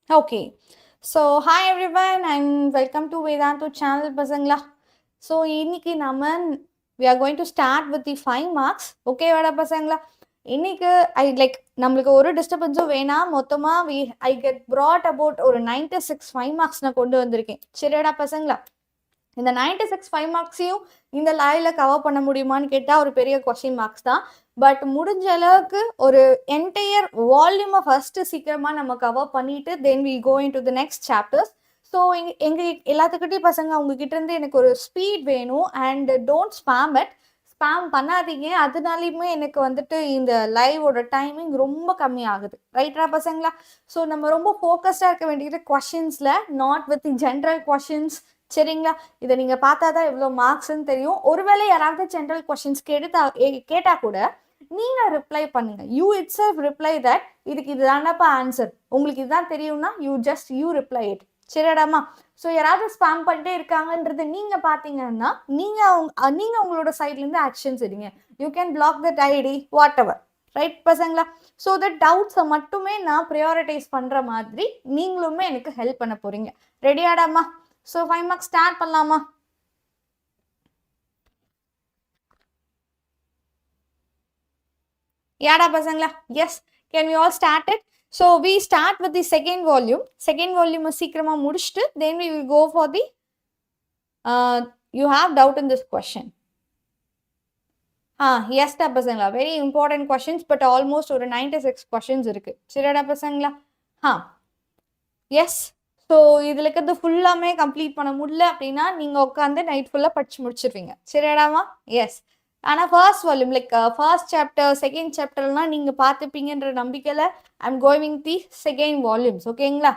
Okay. So, hi everyone and welcome to Vedantu channel பசங்களா. So, இன்னைக்கு நம்ம we are going to start with the 5 marks. Okay வாடா பசங்களா. இன்னைக்கு நம்மளுக்கு ஒரு டிஸ்டர்பன்ஸும் வேணாம். மொத்தமா I get brought about ஒரு 96 5 marks நான் கொண்டு வந்திருக்கேன். சரியாடா பசங்களா. இந்த 96 5 மார்க்ஸையும் இந்த லாயில கவர் பண்ண முடியுமான்னு கேட்டால் ஒரு பெரிய கொஸ்டின் மார்க்ஸ் தான். பட் முடிஞ்ச அளவுக்கு ஒரு என்டையர் வால்யூமை ஃபர்ஸ்ட்டு சீக்கிரமாக நம்ம கவர் பண்ணிட்டு then we go in to the next chapters. So எங்கள் எல்லாத்துக்கிட்டையும் பசங்க உங்ககிட்ட இருந்து எனக்கு ஒரு ஸ்பீட் வேணும் and don't spam it. Spam பண்ணாதீங்க, அதனாலையுமே எனக்கு வந்துட்டு இந்த லைவோட டைமிங் ரொம்ப கம்மியாகுது. ரைட்டா பசங்களா? ஸோ நம்ம ரொம்ப ஃபோக்கஸ்டாக இருக்க வேண்டியது கொஷின்ஸில், நாட் வித் ஜென்ரல் கொஷின்ஸ். சரிங்களா? இதை நீங்கள் பார்த்தா தான் எவ்வளோ மார்க்ஸ்ன்னு தெரியும். ஒருவேளை யாராவது ஜென்ரல் கொஷின்ஸ் கேட்டால் கூட நீங்கள் ரிப்ளை பண்ணுங்கள். You itself reply that இதுக்கு இதுதானப்பா ஆன்சர், உங்களுக்கு இதுதான் தெரியும்னா யூ ரிப்ளை இட். சரிடாமா? ஸோ யாராவது ஸ்பேம் பண்ணிட்டே இருக்காங்கன்றது நீங்கள் பார்த்தீங்கன்னா நீங்கள் உங்களோட சைட்லேருந்து ஆக்ஷன்ஸ் எடுங்க. You can block that ID whatever. Right பசங்களா? ஸோ தட் டவுட்ஸை மட்டுமே நான் ப்ரியாரிட்டைஸ் பண்ணுற மாதிரி நீங்களுமே எனக்கு ஹெல்ப் பண்ண போகிறீங்க. ரெடியாடாமா? So 5 marks start பண்ணலாமா? யாடா பசங்களா? Yes. Can we all start it? So we start with the second volume. Second volume சீக்கிரமா முடிச்சிட்டு then we will go for the you have doubt in this question. Yes டா பசங்களா. Very important questions but almost ஒரு 96 questions இருக்கு. சரிடா பசங்களா? Yes. So இதில் இருக்கிறது ஃபுல்லாமே கம்ப்ளீட் பண்ண முடியல அப்படின்னா நீங்கள் உட்காந்து நைட் ஃபுல்லாக படிச்சு முடிச்சிருவீங்க. சரியாடாமா? எஸ். ஆனால் first volume first chapter second சாப்டர்லாம் நீங்கள் பார்த்துப்பீங்கன்ற நம்பிக்கையில் I am going the second volumes. ஓகேங்களா?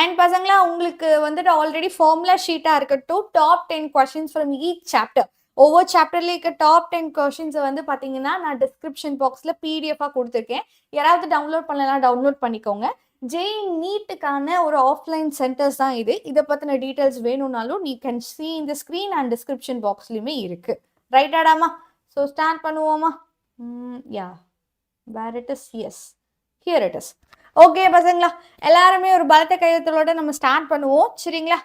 அண்ட் பசங்களா, உங்களுக்கு வந்துட்டு ஆல்ரெடி ஃபார்முலா ஷீட்டாக இருக்கட்டும், top 10 questions from each chapter, ஒவ்வொரு சாப்டர்ல இருக்க டாப் 10 கொஸ்டின்ஸை வந்து பார்த்தீங்கன்னா நான் டிஸ்கிரிப்ஷன் பாக்ஸில் பிடிஎஃபாக கொடுத்துருக்கேன். யாராவது டவுன்லோட் பண்ணலாம், டவுன்லோட் பண்ணிக்கோங்க. ஜேஇ நீட்டுக்கான ஒரு ஆஃப்லைன் சென்டர்ஸ் தான் இது. இதை பற்றின டீட்டெயில்ஸ் வேணும்னாலும் நீ கேன் சி இந்த ஸ்க்ரீன் அண்ட் டிஸ்கிரிப்ஷன் பாக்ஸ்லையுமே இருக்குது. ரைட்டாடாமா? ஸோ ஸ்டார்ட் பண்ணுவோமா? Yeah, where it is? Yes, here it is. Okay பசங்களா, எல்லாருமே ஒரு பலத்த கையெழுத்தோட நம்ம ஸ்டார்ட் பண்ணுவோம். சரிங்களா?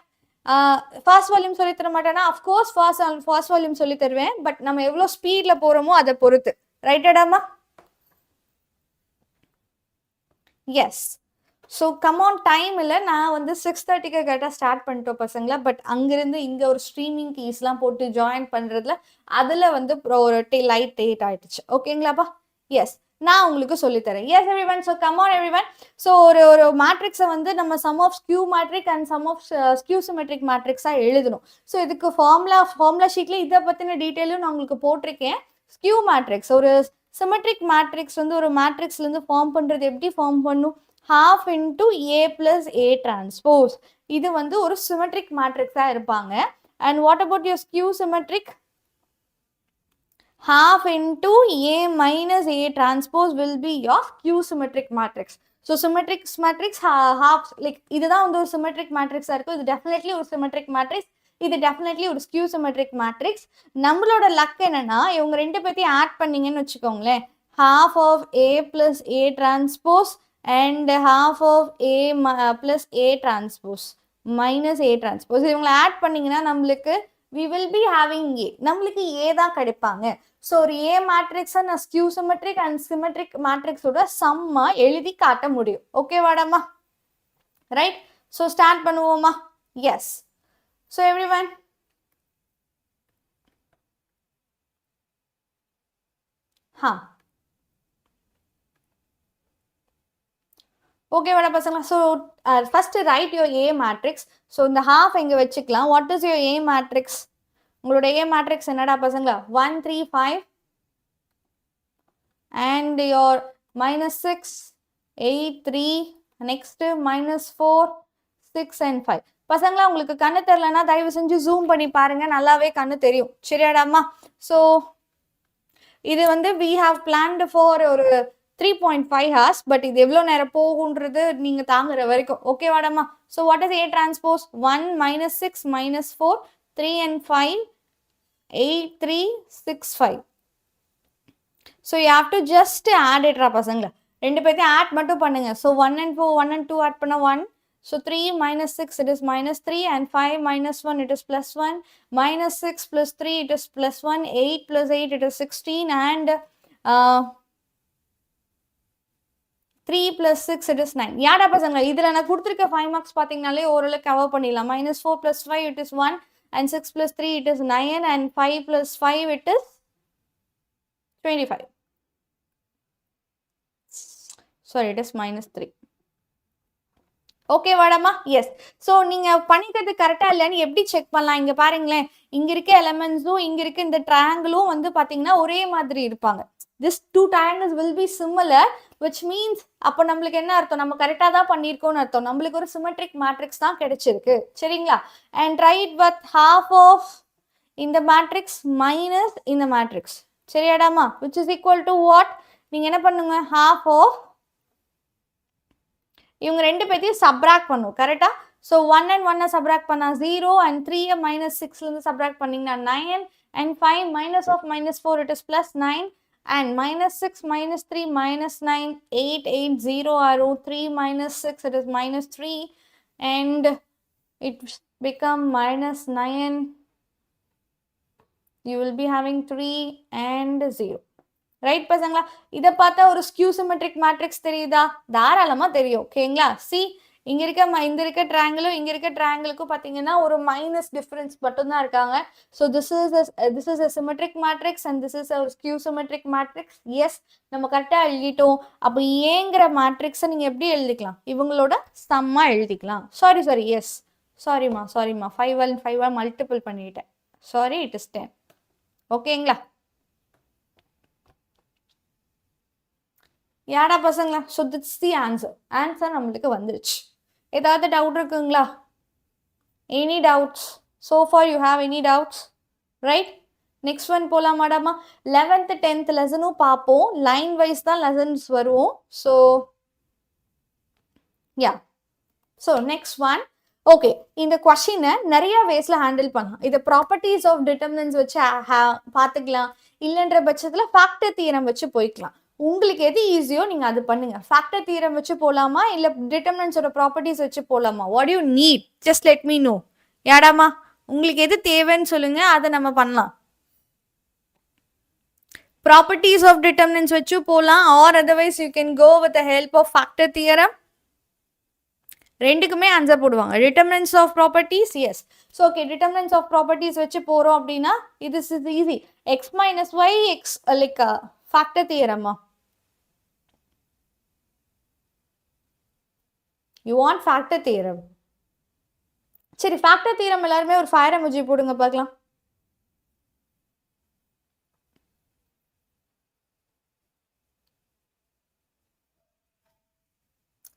ஃபர்ஸ்ட் வால்யூம் சொல்லி தர மாட்டேன்னா அஃப்கோர்ஸ் ஃபர்ஸ்ட் வால்யூம் சொல்லி தருவேன். பட் நம்ம எவ்வளோ ஸ்பீடில் போகிறோமோ அதை பொறுத்து. ரைட்டடாமா? எஸ். ஸோ கமான் டைம் இல்லை, நான் வந்து 6:30க்கு கரெக்டாக ஸ்டார்ட் பண்ணிட்டோம் பசங்களா. பட் அங்கேருந்து இங்கே ஒரு ஸ்ட்ரீமிங் கீஸ்லாம் போட்டு ஜாயின் பண்ணுறதுல அதில் வந்து ஒரு லைட் 8 ஆயிடுச்சு. ஓகேங்களாப்பா? எஸ், நான் உங்களுக்கு சொல்லித்தரேன். Yes everyone. So come on everyone. So ஒரு மேட்ரிக்ஸை வந்து நம்ம sum of skew matrix and sum of skew symmetric மேட்ரிக்ஸாக எழுதணும். ஸோ இதுக்கு ஃபார்முலா ஷீட்டில் இதை பற்றின டீட்டெயிலும் நான் உங்களுக்கு போட்டிருக்கேன். ஸ்கியூ மேட்ரிக்ஸ், ஒரு சிமெட்ரிக் மேட்ரிக்ஸ் வந்து ஒரு மேட்ரிக்ஸ்லேருந்து ஃபார்ம் பண்ணுறது எப்படி ஃபார்ம் பண்ணும்? half into A plus A transpose. இது வந்து ஒரு சிமெட்ரிக் மேட்ரிக்ஸாக இருப்பாங்க. And what about your skew symmetric? half into A minus A transpose will be your skew symmetric matrix. So symmetric matrix half, like இதுதான் வந்து ஒரு symmetric matrix இருக்கும். இது definitely ஒரு symmetric matrix, இது definitely ஒரு skew symmetric matrix. நம்மளோட luck என்னன்னா இவங்க ரெண்டு பேத்தையும் ஆட் பண்ணீங்கன்னு வச்சுக்கோங்களேன், half of A plus A transpose and half of A plus A transpose minus A transpose. இவங்களை ஆட் பண்ணீங்கன்னா நம்மளுக்கு we will be having A. நம்மளுக்கு A தான் கிடைப்பாங்க. ஸோ ஒரு A மேட்ரிக்ஸை நான் ஸ்கியூ சிமெட்ரிக் அண்ட் சிமெட்ரிக் மேட்ரிக்ஸோட சம்மா எழுதி காட்ட முடியும். ஓகே வாடாமா? ரைட். ஸோ ஸ்டார்ட் பண்ணுவோமா? எஸ். ஸோ எவ்ரிவன், ஓகே வாடா பசங்களா. So first right your A matrix. So இந்த ஹாஃப் இங்கே வச்சுக்கலாம். What is your A matrix? உங்களோட ஏ மேட்ரிக்ஸ் என்னடா பசங்களா? 1 3 5 அண்ட் யோர் -6 8 3 நெக்ஸ்ட் -4 6 and 5. பசங்களா உங்களுக்கு கண்ணு தெரியலன்னா தயவு செஞ்சு ஜூம் பண்ணி பாருங்க, நல்லாவே கண்ணு தெரியும். சரியாடாமா? ஸோ இது வந்து we have planned for ஒரு 3.5 hours, பட் இது எவ்வளோ நேரம் போகுன்றது நீங்கள் தாங்குற வரைக்கும். ஓகே வாடாமா? So what is A transpose? 1 -6 -4 3 and 5 8 3 6 5. So you have to just add it ரா பசங்களா. ரெண்டு பேத்தையும் add மட்டும் பண்ணுங்க. So 1 and 4, 1 and 2 add பண்ணா 1. So 3 minus 6 it is minus 3 and 5 minus 1 it is plus 1. Minus 6 plus 3 it is plus 1. 8 plus 8 it is 16 and 3 plus 6 it is 9. யாடா பசங்களா இதில் நான் கொடுத்துருக்க 5 marks பார்த்தீங்கனாலே ஓரளவு கவர் பண்ணிடலாம். Minus 4 plus 5 it is 1 and 6 plus 3 it is 9 and 5 plus 5 it is 25. Sorry, it is minus 3. Okay, வாடாமா? Yes. So, நீங்க பண்ணிக்கிறது கரெக்டா இல்லைன்னு எப்படி செக் பண்ணலாம்? இங்க பாருங்களேன், இங்க இருக்க எலிமெண்ட்ஸும் இங்க இருக்க இந்த ட்ரையாங்கிளும் வந்து பாத்தீங்கன்னா ஒரே மாதிரி இருப்பாங்க. This two triangles will be similar, which means அப்போ நம்மளுக்கு என்ன அர்த்தம்? நம்ம கரெக்டா தான் பண்ணியிருக்கோம்னு அர்த்தம். நம்மளுக்கு ஒரு symmetric matrix தான் கிடைச்சிருக்கு. சரிங்களா? And write with half of இந்த matrix minus இந்த matrix. சரியாடாமா? Which is equal to what? நீங்க என்ன பண்ணுங்க? Half of இவங்க ரெண்டு பேத்தையும் subtract பண்ணும். கரெக்டா? So 1 and 1 subtract பண்ணா 0 and 3 minus 6 இருந்து subtract பண்ணீங்கன்னா 9 and 5 minus of minus 4 it is plus 9 and minus 6 minus 3 minus 9 8 8 0 arrow 3 minus 6 it is minus 3 and it become minus 9. You will be having 3 and 0. Right பசங்களா? இதை பார்த்தா ஒரு skew symmetric matrix தெரியுதா? தாராளமா தெரியும். ஓகேங்களா? சி இங்க இருக்க ட்ரையாங்கிளும் இங்க இருக்க ட்ரையாங்கிளுக்கும் பார்த்தீங்கன்னா ஒரு மைனஸ் டிஃபரன்ஸ் மட்டும்தான் இருக்காங்க. So this is a symmetric matrix and this is a skew symmetric matrix. Yes, நம்ம கரெக்டாக எழுதிட்டோம். அப்போ ஏங்கிற மேட்ரிக்ஸை நீங்கள் எப்படி எழுதிக்கலாம்? இவங்களோட சம்மா எழுதிக்கலாம். சாரி எஸ், சாரிம்மா 5 மல்டிபிள் பண்ணிட்டேன். Sorry, it is 10. ஓகேங்களா? யாடா பசங்களா? ஸோ திட்ஸ் தி ஆன்சர் நம்மளுக்கு வந்துருச்சு. ஏதாவது டவுட் இருக்குங்களா? Any doubts? So for you have any doubts? Right, next one போகலாம் மேடமா. 11th 10th லெசனும் பார்ப்போம். லைன் வைஸ் தான் லெசன்ஸ் வருவோம். So yeah, so next one. Okay, இந்த கொஷினை நிறைய வேஸில் ஹேண்டில் பண்ணலாம். இதை ப்ராப்பர்ட்டிஸ் ஆஃப் டிட்டர்மினன்ஸ் வச்சு பார்த்துக்கலாம். இல்லைன்ற பட்சத்தில் ஃபேக்டர் தியரம் வச்சு போய்க்கலாம். உங்களுக்கு எது ஈஸியோ நீங்க அது பண்ணுங்க. ஃபேக்டர் தியரம் வச்சு போலாமா இல்ல டிட்டர்மினன்ட்ஸோட ப்ராப்பர்ட்டிஸ் வச்சு போலாமா? What you need, just let me know. யாடாமா, உங்களுக்கு எது தேவைன்னு சொல்லுங்க, அதை நம்ம பண்ணலாம். ப்ராப்பர்ட்டிஸ் ஆஃப் டிட்டர்மினன்ட்ஸ் வச்சு போலாம், or otherwise you can go with the help of factor theorem. ரெண்டுக்குமே ஆன்சர் போடுவாங்க. Determinants of properties, yes. So okay, determinants of properties வச்சு போறோம் அப்படின்னா இது is easy. X minus Y X like factor தியரமா? You want factor theorem. சரி, factor theorem எல்லாருமே ஒரு ஃபயர் எமோஜி போடுங்க பார்க்கலாம்.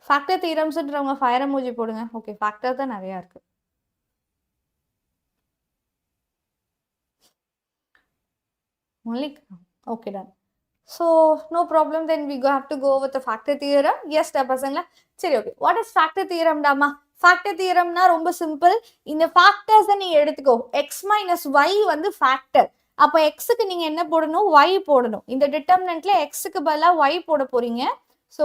factor theoremsன்றவங்க ஃபயர் எமோஜி போடுங்க. ஓகே, ஃபேக்டர் தான் நிறைய இருக்கு. Okay, done. So no problem, then we have to go with the factor theorem. Yes டா பசங்களா? சரி, okay. What is factor theorem டாமா? factor theoremனா ரொம்ப சிம்பிள். இந்த ஃபேக்டர்ஸை நீ எடுத்துக்கோ. x minus y வந்து ஃபேக்டர். அப்போ எக்ஸுக்கு நீங்க என்ன போடணும்? y போடணும். இந்த டிட்டர்மினன்ட்ல எக்ஸுக்கு பதிலாக y போட போறீங்க. So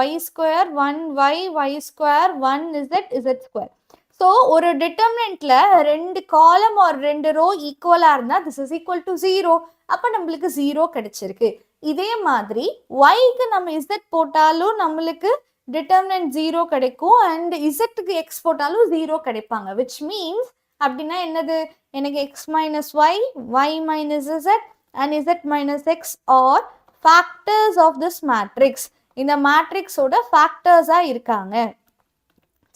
y square 1y y square 1z square. So ஒரு டிட்டர்மினன்ட்ல ரெண்டு காலம் ஒரு ரெண்டு ரோ ஈக்குவலா இருந்தா திஸ் இஸ் ஈக்குவல் டு 0. அப்போ நம்மளுக்கு 0 கிடைச்சிருக்கு. இதே மாதிரி yக்கு நம்ம z போட்டாலும் நம்மளுக்கு டிட்டர்மினன்ட் 0 கிடைக்கும் அண்ட் zக்கு x போட்டாலும் 0 கிடைப்பாங்க. விச் மீன்ஸ் அப்படின்னா என்னது? எனக்கு x minus y, y minus z and z minus x are factors of this matrix. இந்த மேட்ரிக்ஸோட ஃபேக்டர்ஸா இருக்காங்க.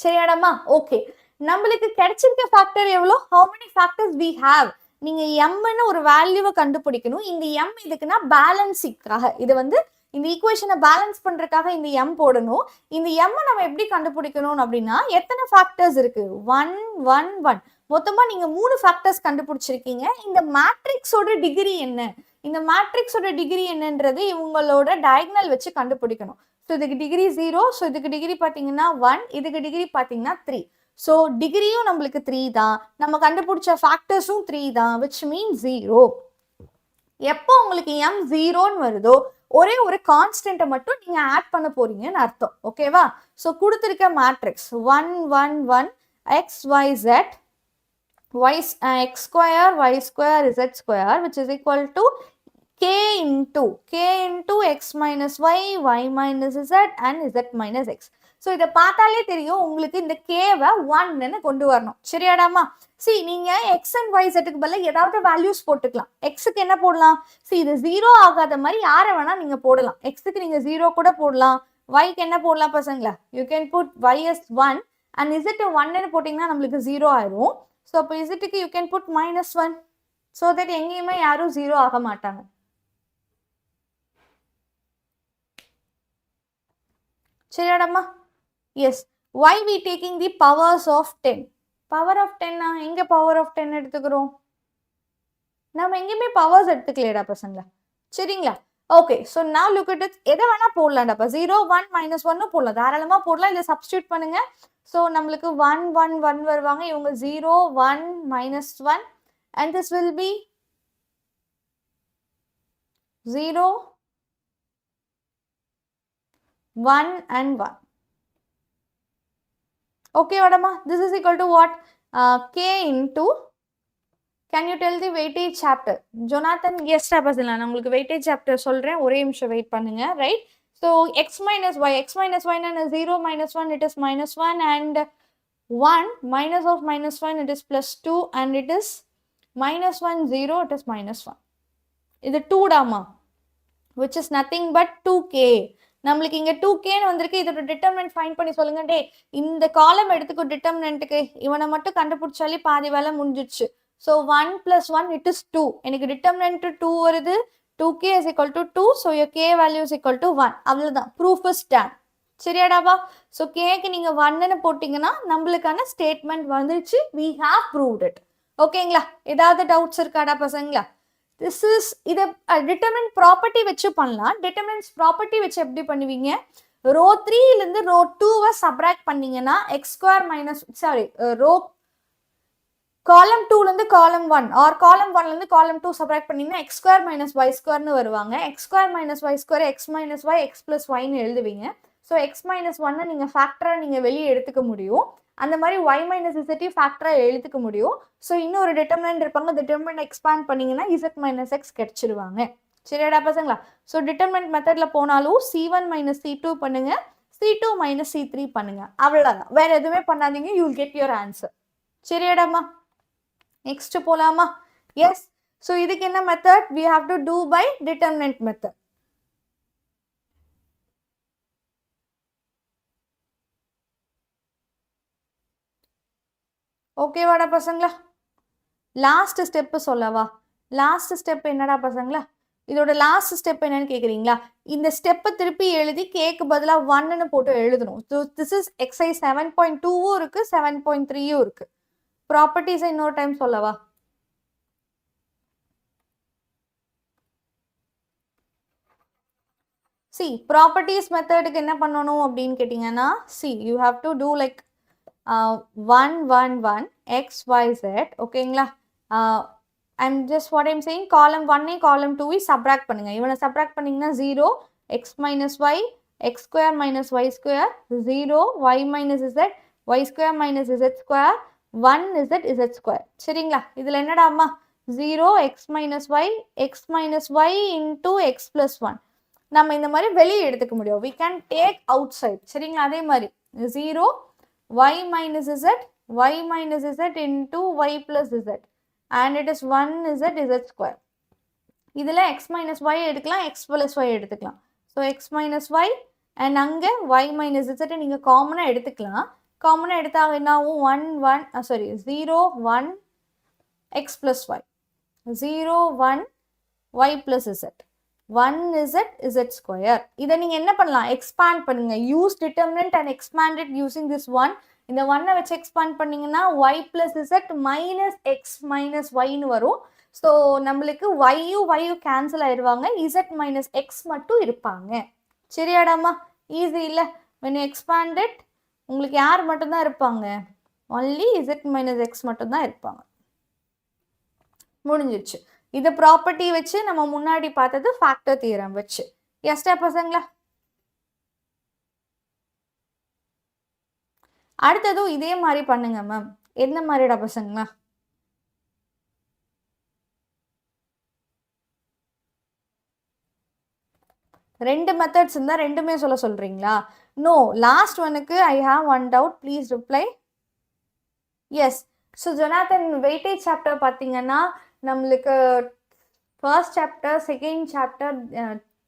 சரியாடாமா? ஓகே, நம்மளுக்கு கிடைச்சிருக்க ஃபேக்டர் எவ்வளோ? how many factors we have? நீங்க mன்னு ஒரு வேல்யூவை கண்டுபிடிக்கணும். இந்த m இதுக்குன்னா பேலன்ஸிங்காக, இது வந்து இந்த ஈக்குவேஷனை பேலன்ஸ் பண்றதுக்காக இந்த m போடணும். இந்த m நம்ம எப்படி கண்டுபிடிக்கணும் அப்படின்னா, எத்தனை ஃபேக்டர்ஸ் இருக்கு? 1 1 1. மொத்தமா நீங்க 3 ஃபேக்டர்ஸ் கண்டுபிடிச்சிருக்கீங்க. இந்த மேட்ரிக்ஸோட டிகிரி என்ன? இந்த மேட்ரிக்ஸோட டிகிரி என்னன்றது இவங்களோட டயகனல் வச்சு கண்டுபிடிக்கணும். ஸோ இதுக்கு டிகிரி 0, ஸோ இதுக்கு டிகிரி பார்த்தீங்கன்னா 1, இதுக்கு டிகிரி பார்த்தீங்கன்னா 3. ஸோ டிகிரியும் நம்மளுக்கு 3 தான், நம்ம கண்டுபிடிச்ச ஃபேக்டர்ஸும் 3 தான், விச் மீன்ஸ் 0. எப்போ உங்களுக்கு m 0ன்னு வருதோ ஒரே ஒரு கான்ஸ்டன்ட்டை மட்டும் நீங்க ஆட் பண்ண போறீங்கன்னு அர்த்தம். ஓகேவா? ஸோ கொடுத்துருக்க matrix 1 1 1 x y z x square y square z square which is equal to k into x minus y minus z and z minus x. So இதை பார்த்தாலே தெரியும் உங்களுக்கு இந்த கேவை 1ன்னு கொண்டு வரணும். சரியாடாமா? சி நீங்க எக்ஸ் அண்ட் ஒய் செட்டுக்கு பதில் ஏதாவது வேல்யூஸ் போட்டுக்கலாம். எக்ஸுக்கு என்ன போடலாம்? சி இது 0 ஆகாத மாதிரி யாரை வேணா நீங்க போடலாம். எக்ஸுக்கு நீங்க 0 கூட போடலாம். ஒய்க்கு என்ன போடலாம் பசங்களா? You can put y as 1 and z 1ன்னு போட்டிங்கன்னா நம்மளுக்கு 0 ஆயிரும். ஸோ அப்போ இசட்டுக்கு you can put -1 so that எங்கேயுமே யாரும் 0 ஆக மாட்டாங்க. சரியாடாமா? Yes. why we taking the powers of 10? power of 10 எங்க power of 10 எடுத்துக்கிறோம்? நம்ம எங்கேயுமே பவர்ஸ் எடுத்துக்கலையடா பசங்களா. சரிங்களா? ஓகே. ஸோ நான் லுக் அட் இட். எதை வேணா போடலாம்டாப்பா. 0 1 -1 போடலாம். தாராளமா போடலாம். இதை சப்ஸ்டியூட் பண்ணுங்க. ஸோ நம்மளுக்கு 1 1 1 வருவாங்க. இவங்க 0 1 -1 and this will be 0 1 and 1. Okay, vadama? This is equal to what? K into, can you tell the weightage chapter? Jonathan, yes, நான் உங்களுக்கு weightage chapter சொல்றேன். ஒரே நிமிஷம் வெயிட் பண்ணுங்க. Right? So x minus y na 0 -1 it is -1 and 1 minus of -1 it is +2 and it is -1 0 it is -1. இது 2 டாமா, which is nothing but 2k. நம்மளுக்கு இங்க 2kன்னு வந்திருக்கு. இதோட டிட்டர்மினன்ட் ஃபைண்ட் பண்ணி சொல்லுங்க. டே இந்த காலம் எடுத்துக்கோ. டிட்டர்மினன்ட்டுக்கு இவனை மட்டும் கண்டுபிடிச்சாலே பாதி வேலை முடிஞ்சிடுச்சு. So 1 + 1 it is 2. எனக்கு டிட்டர்மினன்ட் 2 வருது. 2k is equal to 2. So your k value is equal to 1. அவ்வளவுதான். Proof is done. சரியாடாவா? ஸோ கேக்கு நீங்க 1ன்னு போட்டீங்கன்னா நம்மளுக்கான ஸ்டேட்மெண்ட் வந்துருச்சு. we have proved it. ஓகேங்களா? ஏதாவது டவுட்ஸ் இருக்காடா பசங்களா? திஸ் இஸ் இதை டிட்டர்மினன்ட் ப்ராப்பர்ட்டி வச்சு பண்ணலாம். டிட்டர்மினன்ட்ஸ் ப்ராப்பர்ட்டி வச்சு எப்படி பண்ணுவீங்க? ரோ 3லேருந்து ரோ 2வை சப்ராக்ட் பண்ணீங்கன்னா ரோ காலம் 2லேருந்து காலம் 1 ஆர் காலம் 1லேருந்து காலம் 2 சப்ராக்ட் பண்ணீங்கன்னா x² - y² வருவாங்க. x² - y² x - y x + yன்னு எழுதுவீங்க. ஸோ x - 1 நீங்கள் ஃபேக்டராக நீங்கள் வெளியே எடுத்துக்க முடியும். அந்த மாதிரி y - z ஃபேக்டராக எழுதுக்க முடியும். ஸோ இன்னொரு டிட்டர்மினன்ட் இருப்பாங்க. டிட்டர்மினன்ட் எக்ஸ்பேண்ட் பண்ணீங்கன்னா z - x கிடைச்சிருவாங்க. சரியாடா பசங்களா? ஸோ டிட்டர்மினன்ட் மெத்தடில் போனாலும் C1 - C2 பண்ணுங்க, C2 - C3 பண்ணுங்க. அவ்வளோதான். வேற எதுவுமே பண்ணாதீங்க. You will get your answer. சரியாடாமா? நெக்ஸ்ட் போலாமா? எஸ். ஸோ இதுக்கு என்ன method? we have to do by determinant method. ஓகேவாடா பசங்களா? லாஸ்ட் ஸ்டெப் சொல்லவா? லாஸ்ட் ஸ்டெப் என்னடா பசங்களா? இதோட லாஸ்ட் ஸ்டெப் என்னன்னு கேட்குறீங்களா? இந்த ஸ்டெப்பை திருப்பி எழுதி கேக்கு பதிலாக 1ன்னு போட்டு எழுதணும். ஸோ திஸ் இஸ் எக்ஸசைஸ் 7.2வும் இருக்கு, 7.3யும் இருக்கு. ப்ராப்பர்ட்டிஸை இன்னொரு டைம் சொல்லவா? சி ப்ராப்பர்ட்டிஸ் மெத்தடுக்கு என்ன பண்ணணும் அப்படின்னு கேட்டிங்கன்னா, see you have to do like 1 1 1 x y z. ஓகேங்களா? I'm just what I'm saying, column 1 column 2 subtract பண்ணுங்க. இவனை சப்ராக்ட் பண்ணீங்கன்னா 0 x - y x² - y² 0 y - z y² - z² 1 z². சரிங்களா? இதில் என்னடா அம்மா? 0 x - y x - y into x + 1. நம்ம இந்த மாதிரி வெளியே எடுத்துக்க முடியும். we can take outside. சரிங்களா? அதே மாதிரி 0 y - z y - z into y + z and it is 1 z². இதில் x - y எடுக்கலாம், x + y எடுத்துக்கலாம். ஸோ x - y and அங்கே y - z நீங்கள் காமனாக எடுத்துக்கலாம். காமனாக எடுத்தால் என்னாகும்? 0 1 x + y 0 1 y + z 1 z². இதை நீங்கள் என்ன பண்ணலாம்? எக்ஸ்பேண்ட் பண்ணுங்க. Use determinant and expand it using this 1. இந்த 1 வச்சு எக்ஸ்பேண்ட் பண்ணீங்கன்னா y + z minus x minus yன்னு வரும். ஸோ நம்மளுக்கு y கேன்சல் ஆயிடுவாங்க. z minus x மட்டும் இருப்பாங்க. சரியாடாமா? ஈஸி இல்லை? when you expand it உங்களுக்கு யார் மட்டும்தான் இருப்பாங்க? only z minus x மட்டும்தான் இருப்பாங்க. முடிஞ்சிருச்சு. இந்த ப்ராப்பர்ட்டி வச்சு நம்ம முன்னாடி பார்த்தது ஃபேக்டர் தியரம் வச்சு. எஸ்டா பசங்களா? அடுத்ததும் இதே மாதிரி பண்ணுங்க மேம். எந்த மாதிரிடா பசங்களா? ரெண்டு மெத்தட்ஸ் இருந்தா ரெண்டுமே சொல்றீங்களா? நோ, லாஸ்ட் ஒனுக்கு I have one doubt, please reply. Yes. So Jonathan weightage chapter பார்த்தீங்கன்னா நம்மளுக்கு first chapter, second chapter,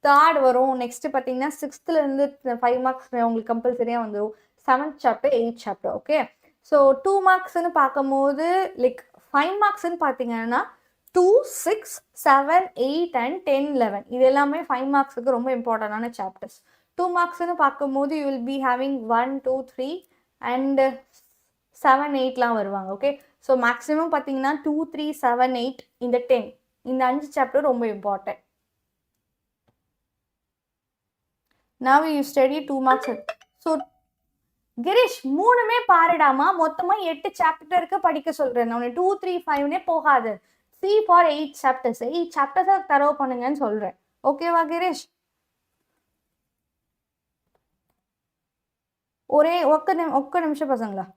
third வரும். நெக்ஸ்ட் பார்த்தீங்கன்னா 6th-லேருந்து 5 மார்க்ஸ் உங்களுக்கு கம்பல்சரியாக வந்துடும். 7th chapter, 8th chapter. Okay. So 2 மார்க்ஸ்ன்னு பார்க்கும்போது லைக் 5 மார்க்ஸ்ன்னு பார்த்தீங்கன்னா 2, 6, 7, 8 and 10, 11 இது எல்லாமே 5 மார்க்ஸுக்கு ரொம்ப இம்பார்ட்டண்டான சாப்டர்ஸ். 2 மார்க்ஸ்ன்னு பார்க்கும்போது you will be having 1, 2, 3 and 7, 8லாம் வருவாங்க. ஓகே. ஸோ மேக்ஸிமம் பார்த்தீங்கன்னா 2, 3, 7, 8 இந்த 10 இந்த 5 சாப்டர் ரொம்ப important. Now you study 2 marks. So Girish மூணுமே பாருடாமா, மொத்தமா 8 சாப்டருக்கு படிக்க சொல்றேன். நான் 2, 3, 5னே போகாது. C for 8 chapters. 8 chapters தரவு பண்ணுங்கன்னு சொல்றேன். ஓகேவா கிரீஷ்? ஒரே ஒக்க நிமிஷம் பசங்களா.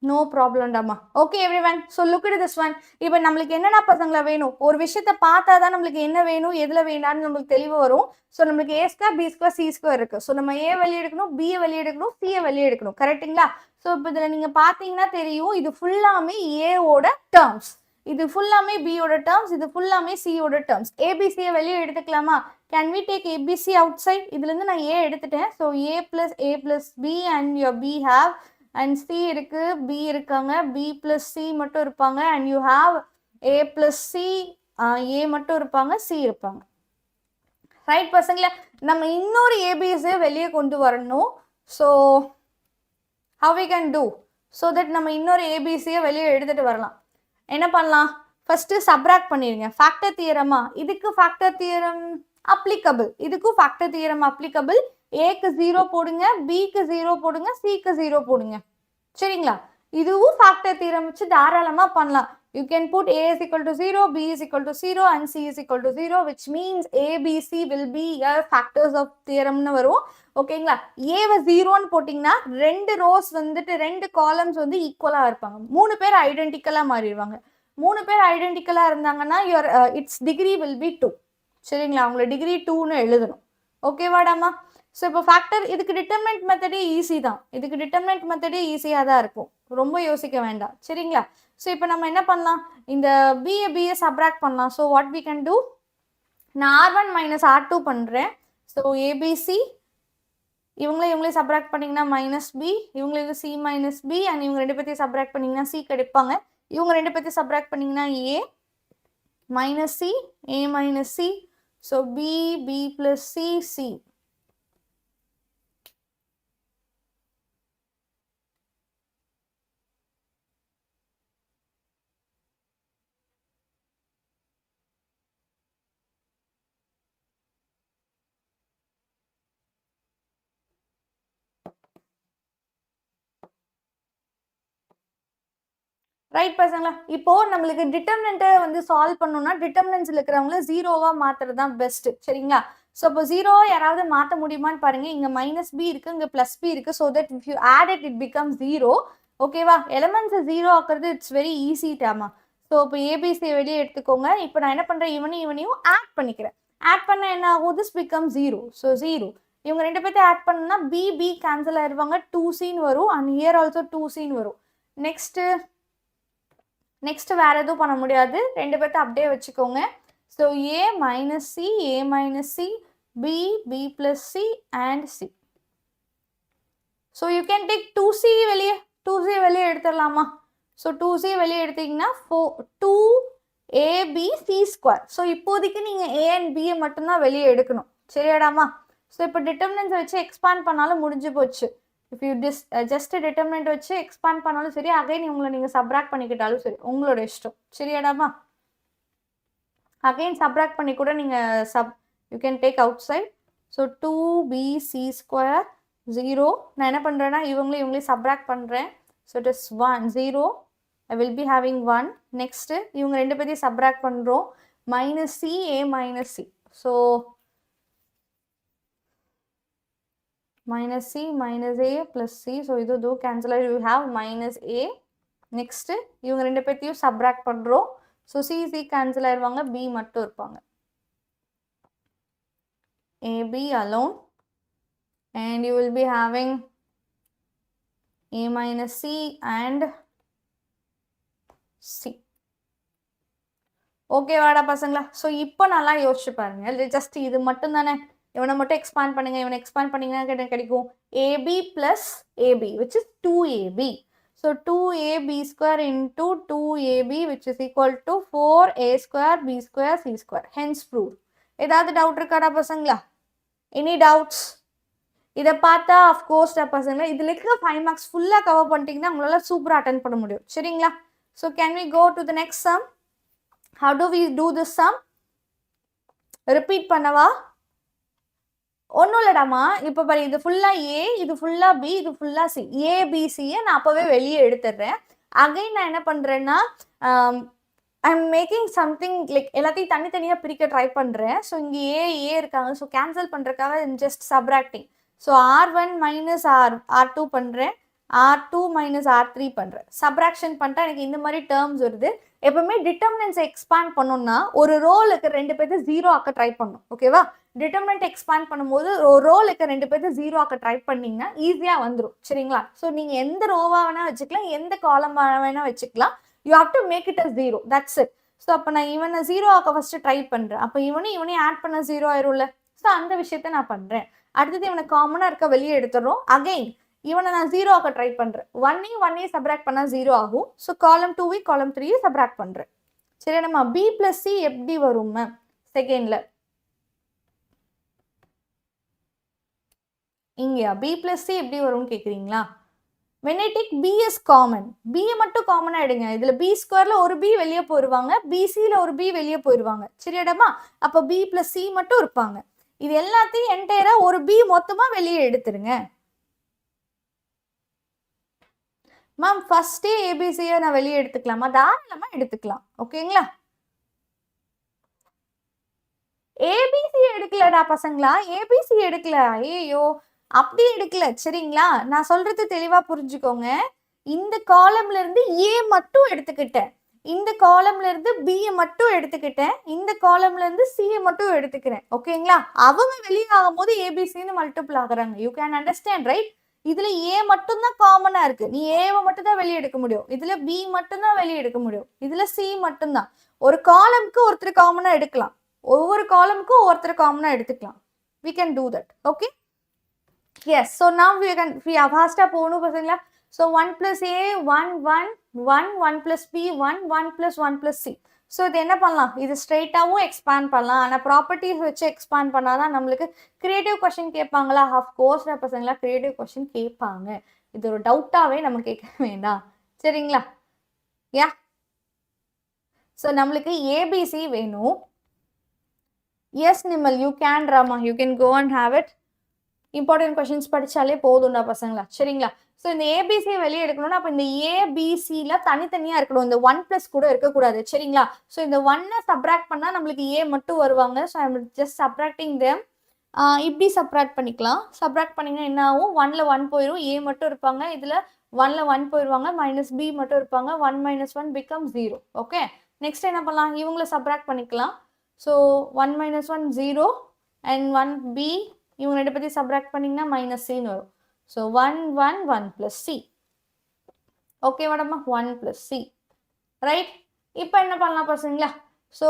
நோ ப்ராப்ளம்டாமா. Okay everyone. So look at this one. இப்போ நம்மளுக்கு என்னென்ன பசங்களை வேணும், ஒரு விஷயத்தை பார்த்தா தான் நம்மளுக்கு என்ன வேணும் எதில் வேண்டாம்னு நம்மளுக்கு தெளிவு வரும். ஸோ நம்மளுக்கு A square, B square, C square இருக்குது. ஸோ நம்ம A வெளியே எடுக்கணும், B வெளியே எடுக்கணும், C வெளியே எடுக்கணும். கரெக்டுங்களா? ஸோ இப்போ இதில் நீங்கள் பார்த்தீங்கன்னா தெரியும், இது ஃபுல்லாமே ஏவோட டேர்ம்ஸ், இது ஃபுல்லாமே பியோட டேர்ம்ஸ், இது ஃபுல்லாமே சியோட டேர்ம்ஸ். ஏபிசியை வெளியே எடுத்துக்கலாமா? Can we take ABC outside? இதுலேருந்து நான் ஏ எடுத்துட்டேன். So A plus B and your B have and C இருக்கு, B இருக்காங்க, B plus C மட்டும் இருப்பாங்க and you have A plus C, A மட்டும் இருப்பாங்க, C இருப்பாங்க. ரைட் பசங்களா? நம்ம இன்னொரு ஏபிசியை வெளியே கொண்டு வரணும். So how we can do so that நம்ம இன்னொரு ஏபிசியை வெளியே எடுத்துட்டு வரலாம். என்ன பண்ணலாம்? ஃபர்ஸ்ட் சப்ராக்ட் பண்ணிடுங்க. ஃபேக்டர் தியரமா? இதுக்கு ஃபேக்டர் தியரம் அப்ளிகபிள், இதுக்கும் ஃபேக்டர் தியரம் அப்ளிகபிள். ஏக்கு 0 போடுங்க, பிக்கு 0 போடுங்க, சிக்கு 0 போடுங்க. சரிங்களா? இதுவும் ஃபேக்டர் தியரம் வச்சு தாராளமா பண்ணலாம். You can put A is equal to 0, B is equal to 0 and C is equal to 0, which means A, B, C will be factors of theorem னு வரும். ஓகேங்களா? A வை 0ன்னு போட்டிங்கன்னா 2 ரோஸ் வந்துட்டு 2 காலம்ஸ் வந்து ஈக்குவலா இருப்பாங்க. 3 பேர் ஐடென்டிக்கலா மாறிடுவாங்க. 3 பேர் ஐடென்டிக்கலா இருந்தாங்கன்னா your its degree will be 2. சரிங்களா? உங்களை டிகிரி 2ன்னு எழுதணும். ஓகேவாடாமா? ஸோ இப்போ ஃபேக்டர் இதுக்கு டிட்டர்மினன்ட் மெத்தடே ஈஸி தான். இதுக்கு டிட்டர்மினன்ட் மெத்தடே ஈஸியாக தான் இருக்கும், ரொம்ப யோசிக்க வேண்டாம். சரிங்களா? ஸோ இப்போ நம்ம என்ன பண்ணலாம், இந்த பிஏ சப்ராக்ட் பண்ணலாம். So what we can do, நான் R1 minus R2 பண்ணுறேன். ஸோ ஏபிசி இவங்களே சப்ராக்ட் பண்ணிங்கன்னா -B, இவங்களுக்கு C minus B அண்ட் இவங்க 2 பேர்த்தையும் சப்ராக்ட் பண்ணிங்கன்னா C கிடைப்பாங்க. இவங்க 2 பேர்த்தையும் சப்ராக்ட் பண்ணிங்கன்னா A minus C, A minus C. So B plus C, C. Right பசங்களா? இப்போ நம்மளுக்கு டிட்டர்மினன்ட்டை வந்து சால்வ் பண்ணணும்னா டிட்டர்மினன்ட்ஸ்ல இருக்கிறவங்கள 0வா மாத்துறது தான் பெஸ்ட். சரிங்களா? ஸோ இப்போ 0 யாராவது மாற்ற முடியுமான்னு பாருங்க. இங்க -B இருக்கு, இங்க +B இருக்கு. So that if you add it becomes 0. ஓகேவா? எலிமெண்ட்ஸ் 0 ஆக்குறது இட்ஸ் வெரி ஈஸி டாமா. ஸோ இப்போ ஏபிசி வெளியே எடுத்துக்கோங்க. இப்போ நான் என்ன பண்றேன், இவனையும் ஆட் பண்ணிக்கிறேன். ஆட் பண்ண என்ன ஆகும், திஸ் becomes 0. ஸோ 0 இவங்க 2 பேர்த்தை ஆட் பண்ணா B கேன்சல் ஆயிடுவாங்க, 2Cன்னு வரும் அண்ட் ஹியர் ஆல்சோ 2Cன்னு வரும். நெக்ஸ்ட் வேற எதுவும் பண்ண முடியாது, 2 பேர்த்தை அப்படியே வச்சுக்கோங்க. So A minus C, B plus C and C. So you can take 2C வெளியே எடுத்துடலாமா? ஸோ 2C வெளியே எடுத்தீங்கன்னா 2AB_C². ஸோ இப்போதைக்கு நீங்கள் A and B மட்டும்தான் வெளியே எடுக்கணும். சரியாடாமா? ஸோ இப்போ டிட்டர்மினன்ஸ் வச்சு எக்ஸ்பாண்ட் பண்ணாலும் முடிஞ்சு போச்சு. இஃப் யூ ஜஸ்ட் டிட்டர்மினன்ட் வச்சு எக்ஸ்பாண்ட் பண்ணாலும் சரி, அகைன் உங்களை நீங்கள் சப்ராக்ட் பண்ணிக்கிட்டாலும் சரி, உங்களோட இஷ்டம். சரியாடாமா? அகைன் சப்ராக்ட் பண்ணி கூட நீங்கள் you can take outside. So 2bc² 0. நான் என்ன பண்ணுறேன்னா இவங்களே சப்ராக்ட் பண்ணுறேன். So it is 1 0. I will be having 1. Next இவங்க ரெண்டு பேரையும் சப்ராக்ட் பண்ணுறோம். minus c a minus c. So minus c minus a plus c. So இது cancel ஆகி you have minus a. Next இவங்க ரெண்டு பேர்த்தையும் சப்ராக்ட் பண்ணுறோம். ஸோ c cancel ஆயிடுவாங்க, b மட்டும் இருப்பாங்க. ab alone. And you will be having a minus c and c. Okay வாடா பசங்களா. ஸோ இப்போ நல்லா யோசிச்சு பாருங்க. ஜஸ்ட் இது மட்டும் தானே, இவனை மட்டும் எக்ஸ்பேண்ட் பண்ணுங்க. இவனை எக்ஸ்பேண்ட் பண்ணிங்கன்னா கிடைக்கும் ab plus ab which is 2ab. So 2ab² into 2ab which is equal to 4a² b² c². Hence proved. ஏதாவது டவுட் இருக்காடா பசங்களா? Any doubts? இதை பார்த்தா அஃப்கோர்ஸ் பசங்களா இதில் இருக்கிற 5 marks ஃபுல்லாக கவர் பண்ணிட்டீங்கன்னா உங்களால் சூப்பராக அட்டன் பண்ண முடியும். சரிங்களா? So can we go to the next sum? How do we do this sum? Repeat பண்ணவா? ஒன்றும் இல்லடாமா. இப்போ பாரு, இது ஃபுல்லாக ஏ, இது ஃபுல்லாக பி, இது ஃபுல்லாக சி. ஏபிசியை நான் அப்போவே வெளியே எடுத்துடுறேன். அகைன் நான் என்ன பண்ணுறேன்னா I am making something like எல்லாத்தையும் தனித்தனியாக பிரிக்க ட்ரை பண்ணுறேன். ஸோ இங்கே ஏ இருக்காங்க. ஸோ கேன்சல் பண்ணுறதுக்காக just subtracting. So r1 minus r2 பண்ணுறேன், r2 மைனஸ் r3 பண்ணுறேன். சப்ராக்ஷன் பண்ணிட்டா எனக்கு இந்த மாதிரி டேர்ம்ஸ் வருது. எப்பவுமே டிட்டர்மினன்ட்ஸை எக்ஸ்பேண்ட் பண்ணணும்னா ஒரு ரோலுக்கு ரெண்டு பேர்த்து 0 ஆக்க ட்ரை பண்ணணும். ஓகேவா? டிட்டர்மினன்ட் எக்ஸ்பேண்ட் பண்ணும்போது ஒரு ரோலுக்கு ரெண்டு பேர்த்து 0 ஆக்க ட்ரை பண்ணிங்கன்னா ஈஸியாக வந்துடும். சரிங்களா? ஸோ நீங்கள் எந்த ரோவாக வேணால் வச்சுக்கலாம், எந்த காலமாக வேணால் வச்சுக்கலாம். You have to make it as 0. That's it. So அப்போ நான் இவனை 0 ஆக்க ஃபஸ்ட்டு ட்ரை பண்ணுறேன். அப்போ இவனையும் ஆட் பண்ண 0 ஆயிரும்ல. ஸோ அந்த விஷயத்த நான் பண்ணுறேன். அடுத்தது இவனை காமனாக இருக்க வெளியே எடுத்துடுறோம். அகைன் இவனை நான் 0 ஆக்க ட்ரை பண்ணுறேன். 1 சப்ராக்ட் பண்ணால் 0 ஆகும். ஸோ காலம் 2 காலம் 3 சப்ராக்ட் பண்ணுறேன். சரி, நம்ம b plus c எப்படி வரும் மேம் செகண்டில்? இங்கேயா b plus c எப்படி வரும்னு கேட்குறீங்களா? when I take b is common, b மட்டும் காமனாக எடுங்க. இதில் b² ஒரு b வெளியே போயிடுவாங்க, bcயில் ஒரு b வெளியே போயிடுவாங்க. சரியாடாமா? அப்போ b plus c மட்டும் இருப்பாங்க. இது எல்லாத்தையும் என்டையராக ஒரு b மொத்தமாக வெளியே எடுத்துருங்க. மேம் ஃபர்ஸ்டே ஏபிசியை நான் வெளியே எடுத்துக்கலாமா? தாராளமாக எடுத்துக்கலாம். ஓகேங்களா? ஏபிசி எடுக்கலடா பசங்களா, ஏபிசி எடுக்கல. ஐயோ, அப்படி எடுக்கல. சரிங்களா? நான் சொல்றது தெளிவாக புரிஞ்சுக்கோங்க. இந்த காலம்ல இருந்து ஏ மட்டும் எடுத்துக்கிட்டேன், இந்த காலம்ல இருந்து பியை மட்டும் எடுத்துக்கிட்டேன், இந்த காலம்ல இருந்து சியை மட்டும் எடுத்துக்கிறேன். ஓகேங்களா? அவங்க வெளியே ஆகும்போது ஏபிசின்னு மல்டிபிள் ஆகுறாங்க. You can understand right? இதுல ஏ மட்டும் தான் காமனா இருக்கு. நீ ஏவை மட்டும் தான் வெளியே எடுக்க முடியும். இதுல பி மட்டும் தான் வெளியே எடுக்க முடியும். இதுல சி மட்டும் தான். ஒரு காலம்க்கு ஒருத்தர் காமனா எடுக்கலாம், ஒவ்வொரு காலம்க்கும் ஒருத்தர் காமனா எடுத்துக்கலாம். we can do that. okay, yes, so now we are fast போகணும் பசங்களா. so 1 plus a 1 1 1 1 plus b 1 1 plus 1 plus c. So இது என்ன பண்ணலாம்? இது ஸ்ட்ரெயிட்டாகவும் எக்ஸ்பேண்ட் பண்ணலாம். ஆனால் ப்ராப்பர்ட்டிஸ் வச்சு எக்ஸ்பேண்ட் பண்ணாதான் நம்மளுக்கு கிரியேட்டிவ் கொஷின் கேட்பாங்களா? அஃப்கோர்ஸ் பசங்களா கிரியேட்டிவ் கொஷின் கேட்பாங்க. இது ஒரு டவுட்டாகவே நம்ம கேட்க வேண்டாம். சரிங்களா? யா, ஸோ நம்மளுக்கு ஏபிசி வேணும். Yes Nimal, you can Rama, you can go and have it. Important questions படித்தாலே போதும்டா பசங்களா. சரிங்களா? ஸோ இந்த ஏபிசியை வெளியே எடுக்கணும்னா அப்போ இந்த ஏபிசியில் தனித்தனியாக இருக்கணும். இந்த 1+ கூட இருக்கக்கூடாது. சரிங்களா? ஸோ இந்த 1 சப்ராக்ட் பண்ணால் நம்மளுக்கு ஏ மட்டும் வருவாங்க. So I am just subtracting them. இப்படி சப்ராக்ட் பண்ணிக்கலாம். சப்ராக்ட் பண்ணிங்கன்னா என்ன ஆகும்? 1ல் 1 போயிடும், ஏ மட்டும் இருப்பாங்க. இதில் 1ல் 1 போயிடுவாங்க, மைனஸ் பி மட்டும் இருப்பாங்க. 1 - 1 becomes 0. ஓகே, நெக்ஸ்ட் என்ன பண்ணலாம்? இவங்கள சப்ராக்ட் பண்ணிக்கலாம். ஸோ 1 - 1 0 அண்ட் 1b, இவங்க ரெண்டு பற்றி சப்ராக்ட் பண்ணிங்கன்னா மைனஸ் சின்னு வரும். So 1 1 1 plus c. ஓகே மேடம்மா, 1 plus c. ரைட்? இப்போ என்ன பண்ணலாம் பசங்களா? So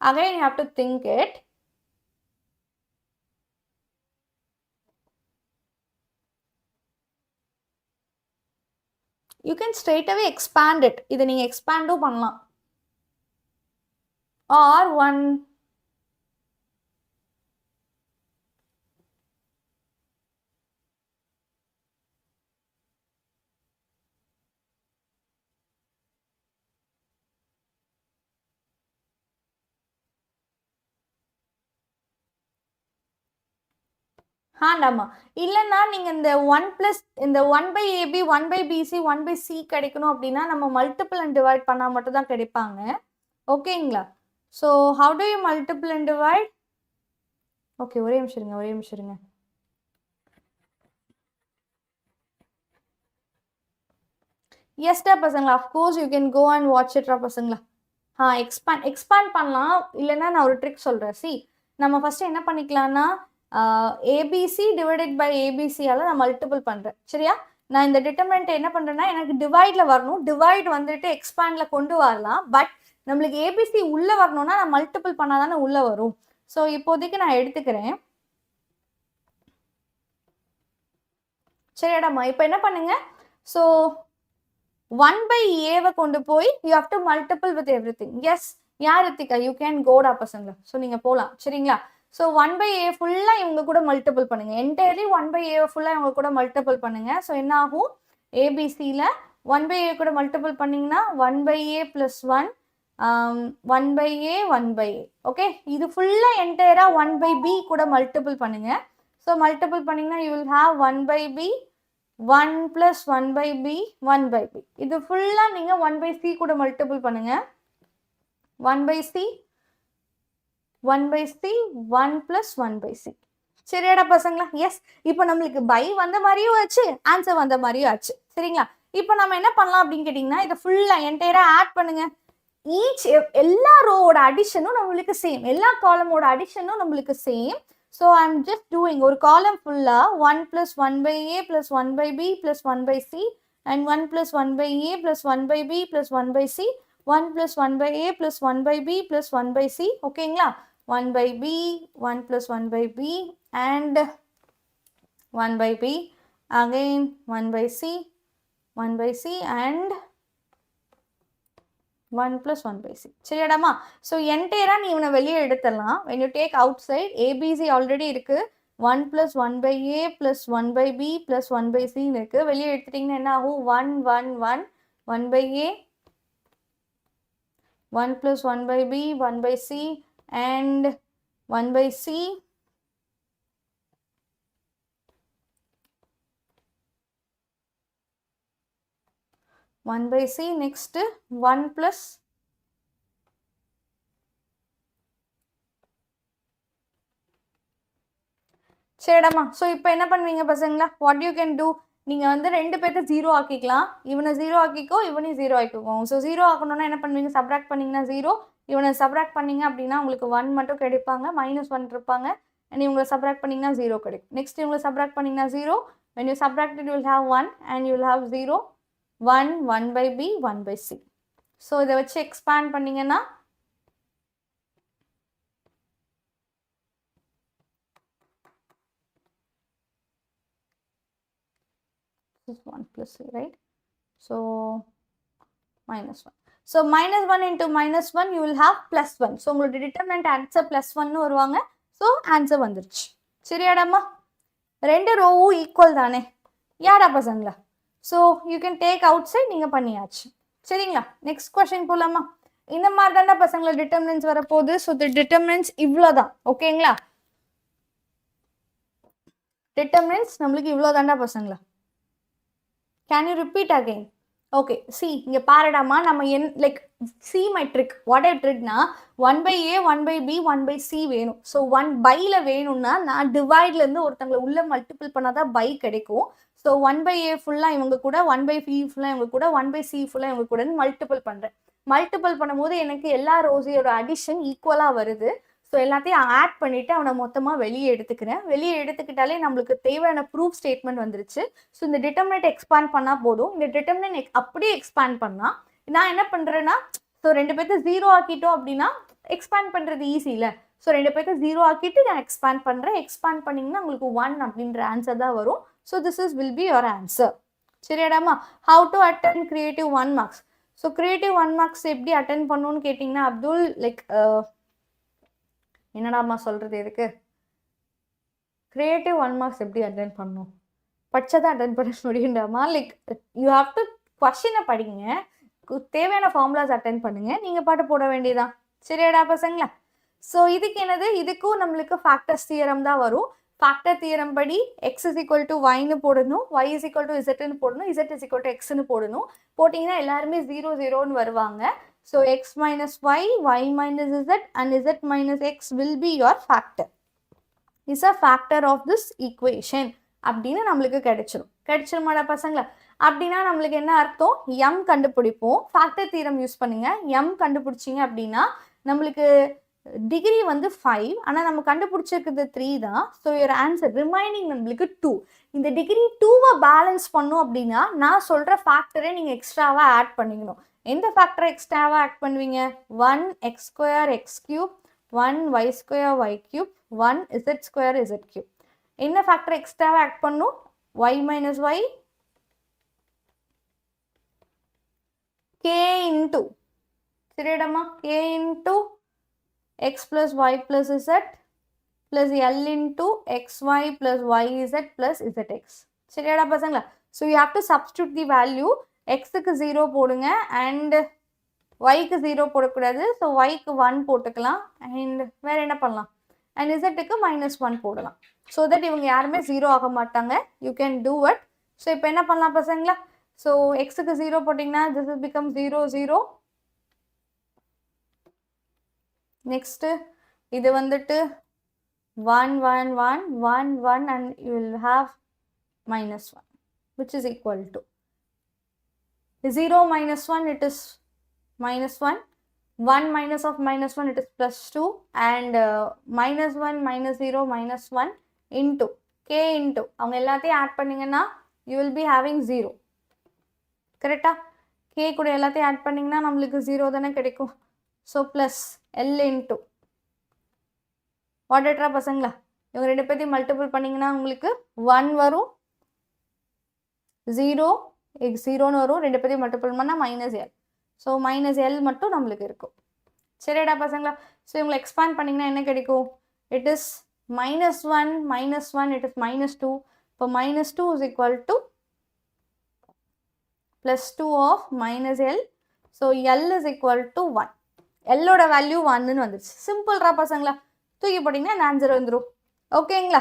again you have to think it. You can straight away expand it. இதை நீங்கள் எக்ஸ்பேண்டும் பண்ணலாம். ஆர் 1 ஆண்டாமா. இல்லைன்னா நீங்கள் இந்த 1 + இந்த 1/AB 1/BC 1/C கிடைக்கணும் அப்படின்னா நம்ம மல்டிபிள் அண்ட் டிவைட் பண்ணால் மட்டும் தான் கிடைப்பாங்க. ஓகேங்களா? So how do you multiple and divide? Okay, ஒரே நிமிஷம் இருங்க. எஸ்டா பசங்களா, of course you can go and watch இட்ரா பசங்களா. எக்ஸ்பேண்ட் பண்ணலாம். இல்லைன்னா நான் ஒரு ட்ரிக் சொல்கிறேன். நம்ம ஃபஸ்ட்டு என்ன பண்ணிக்கலாம்னா ஏபிசி டிவைடட் பை ஏபிசியால் நான் மல்டிபிள் பண்ணுறேன். சரியா? நான் இந்த டிட்டர்மினன்ட் என்ன பண்ணுறேன்னா எனக்கு டிவைடில் வரணும். டிவைட் வந்துட்டு எக்ஸ்பேண்டில் கொண்டு வரலாம். பட் நம்மளுக்கு ஏபிசி உள்ளே வரணும்னா நான் மல்டிபிள் பண்ணால் தானே உள்ளே வரும். ஸோ இப்போதைக்கு நான் எடுத்துக்கிறேன். சரியாடாம்மா? இப்போ என்ன பண்ணுங்க, ஸோ 1/A கொண்டு போய் you have to multiple with everything. Yes, யார் ரித்திகா, யூ கேன் கோடா பசங்களா. ஸோ நீங்கள் போகலாம். சரிங்களா? ஸோ 1/A ஃபுல்லாக இவங்க கூட மல்டிபிள் பண்ணுங்க. என்டையர்லி 1/A ஃபுல்லாக இவங்க கூட மல்டிபிள் பண்ணுங்க. ஸோ என்ன ஆகும், ஏபிசியில் 1/A கூட மல்டிபிள் பண்ணிங்கன்னா 1/A + 1 1/A 1/A. ஓகே, இது ஃபுல்லாக என்டையராக 1/B கூட மல்டிபிள் பண்ணுங்க. ஸோ மல்டிபிள் பண்ணிங்கன்னா you will have 1/B 1 + 1/B 1/B. இது ஃபுல்லாக நீங்கள் 1/C கூட மல்டிபிள் பண்ணுங்க. 1/C 1/C 1 + 1/C. சரியாடா பசங்களா? எஸ். இப்போ நம்மளுக்கு பை வந்த மாதிரியும் ஆச்சு, ஆன்சர் வந்த மாதிரியும் ஆச்சு. சரிங்களா? இப்போ நம்ம என்ன பண்ணலாம் அப்படின்னு கேட்டிங்கன்னா இதை ஃபுல்லாக என்டையராக ஆட் பண்ணுங்க. எல்லா ரோவோட அடிஷனும் நம்மளுக்கு சேம், எல்லா காலமோட அடிஷனும் நம்மளுக்கு same. So I'm just doing ஒரு காலம் ஃபுல்லாக 1 + 1/A + 1/B + 1/C and 1 + 1/A + 1/B + 1/C 1 + 1/A + 1/B + 1/C. ஓகேங்களா? 1/B 1 + 1/B and 1/B again 1/C 1/C and 1 + 1/C. சரியாடாமா? So என்டையராக நீ இவனை வெளியே எடுத்துடலாம். when you take outside ABC already இருக்கு, 1 + 1/A + 1/B + 1/C இருக்கு. வெளியே எடுத்துட்டிங்கன்னா என்ன ஆகும், 1 1 1 1/A 1 + 1/B 1/C and 1/C 1/C. next 1 + சரிடாமா. So இப்போ என்ன பண்ணுவீங்க பசங்களா, வாட் யூ கேன் டூ, நீங்கள் வந்து ரெண்டு பேர்த்த 0 ஆக்கிக்கலாம். இவனை 0 ஆக்கிக்கோ, இவனையும் 0 ஆக்கிக்கோ. ஸோ 0 ஆக்கணும்னா என்ன பண்ணுவீங்க, சப்ராக்ட் பண்ணிங்கன்னா 0, இவனை சப்ராக்ட் பண்ணிங்க அப்படின்னா உங்களுக்கு 1 மட்டும் கிடைப்பாங்க, -1 இருப்பாங்க. அண்ட் இவங்களை சப்ராக்ட் பண்ணிங்கன்னா 0 கிடைக்கும். நெக்ஸ்ட் இவங்களை சப்ராக்ட் பண்ணிங்கன்னா 0, when you subtract it you will have 1 and you will have 0 1 1/B 1/C. So இதை வச்சு எக்ஸ்பேண்ட் பண்ணிங்கன்னா 1 + C, right? So -1. So -1 into -1 you will have +1. So உங்களோட determinant answer +1 வருவாங்க. ஸோ ஆன்சர் வந்துருச்சு. சரியாடாம்மா? ரெண்டு ரோவும் ஈக்குவல் தானே, யாரா பசங்களா? So you can take outside, நீங்கள் பண்ணியாச்சு. சரிங்களா? நெக்ஸ்ட் கொஸ்டின் போகலாமா? இந்த மாதிரி தானே பசங்களை டிட்டர்மினன்ஸ் வரப்போகுது. ஸோ தி டிட்டர்மினன்ஸ் இவ்வளோ தான். ஓகேங்களா? டிட்டர்மினன்ஸ் நம்மளுக்கு இவ்வளோ தாண்டா பசங்களா. Can you repeat again? Okay, see இங்கே பாருடாமா, நம்ம லைக் சிமெட்ரிக், வாட் ஐ ட்ரிட்னா 1/A 1/B 1/C வேணும். ஸோ 1/ல வேணும்னா நான் டிவைட்லேருந்து ஒருத்தங்களை உள்ள மல்டிபிள் பண்ணால் தான் பை கிடைக்கும். ஸோ 1/A ஃபுல்லாக இவங்க கூட, 1/B ஃபுல்லாக இவங்க கூட, 1/C ஃபுல்லாக இவங்க கூட மல்டிபிள் பண்ணுறேன். மல்டிபிள் பண்ணும்போது எனக்கு எல்லா ரோஸியோட அடிஷன் ஈக்குவலாக வருது. ஸோ எல்லாத்தையும் ஆட் பண்ணிவிட்டு அவனை மொத்தமாக வெளியே எடுத்துக்கிறேன். வெளியே எடுத்துக்கிட்டாலே நம்மளுக்கு தேவையான ப்ரூஃப் ஸ்டேட்மெண்ட் வந்துருச்சு. ஸோ இந்த டிட்டர்மினன்ட் எக்ஸ்பேண்ட் பண்ணால் போதும். இந்த டிட்டர்மினன்ட் அப்படியே எக்ஸ்பேண்ட் பண்ணால் நான் என்ன பண்ணுறேன்னா, ஸோ ரெண்டு பேர்த்த 0 ஆக்கிட்டோம் அப்படின்னா எக்ஸ்பேண்ட் பண்ணுறது ஈஸி இல்லை. ஸோ ரெண்டு பேர்த்த 0 ஆக்கிட்டு நான் எக்ஸ்பேண்ட் பண்ணுறேன். எக்ஸ்பேண்ட் பண்ணிங்கன்னா உங்களுக்கு 1 அப்படின்ற ஆன்சர் தான் வரும். So this will be your answer. சரியாடாமா? How to attend creative 1 marks. So creative 1 marks எப்படி அட்டெண்ட் பண்ணணும்னு கேட்டிங்கன்னா, அப்துல் லைக் என்னடாமா சொல்கிறது இதுக்கு, கிரியேட்டிவ் 1 மார்க்ஸ் எப்படி அட்டென்ட் பண்ணணும், படிச்சதான் அட்டென்ட் பண்ண முடியுண்டாமா. லைக் யூ ஹாவ் டு கொஸ்டினை படிங்க, தேவையான ஃபார்முலாஸ் அட்டென்ட் பண்ணுங்க, நீங்கள் பாட்டு போட வேண்டியதான். சரியாடா பசங்களா? ஸோ இதுக்கு என்னது, இதுக்கும் நம்மளுக்கு ஃபேக்டர்ஸ் தியரம் தான் வரும். factor theorem படி x is equal to y னு போடணும், y is equal to z னு போடணும், z is equal to x னு போடணும். போட்டிங்கன்னா எல்லாருமே 0 0 னு வருவாங்க. So x minus y, y minus z and z minus x will be your factor. Is a factor of this equation. அப்படின்னு நம்மளுக்கு கிடைச்சிருமாடா பசங்களா? அப்படின்னா நம்மளுக்கு என்ன அர்த்தம்? m கண்டுபிடிப்போம். factor theorem யூஸ் பண்ணுங்க. m கண்டுபிடிச்சிங்க அப்படின்னா நம்மளுக்கு டிகிரி வந்து 5, ஆனால் நம்ம கண்டுபிடிச்சிருக்கிறது 3 தான். ஸோ your answer remaining நம்மளுக்கு 2. இந்த டிகிரி 2வை பேலன்ஸ் பண்ணும் அப்படின்னா நான் சொல்கிற ஃபேக்டரை நீங்கள் எக்ஸ்ட்ராவாக ஆட் பண்ணிக்கணும். எந்த ஃபேக்டரை எக்ஸ்ட்ராவாக ஆட் பண்ணுவீங்க? 1 x square x cube, 1 y square y cube, 1 z square z cube. என்ன ஃபேக்டர் எக்ஸ்ட்ராவாக ஆட் பண்ணும்? y minus y k into சரிடமா k into x plus y plus z plus l into xy plus yz plus zx. சரியாடா பசங்களா? So you have to substitute the value. x க்கு 0 போடுங்க and y க்கு 0 போடக்கூடாது. So y க்கு 1 போட்டுக்கலாம் and வேற என்ன பண்ணலாம்? and z க்கு -1 போடலாம். So that இவங்க யாருமே 0 ஆக மாட்டாங்க. You can do it. So இப்போ என்ன பண்ணலாம் பசங்களா? So x க்கு 0 போட்டிங்கன்னா this will become 0 0. Next இது வந்துட்டு 1 1 1 1 1 and you will have -1 which is equal to 0 minus 1 it is -1, 1 minus of -1 it is +2 and -1 -0 -1 into k into அவங்க எல்லாத்தையும் ஆட் பண்ணிங்கன்னா you will be having 0. கரெக்டா? k கூட எல்லாத்தையும் ஆட் பண்ணிங்கன்னா நம்மளுக்கு 0 தானே கிடைக்கும். So plus L into வாட்டரா பசங்களா? இவங்க ரெண்டு பேர்த்தையும் மல்டிபிள் பண்ணிங்கன்னா உங்களுக்கு 1 வரும், 0 0ன்னு வரும், ரெண்டு பேர்த்தையும் மல்டிபிள் பண்ணால் -L. ஸோ -L மட்டும் நம்மளுக்கு இருக்கும். சரிடா பசங்களா? ஸோ இவங்களை எக்ஸ்பேண்ட் பண்ணிங்கன்னா என்ன கிடைக்கும்? It is -1 -1 it is -2. இப்போ -2 is equal to +2 of -L. So L is equal to 1. Lோட வேல்யூ 1ன்னு வந்துச்சு. சிம்பிள்ரா பசங்களா? தூக்கி போட்டிங்கன்னா அந்த ஆன்சர் வந்துடும். ஓகேங்களா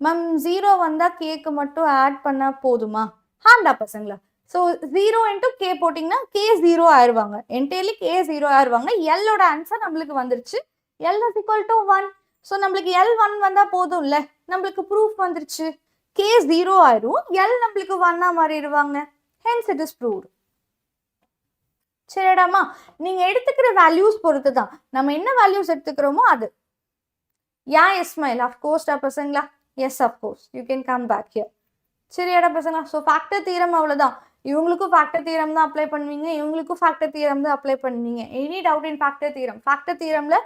மேம்? 0 வந்தால் கேக்கு மட்டும் ஆட் பண்ணால் போதுமா? ஹாண்டா பசங்களா? ஸோ 0 இன்ட்டு கே போட்டிங்கன்னா கே 0 ஆயிடுவாங்க, என்டையர்லி கே 0 ஆயிடுவாங்க. எல்லோட ஆன்சர் நம்மளுக்கு வந்துருச்சு. L is equal to 1. So நம்மளுக்கு எல் 1 வந்தால் போதும் இல்லை? நம்மளுக்கு ப்ரூஃப் வந்துருச்சு. கே 0 ஆயிடும், எல் நம்மளுக்கு 1ஆக மாறிடுவாங்க. Hence it is proved. சரிடாமா? நீங்க எடுத்துக்கிற வேல்யூஸ் பொறுத்து தான் நம்ம என்ன வேல்யூஸ் எடுத்துக்கிறோமோ அது. யா இஸ்மாயில் அஃப்கோர்ஸ்டா பசங்களா? Yes of course you can come back here. சரியாடா பசங்களா? ஸோ ஃபேக்டர் தியரம் அவ்வளோதான். இவங்களுக்கும் ஃபேக்டர் தியரம் தான் அப்ளை பண்ணுவீங்க, இவங்களுக்கும் ஃபேக்டர் தியரம் தான் அப்ளை பண்ணுவீங்க. Any doubt in factor theorem? Factor தியரம்ல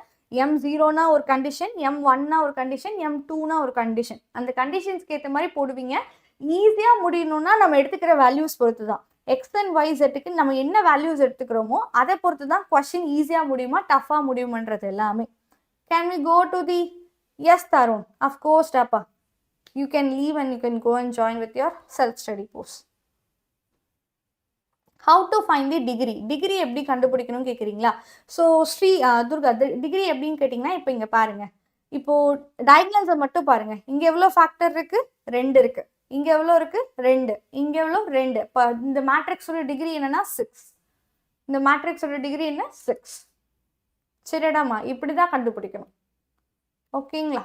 m0னா ஒரு கண்டிஷன், m1னா ஒரு கண்டிஷன், m2னா ஒரு கண்டிஷன். அந்த கண்டிஷன்ஸ்க்கு ஏற்ற மாதிரி போடுவீங்க. ஈஸியாக முடியணும்னா நம்ம எடுத்துக்கிற வேல்யூஸ் பொறுத்து தான். எக்ஸ் அண்ட் ஒய் செட்டுக்கு நம்ம என்ன வேல்யூஸ் எடுத்துக்கிறோமோ அதை பொறுத்து தான் கொஸ்டின் ஈஸியாக முடியுமா டஃப்பாக முடியுமன்றது எல்லாமே. Can we go to the yes Tarun? Of course டாப்பா. You can leave and you can go and join with your self study course. How to find the degree? Degree எப்படி கண்டுபிடிக்கணும்னு கேட்குறீங்களா? ஸோ துர்கா டிகிரி எப்படின்னு கேட்டிங்கன்னா, இப்போ இங்கே பாருங்கள், இப்போது டயக்னல்ஸை மட்டும் பாருங்கள். இங்கே எவ்வளோ ஃபேக்டர் இருக்குது? 2 இருக்குது. இங்கே எவ்வளோ இருக்குது? 2. இங்கே எவ்வளோ? 2. இப்போ இந்த மேட்ரிக்ஸோட டிகிரி என்னன்னா 6. இந்த மேட்ரிக்ஸோட டிகிரி என்ன? 6. சரிடாமா? இப்படி தான் கண்டுபிடிக்கணும். ஓகேங்களா?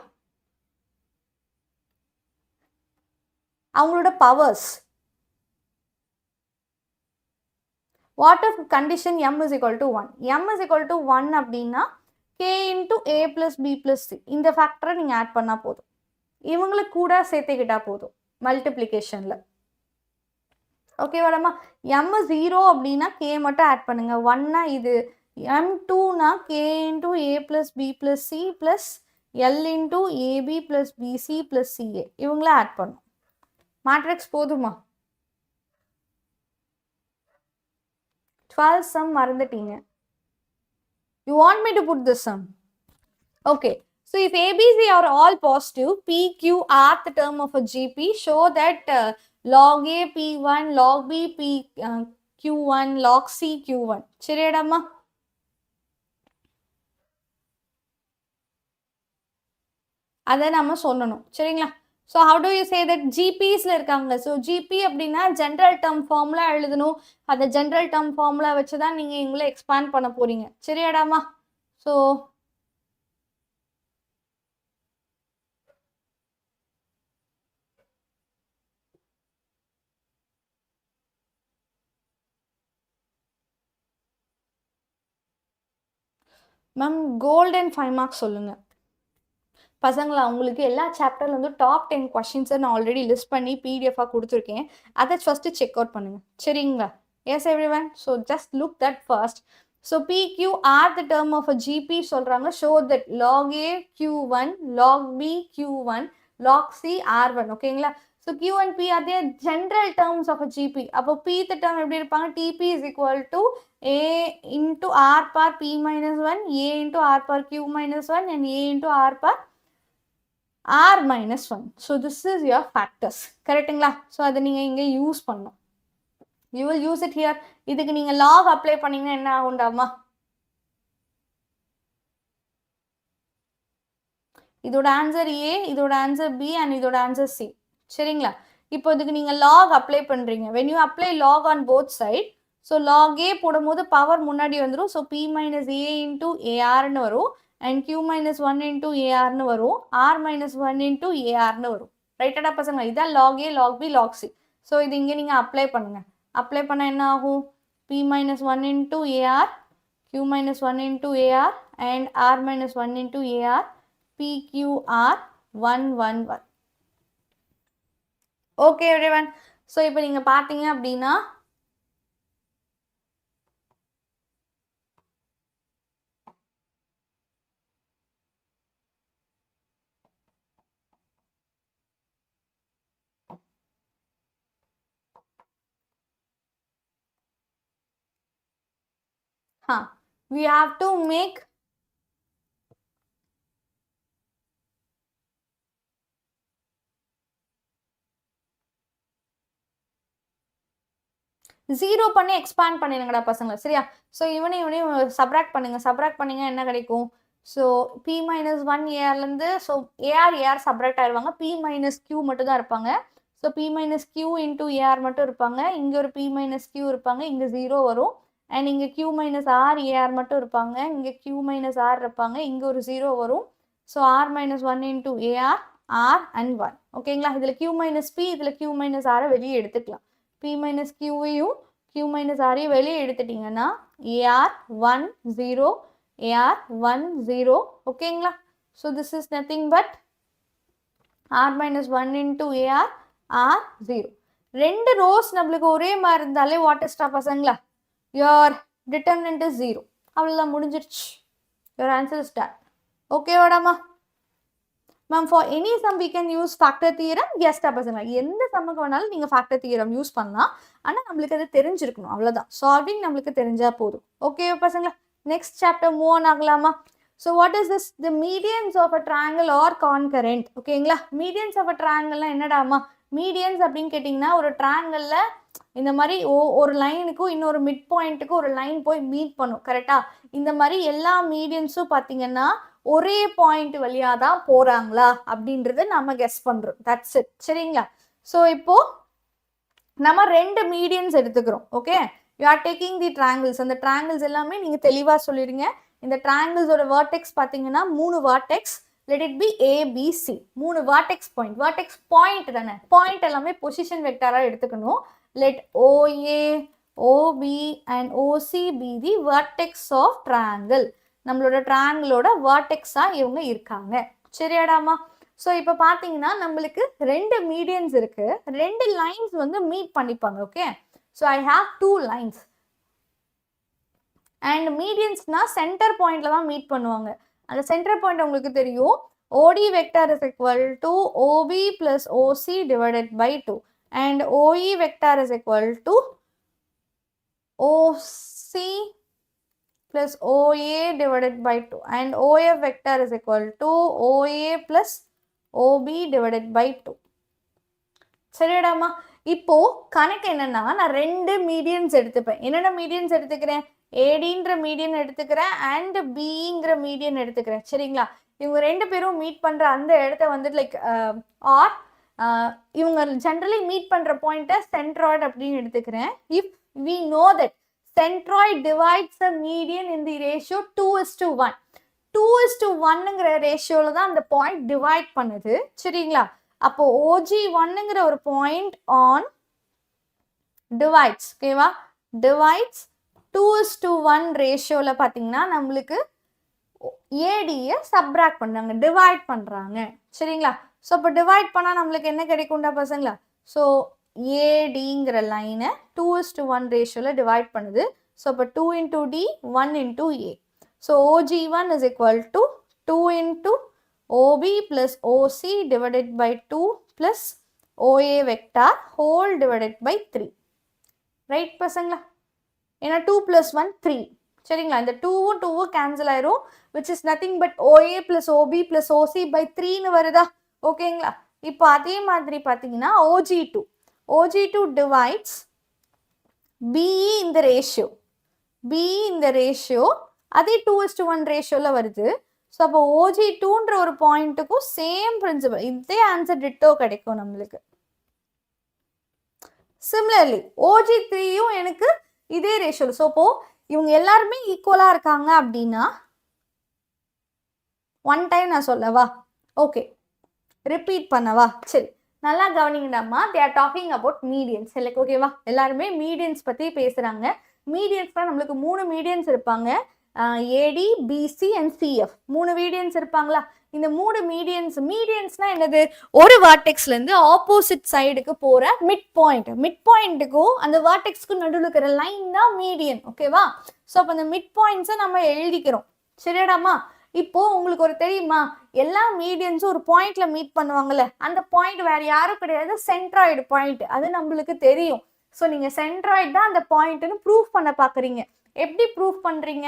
அவங்களோட powers. What if condition m is equal to 1? m is equal to 1 அப்படின்னா k into a plus b plus c இந்த ஃபேக்டரை நீங்கள் ஆட் பண்ணால் போதும். இவங்களுக்கு கூட சேர்த்துக்கிட்டா போதும் மல்டிப்ளிகேஷனில். ஓகேவாடாமா? m 0 அப்படின்னா k மட்டும் ஆட் பண்ணுங்க. 1னா இது, m2னா k into a plus b plus c plus l into ab plus bc plus ca இவங்கள ஆட் பண்ணும். மேட்ரிக்ஸ் போதுமா? 12 sum மறந்துட்டீங்க. You want me to put this sum? Okay. So if ABC are all positive, P, Q, rth term of a GP, show that log A, P1, log B, Q1, log C, Q1. சரியாடாமா? அதை நம்ம சொல்லணும். சரிங்களா? So how do you say that GPஸ்ல இருக்காங்க. So GP அப்படின்னா general term formula எழுதணும். அந்த general term formula வச்சு தான் நீங்கள் இவங்கள எக்ஸ்பேண்ட் பண்ண போறீங்க. சரியாடாமா? ஸோ மேம் கோல்டன் 5 மார்க்ஸ் சொல்லுங்கள் பசங்களா. உங்களுக்கு எல்லா சாப்டர்லேருந்து டாப் 10 கொஷின்ஸை நான் ஆல்ரெடி லிஸ்ட் பண்ணி பிடிஎஃபாக கொடுத்துருக்கேன். அதை ஃபஸ்ட்டு செக் அவுட் பண்ணுங்கள். சரிங்களா? Yes everyone. So just look that first. So PQR the term of a GP சொல்கிறாங்க. Show that log A Q1, log B Q1, log C R1. ஓகேங்களா? So Q and P are the general terms of a GP. அப்போ P the term எப்படி இருப்பாங்க? TP is equal to A into R par P minus 1, A into R par Q minus 1 and A into R par R minus 1. So this is your factors. கரெக்டுங்களா? So அதை நீங்கள் இங்கே use பண்ணணும். You will use it here. இதுக்கு நீங்கள் log apply பண்ணீங்கன்னா என்ன ஆகுண்டாமா? இதோட ஆன்சர் A, இதோட ஆன்சர் B and இதோட ஆன்சர் C. சரிங்களா? இப்போ இதுக்கு நீங்கள் log அப்ளை பண்ணுறீங்க. when you apply log on both side, so log A போடும்போது பவர் முன்னாடி வந்துடும். So P minus A into ARன்னு வரும் and Q minus 1 into ARன்னு வரும். R minus 1 into ARன்னு வரும். ரைட்டடா பசங்க? இதான் log A, log B, log C. So இது இங்கே நீங்கள் அப்ளை பண்ணுங்கள். அப்ளை பண்ணால் என்ன ஆகும்? P minus 1 into AR, Q minus 1 into AR and R minus 1 into AR, PQR 1, 1, 1. Okay everyone. So இப்போ நீங்கள் பார்த்தீங்க அப்படின்னா we have to make zero பண்ணி எக்ஸ்பேண்ட் பண்ணிடுங்கடா பசங்க. சரியா? ஸோ இவனையும் சப்ராக்ட் பண்ணுங்க. சப்ராக்ட் பண்ணிங்க என்ன கிடைக்கும்? ஸோ P minus 1 ARலேருந்து ஸோ AR சப்ராக்ட் ஆயிடுவாங்க. P minus Q மட்டும் தான் இருப்பாங்க. So P minus Q into AR மட்டும் இருப்பாங்க. இங்கே ஒரு P minus Q இருப்பாங்க. இங்கே 0 வரும். அண்ட் இங்கே Q minus R AR மட்டும் இருப்பாங்க. இங்கே Q minus R இருப்பாங்க. இங்கே ஒரு 0 வரும். So R minus 1 into AR, R and 1. ஓகேங்களா? இதில் Q minus P, இதில் Q minus R வெளியே எடுத்துக்கலாம். P minus Qவையும் Q minus Rஐயும் வெளியே எடுத்துட்டிங்கன்னா AR 1, 0, AR 1, 0. ஓகேங்களா? So this is nothing but R minus 1 into AR, R 0. ரெண்டு ரோஸ் நம்மளுக்கு ஒரே மாதிரி இருந்தாலே வாட் இஸ்டா பசங்களா? your determinant is 0. அவ்வளோதான், முடிஞ்சிருச்சு. your answer is done. Okay வாடாமா? Ma'am for any sum we can use factor theorem. எஸ்டா பசங்க, எந்த சம்முக்கு வேணாலும் நீங்கள் ஃபேக்டர் தியரம் யூஸ் பண்ணலாம். ஆனால் நம்மளுக்கு அது தெரிஞ்சிருக்கணும். அவ்வளோதான், சால்விங் நம்மளுக்கு தெரிஞ்சால் போதும். ஓகே பசங்களா? நெக்ஸ்ட் சாப்டர் மூவ் ஆன் ஆகலாமா? So what is this? The medians of a triangle are concurrent. ஓகேங்களா? மீடியன்ஸ் ஆஃப் அ ட்ரையாங்கிள்லாம் என்னடாமா? மீடியன்ஸ் அப்படின்னு கேட்டிங்கன்னா ஒரு ட்ரையாங்கிளில் இந்த மாதிரி ஒரு லைனுக்கும் இன்னொரு மிட் பாயிண்ட்டுக்கும் ஒரு லைன் போய் மீட் பண்ணும். கரெக்டாக? இந்த மாதிரி எல்லா மீடியன்ஸும் பார்த்தீங்கன்னா ஒரே பாயிண்ட் வழியாக தான் போகிறாங்களா அப்படின்றத நம்ம கெஸ் பண்ணுறோம். That's it. சரிங்களா? ஸோ இப்போது நம்ம ரெண்டு மீடியன்ஸ் எடுத்துக்கிறோம். Okay, you are taking the triangles. அந்த ட்ரையாங்கிள்ஸ் எல்லாமே நீங்கள் தெளிவாக சொல்லிடுங்க. இந்த ட்ரையாங்கிள்ஸோட வேர்டெக்ஸ் பார்த்தீங்கன்னா 3 vertex. Let it B ABC. 3 vertex point. Vertex point தானே, பாயிண்ட் எல்லாமே பொசிஷன் வெக்டாராக எடுத்துக்கணும். Let OA, OB and OC be the vertex of triangle. நம்மளோட ட்ரையாங்கிளோட வேர்டெக்ஸாக இவங்க இருக்காங்க. சரியாடாமா? ஸோ இப்போ பார்த்தீங்கன்னா நம்மளுக்கு ரெண்டு மீடியன்ஸ் இருக்குது. ரெண்டு லைன்ஸ் வந்து மீட் பண்ணிப்பாங்க. Okay, so I have 2 lines. And மீடியன்ஸ்னால் சென்டர் பாயிண்டில் தான் மீட் பண்ணுவாங்க. அந்த சென்டர் பாயிண்ட் உங்களுக்கு தெரியும். OD vector is equal to OB plus OC divided by 2. And OE vector is equal to OC plus OA divided by 2. And OF vector is equal to OA plus OB divided by 2. சரிடாமா? இப்போ கணக்கு என்னன்னா, நான் ரெண்டு medians எடுத்துப்பேன். என்னென்ன medians எடுத்துக்கிறேன்? ADன்ற median எடுத்துக்கிறேன் and Bங்கிற median எடுத்துக்கிறேன். சரிங்களா? இவங்க ரெண்டு பேரும் மீட் பண்ணுற அந்த இடத்த வந்துட்டு லைக் ஆர் இவங்க ஜென்ரலி மீட் பண்ணுற பாயிண்ட்டை சென்ட்ராய்டு அப்படின்னு எடுத்துக்கிறேன். If we know that centroid divides the median in the ratio 2:1. 2:1ங்கிற ரேஷியோவில் தான் அந்த பாயிண்ட் டிவைட் பண்ணுது. சரிங்களா? அப்போ OG1ங்கிற ஒரு பாயிண்ட் ஆன் டிவைட்ஸ், ஓகேவா, டிவைட்ஸ் 2:1 ரேஷியோவில் பார்த்தீங்கன்னா நம்மளுக்கு ஏடியை சப்ராக்ட் பண்ணுறாங்க, டிவைட் பண்ணுறாங்க. சரிங்களா? ஸோ இப்போ டிவைட் பண்ணால் நம்மளுக்கு என்ன கிடைக்கும்டா பசங்களா? ஸோ ஏடிங்கிற லைனை 2:1 ரேஷியோவில் டிவைட் பண்ணுது. ஸோ இப்போ 2 into D, 1 into A. So OG1 is equal to 2 into OB plus OC divided by 2 plus OA vector whole divided by 3. Right பசங்களா? ஏன்னா 2 plus 1 3. சரிங்களா? இந்த 2 cancel ஆயிரும், which is nothing but OA plus OB plus OC by 3ன்னு வருதா? ஓகேங்களா? இப்போ அதே மாதிரி பார்த்தீங்கன்னா OG2 divides BE in the ratio. BE in the ratio அதே 2:1 ரேஷியோவில் வருது. ஸோ அப்போ OG2ன்ற ஒரு பாயிண்ட்டுக்கும் சேம் பிரின்சிபல், இதே ஆன்சர் டிட்டோ கிடைக்கும் நம்மளுக்கு. சிமிலர்லி OG3யும் எனக்கு இதே ரேஷியோவில். ஸோ அப்போ இவங்க எல்லாருமே ஈக்குவலாக இருக்காங்க அப்படின்னா ஒன் டைம் நான் சொல்லவா? ஓகே, ரிப்பீட் பண்ணவா? சரி, நல்லா கவனிங்கடாமா. They are talking about medians. Like ஓகேவா, எல்லாருமே மீடியன்ஸ் பற்றி பேசுகிறாங்க. மீடியன்ஸ்லாம் நம்மளுக்கு 3 மீடியன்ஸ் இருப்பாங்க. ஏடி, பிசி அண்ட் சிஎஃப் 3 மீடியன்ஸ் இருப்பாங்களா? இந்த 3 மீடியன்ஸ்னா என்னது? ஒரு வார்டெக்ஸ்லேருந்து ஆப்போசிட் சைடுக்கு போகிற மிட் பாயிண்ட்டுக்கும் அந்த வார்டெக்ஸ்க்கு நடுவில் இருக்கிற லைன் தான் மீடியன். ஓகேவா? ஸோ அப்போ அந்த மிட் பாயிண்ட்ஸை நம்ம எழுதிக்கிறோம். சரியாடாமா? இப்போ உங்களுக்கு ஒரு தெரியுமா, எல்லா மீடியன்ஸும் ஒரு பாயிண்ட்ல மீட் பண்ணுவாங்கல்ல, அந்த பாயிண்ட் வேற யாரும் கிடையாது, சென்ட்ராய்டு பாயிண்ட். அது நம்மளுக்கு தெரியும். ஸோ நீங்கள் சென்ட்ராய்டு தான் அந்த பாயிண்ட்னு ப்ரூவ் பண்ண பார்க்குறீங்க. எப்படி ப்ரூவ் பண்ணுறீங்க?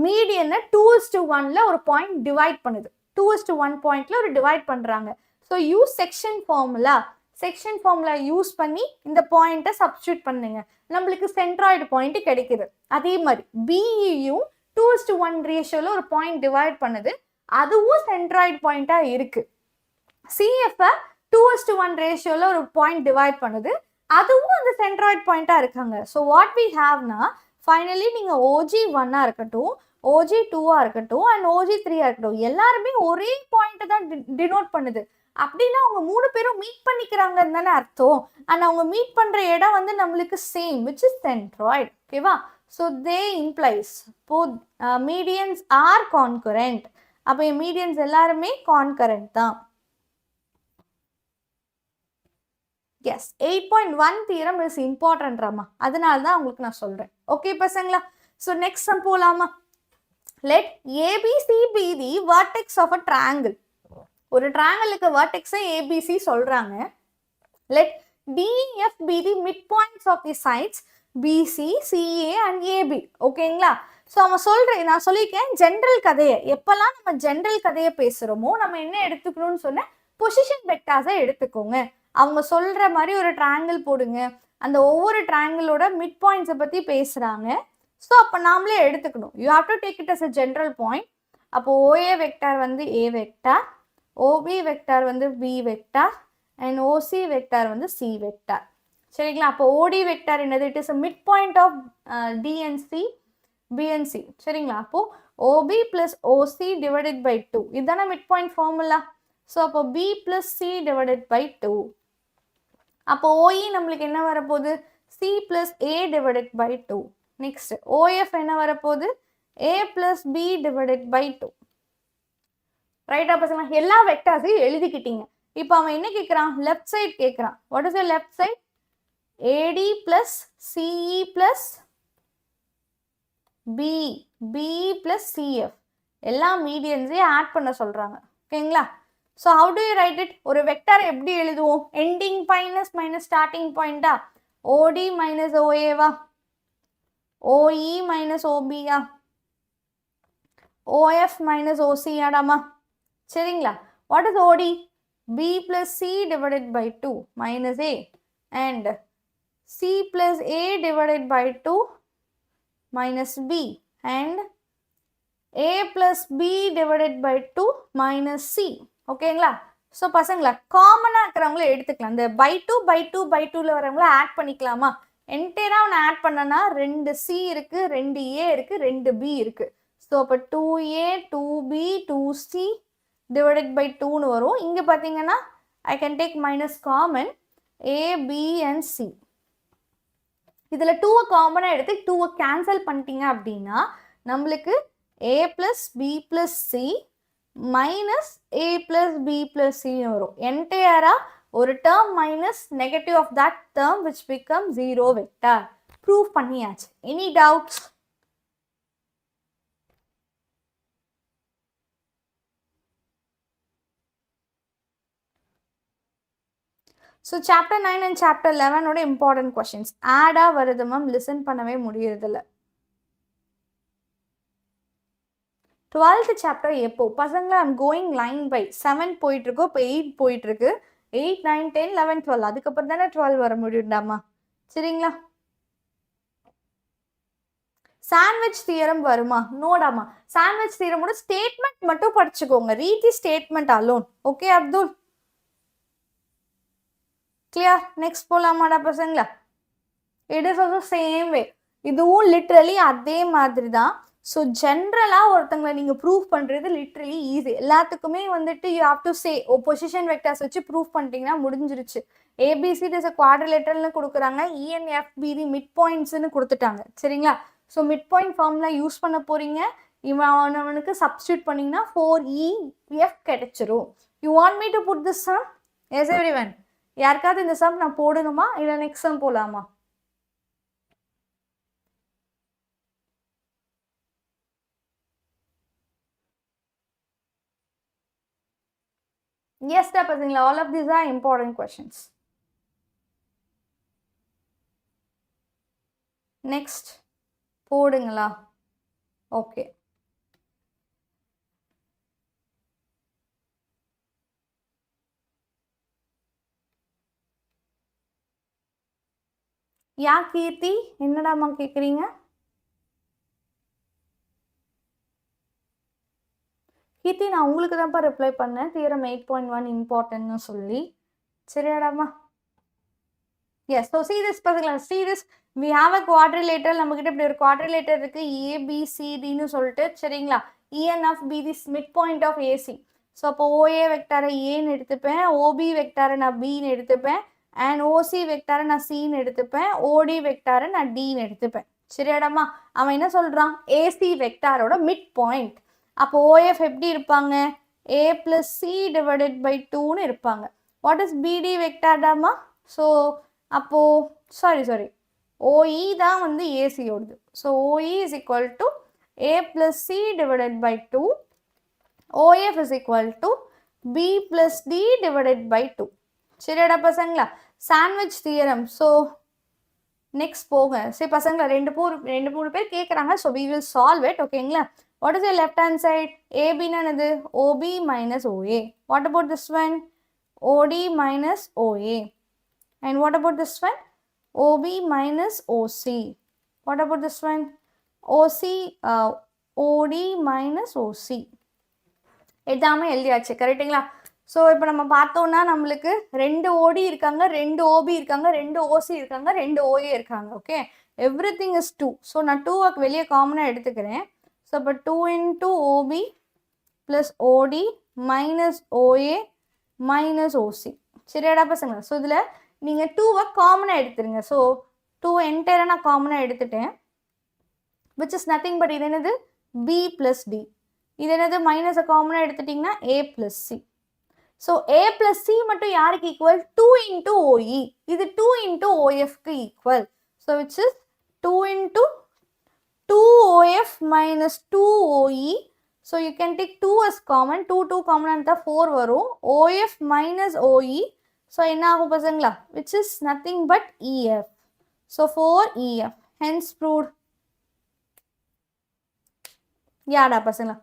மீடியனை 2:1ல ஒரு பாயிண்ட் டிவைட் பண்ணுது. 2:1 பாயிண்ட்ல ஒரு டிவைட் பண்ணுறாங்க. So use section formula use பண்ணி இந்த பாயிண்ட்டை சப்ஸ்டியூட் பண்ணுங்க, நம்மளுக்கு சென்ட்ராய்டு பாயிண்ட் கிடைக்குது. அதே மாதிரி பிஇயும் 2:1 ரேஷியோவில் ஒரு பாயிண்ட் டிவைட் பண்ணுது, அதுவும் சென்ட்ராய்டு பாயிண்ட்டாக இருக்கு. சிஎஃப்ஐ 2:1 ரேஷியோவில் ஒரு பாயிண்ட் டிவைட் பண்ணுது, அதுவும் அந்த சென்ட்ராய்டு பாயிண்ட்டாக இருக்காங்க. ஸோ வாட் வி ஹாவ்னா ஃபைனலி நீங்கள் OG1 இருக்கட்டும், OG2 இருக்கட்டும் அண்ட் OG3 இருக்கட்டும், எல்லாருமே ஒரே பாயிண்ட்டை தான் டினோட் பண்ணுது. அப்படின்னா அவங்க 3 பேரும் மீட் பண்ணிக்கிறாங்கன்னு தானே அர்த்தம். அண்ட் அவங்க மீட் பண்ணுற இடம் வந்து நம்மளுக்கு சேம், விச் இஸ் சென்ட்ராய்டு. ஓகேவா? So they implies both medians are concurrent. அப்போ என் மீடியன்ஸ் எல்லாருமே கான்கரண்ட் தான். எஸ், 8.1 தியரம் இஸ் இம்பார்ட்டன்ட்ராமா, அதனால தான் உங்களுக்கு நான் சொல்கிறேன். ஓகே பசங்களா? ஸோ நெக்ஸ்ட் சம் போகலாமா? Let ABC be the vertex of a triangle. ஒரு ட்ரையாங்கிளுக்கு வர்டெக்ஸை ஏபிசி சொல்கிறாங்க. Let DF be the mid points of the sides BC, CA and AB. ஓகேங்களா? ஸோ நான் சொல்லியிருக்கேன் ஜென்ரல் கதையை. எப்போல்லாம் நம்ம ஜென்ரல் கதையை பேசுகிறோமோ நம்ம என்ன எடுத்துக்கணும்னு சொன்ன பொசிஷன் வெக்டார்ஸை எடுத்துக்கோங்க. அவங்க சொல்கிற மாதிரி ஒரு ட்ரையாங்கிள் போடுங்க, அந்த ஒவ்வொரு ட்ரையாங்கிளோட மிட் பாயிண்ட்ஸை பற்றி பேசுகிறாங்க. ஸோ அப்போ நாமளே எடுத்துக்கணும். You have to take it as a general point. அப்போ ஓஏ வெக்டார் வந்து ஏ வெக்டார், ஓபி வெக்டார் வந்து B vector and OC vector வந்து சி வெக்டார். சரிங்களா? அப்போ ஓடி வெக்டார் என்னது? It is a mid point of DNC BNC. சரிங்களா? அப்போது OB plus OC divided by 2 இதுதானே மிட் பாயிண்ட் ஃபார்முலா. ஸோ அப்போ B plus C divided by 2. அப்போ OE நம்மளுக்கு என்ன வரப்போகுது? C plus A divided by 2. Next OF என்ன வரப்போகுது? A plus B divided by 2. ரைட்டா பசங்க? எல்லா வெக்டார்ஸையும் எழுதிக்கிட்டீங்க. இப்போ அவன் என்ன கேட்குறான்? லெஃப்ட் சைட் கேட்குறான். What is the left side? AD plus CE plus B plus CF எல்லா மீடியன்ஸையும் ஆட் பண்ண சொல்கிறாங்க. ஓகேங்களா? So how do you write it? ஒரு வெக்டார் எப்படி எழுதுவோம்? எண்டிங் பாயிண்ட் மைனஸ் ஸ்டார்டிங் பாயிண்டா? ஓடி மைனஸ் ஓஏவா? ஓஇ மைனஸ் ஓபியா? ஓஎஃப் மைனஸ் ஓசியாடாமா? சரிங்களா? What is OD? B plus C divided by 2 minus A and C plus A divided by 2 minus b and a plus b divided by 2 minus c. ஓகேங்களா? So பசங்களா காமனாக இருக்கிறவங்கள எடுத்துக்கலாம். இந்த by 2 by 2 by 2ல வரவங்கள add பண்ணிக்கலாமா? என்டையராக ஒன்று add பண்ணனா 2c இருக்கு, 2a இருக்கு, 2b இருக்கு. ஸோ அப்போ 2a 2b 2c divided by 2னு வரும். இங்கே பார்த்தீங்கன்னா I can take minus common a b and c. இதில் 2 காமனாக எடுத்து 2 கேன்சல் பண்ணிட்டீங்க அப்படின்னா நம்மளுக்கு a plus b plus c minus a plus b plus c வரும். என்டையராக ஒரு term minus negative of that term which becomes 0 vector. Prove பண்ணியாச்சு. Any doubts? So chapter 9 and chapter 11 ஓட important questions. Add வருது ma'am, listen பண்ணவே முடியறதில்ல. 12th chapter எப்போ பசங்களா? I'm going line by 7 போயிட்டு இருக்கு, இப்போ 8 போயிட்டு இருக்கு. 8 9 10 11 12 அதுக்கப்புறம் தானே 12 வர முடியும்டாமா. சரிங்களா? சாண்ட்விச் தியரம் வருமா? நோடாமா. சாண்ட்விச் தியரமோட ஸ்டேட்மெண்ட் மட்டும் படிச்சுக்கோங்க. Read the statement alone. Okay Abdul? Clear? Next போலாமாடா பசங்களா? It is also same way. இதுவும் லிட்ரலி அதே மாதிரி தான். ஸோ ஜென்ரலாக ஒருத்தங்களை நீங்கள் ப்ரூவ் பண்ணுறது லிட்ரலி ஈஸி. எல்லாத்துக்குமே வந்துட்டு you have to say position vectors வச்சு ப்ரூவ் பண்ணிட்டீங்கன்னா முடிஞ்சிருச்சு. ஏபிசிடி இஸ் குவாட்ரிலேட்டரல்னு கொடுக்குறாங்க, இஎன்எஃபிடி மிட் பாயிண்ட்ஸ்னு கொடுத்துட்டாங்க. சரிங்களா? So mid point formula use பண்ண போகிறீங்க. அவனுக்கு சப்ஸ்டியூட் பண்ணிங்கன்னா 4EF கிடைச்சிரும். You want me to put this sum? Yes everyone. யாருக்காவது இந்த சம் நான் போடணுமா இல்லை நெக்ஸ்ட் சம் போகலாமா? Yes, பசங்களா, all of these are important questions. Next போடுங்களா? ஓகே. யா கீர்த்தி, என்னடாமா கேட்குறீங்க? கீர்த்தி, நான் உங்களுக்கு தான்ப்பா ரிப்ளை பண்ணேன், தியரம் 8.1 இம்பார்ட்டன்ட்னு சொல்லி. சரியாடாமா? எஸ். ஸோ see this பசங்களா, see this, we have a quadrilateral. நம்மக்கிட்ட இப்படி ஒரு quadrilateral இருக்கு, ABCDன்னு சொல்லிட்டு. சரிங்களா? ENFB this midpoint of AC. So அப்போ OA வெக்டாரை ஏன்னு எடுத்துப்பேன், OB வெக்டாரை நான் பின்னு எடுத்துப்பேன், அண்ட் OC வெக்டாரை நான் சின்னு எடுத்துப்பேன், OD வெக்டாரை நான் டின்னு எடுத்துப்பேன். சரியாடாமா? அவன் என்ன சொல்கிறான்? AC வெக்டாரோட மிட் பாயிண்ட். அப்போ OF எப்படி இருப்பாங்க? A plus C divided by 2ன்னு இருப்பாங்க. வாட் இஸ் BD வெக்டார்டாமா? ஸோ அப்போது சாரி OE தான் வந்து ஏசியோடுது. So OE is equal to A plus C divided by 2. OF is equal to B plus D divided by 2. சரியாடா பசங்களா? Sandwich theorem. ஸோ நெக்ஸ்ட் போங்க. சரி பசங்களா, ரெண்டு மூணு பேர் கேட்குறாங்க. So we will solve it. ஓகேங்களா? What is your left hand side? AB na another OB minus OA. What about this one? OD minus OA. And what about this one? OB minus OC. What about this one? OD minus OC. எல்லாமே எழுதியாச்சு. கரெக்டுங்களா? So இப்போ நம்ம பார்த்தோம்னா நம்மளுக்கு 2 OD இருக்காங்க, 2 OB இருக்காங்க, 2 OC இருக்காங்க, 2 OA இருக்காங்க. Okay, every thing is 2. So நான் 2 வெளியே காமனாக எடுத்துக்கிறேன். ஸோ அப்போ 2 into OB plus OD minus OA minus OC. சரியாடா பசங்களா? ஸோ இதில் நீங்கள் 2 காமனாக எடுத்துருங்க. ஸோ 2 என்டையராக நான் காமனாக எடுத்துட்டேன், which is nothing but இது என்னது? B plus D. இது என்னது? மைனஸை காமனாக எடுத்துட்டிங்கன்னா A plus C. So A plus C மட்டும் யாருக்கு ஈக்குவல்? 2 into OE. இது 2 into OFக்கு equal. So which is 2 into 2OF minus 2OE. So you can take 2 as common. 2 common and 4 வரும். OF minus OE. So என்ன ஆகும் பசங்களா? Which is nothing but EF. So 4EF. Hence proved. யாடா பசங்களா?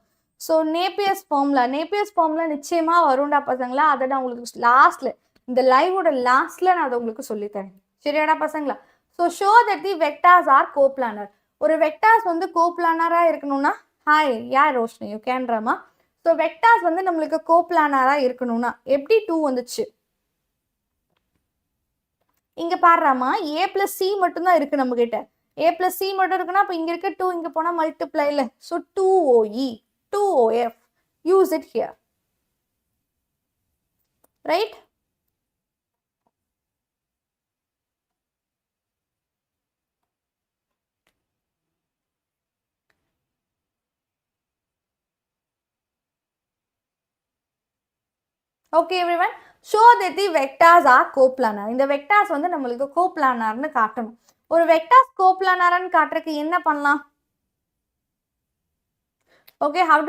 So நேப்பியர்ஸ் formula நிச்சயமாக வரும்டா பசங்களா. அதை நான் உங்களுக்கு லாஸ்ட்டில், இந்த லைவோட லாஸ்ட்டில் நான் அதை உங்களுக்கு சொல்லித்தரேன். சரியாடா பசங்களா? So show that the vectors R coplanar. ஒரு வெக்டார்ஸ் வந்து கோப்ளானராக இருக்கணும்னா ஹாய், யார் ரோஷினி? யூ கேன்றாமா? ஸோ வெக்டார்ஸ் வந்து நம்மளுக்கு கோப்ளானாராக இருக்கணும்னா எப்படி 2 வந்துச்சு? இங்கே பாடுறாமா ஏ ப்ளஸ் சி மட்டும்தான் இருக்குது நம்மக்கிட்ட. ஏ ப்ளஸ் சி மட்டும் இருக்குன்னா அப்போ இங்கே இருக்க 2 இங்கே போனால் மல்டிப்ளை இல்லை. So 2OE 2OF use it here, right? Okay everyone, show that the vectors R கோப்ளானார். இந்த வெக்டார்ஸ் வந்து நம்மளுக்கு கோப்ளானார்னு காட்டணும். ஒரு வெக்டார்ஸ் கோப்ளானார்னு காட்டுறதுக்கு என்ன பண்ணலாம்? Okay, how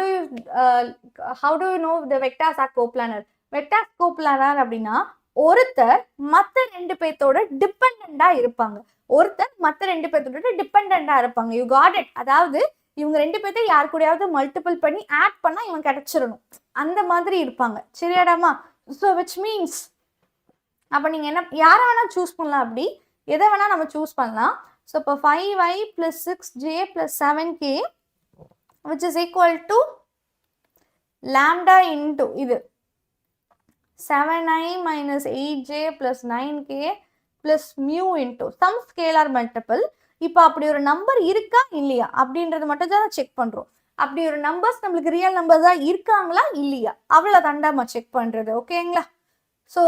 do you know the vectors are coplanar? Vectors கோப்ளானார் அப்படின்னா ஒருத்தர் மற்ற 2 பேர்த்தோட டிபெண்டா இருப்பாங்க. ஒருத்தர் மற்ற 2 பேர்த்தோட டிபெண்டா இருப்பாங்க. You got it. அதாவது இவங்க 2 பேர்த்த யார் கூடயாவது மல்டிபிள் பண்ணி ஆட் பண்ணா இவன் கிடைச்சிடணும், அந்த மாதிரி இருப்பாங்க. சரியாடாமா? ஸோ விச் மீன்ஸ் அப்போ நீங்கள் என்ன யாரை வேணால் சூஸ் பண்ணலாம், அப்படி எதை வேணால் நம்ம சூஸ் பண்ணலாம். ஸோ இப்போ 5y + 6j + 7k which is equal to lambda into இது 7i - 8j + 9k plus mu into some scalar multiple. இப்போ அப்படி ஒரு நம்பர் இருக்கா இல்லையா அப்படின்றது மட்டும் தான் செக் பண்ணுறோம். அப்படி ஒரு நம்பர்ஸ் நம்மளுக்கு ரியல் நம்பர்ஸாக இருக்காங்களா இல்லையா அவ்வளோ தாண்டாமா செக் பண்ணுறது. ஓகேங்களா? So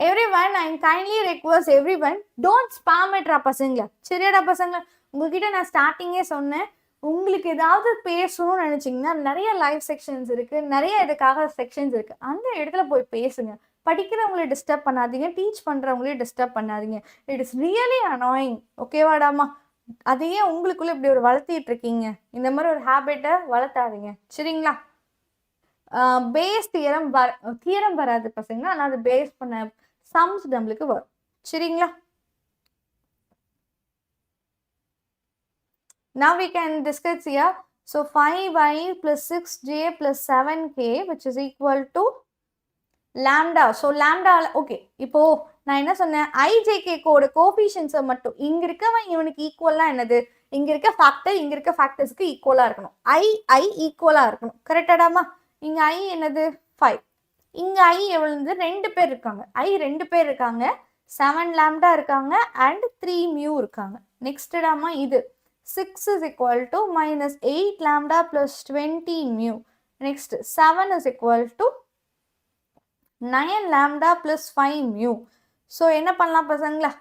everyone, I kindly request everyone don't spam இட்ரா பசங்களா. சரியாடா பசங்களா? உங்ககிட்ட நான் ஸ்டார்டிங்கே சொன்னேன், உங்களுக்கு ஏதாவது பேசணும்னு நினச்சிங்கன்னா நிறைய லைவ் செக்ஷன்ஸ் இருக்குது, நிறைய இதுக்காக செக்ஷன்ஸ் இருக்குது, அந்த இடத்துல போய் பேசுங்க. படிக்கிறவங்களே டிஸ்டர்ப் பண்ணாதீங்க, டீச் பண்ணுறவங்களே டிஸ்டர்ப் பண்ணாதீங்க. It is really annoying. ஓகேவாடாமா? அதையே உங்களுக்குள்ளே இப்படி ஒரு வளர்த்திட்டு இருக்கீங்க. இந்த மாதிரி ஒரு ஹேபிட்டை வளர்த்தாதீங்க. சரிங்களா? பேஸ் தியரம் வராது பசங்க, ஆனால் அது பேஸ் பண்ண சம்ஸ் நம்மளுக்கு வரும். சரிங்களா? Now we can discuss here. So 5y + 6j + 7k which is equal to lambda. So lambda, okay. இப்போ நான் என்ன சொன்னேன், ijk கோட கோஎஃபிஷியன்ட்ஸை மட்டும் இங்க இருக்கவன் இவனுக்கு ஈக்குவலா என்னது, இங்க இருக்க ஃபேக்டர் இங்க இருக்க ஃபேக்டர்ஸ்க்கு ஈக்குவலா இருக்கணும். i ஈக்குவலா இருக்கணும். கரெக்டாடாமா? இங்க i என்னது 5, இங்க i எவ்வளவு 2 பேர் இருக்காங்க. i 2 பேர் இருக்காங்க, 7 lambda இருக்காங்க and 3 mu இருக்காங்க. நெக்ஸ்ட் டாமா இது 6 is equal to -8 lambda plus 20 mu. Next 7 is equal to 9 lambda plus 5 mu. So என்ன பண்ணலாம் பசங்களா?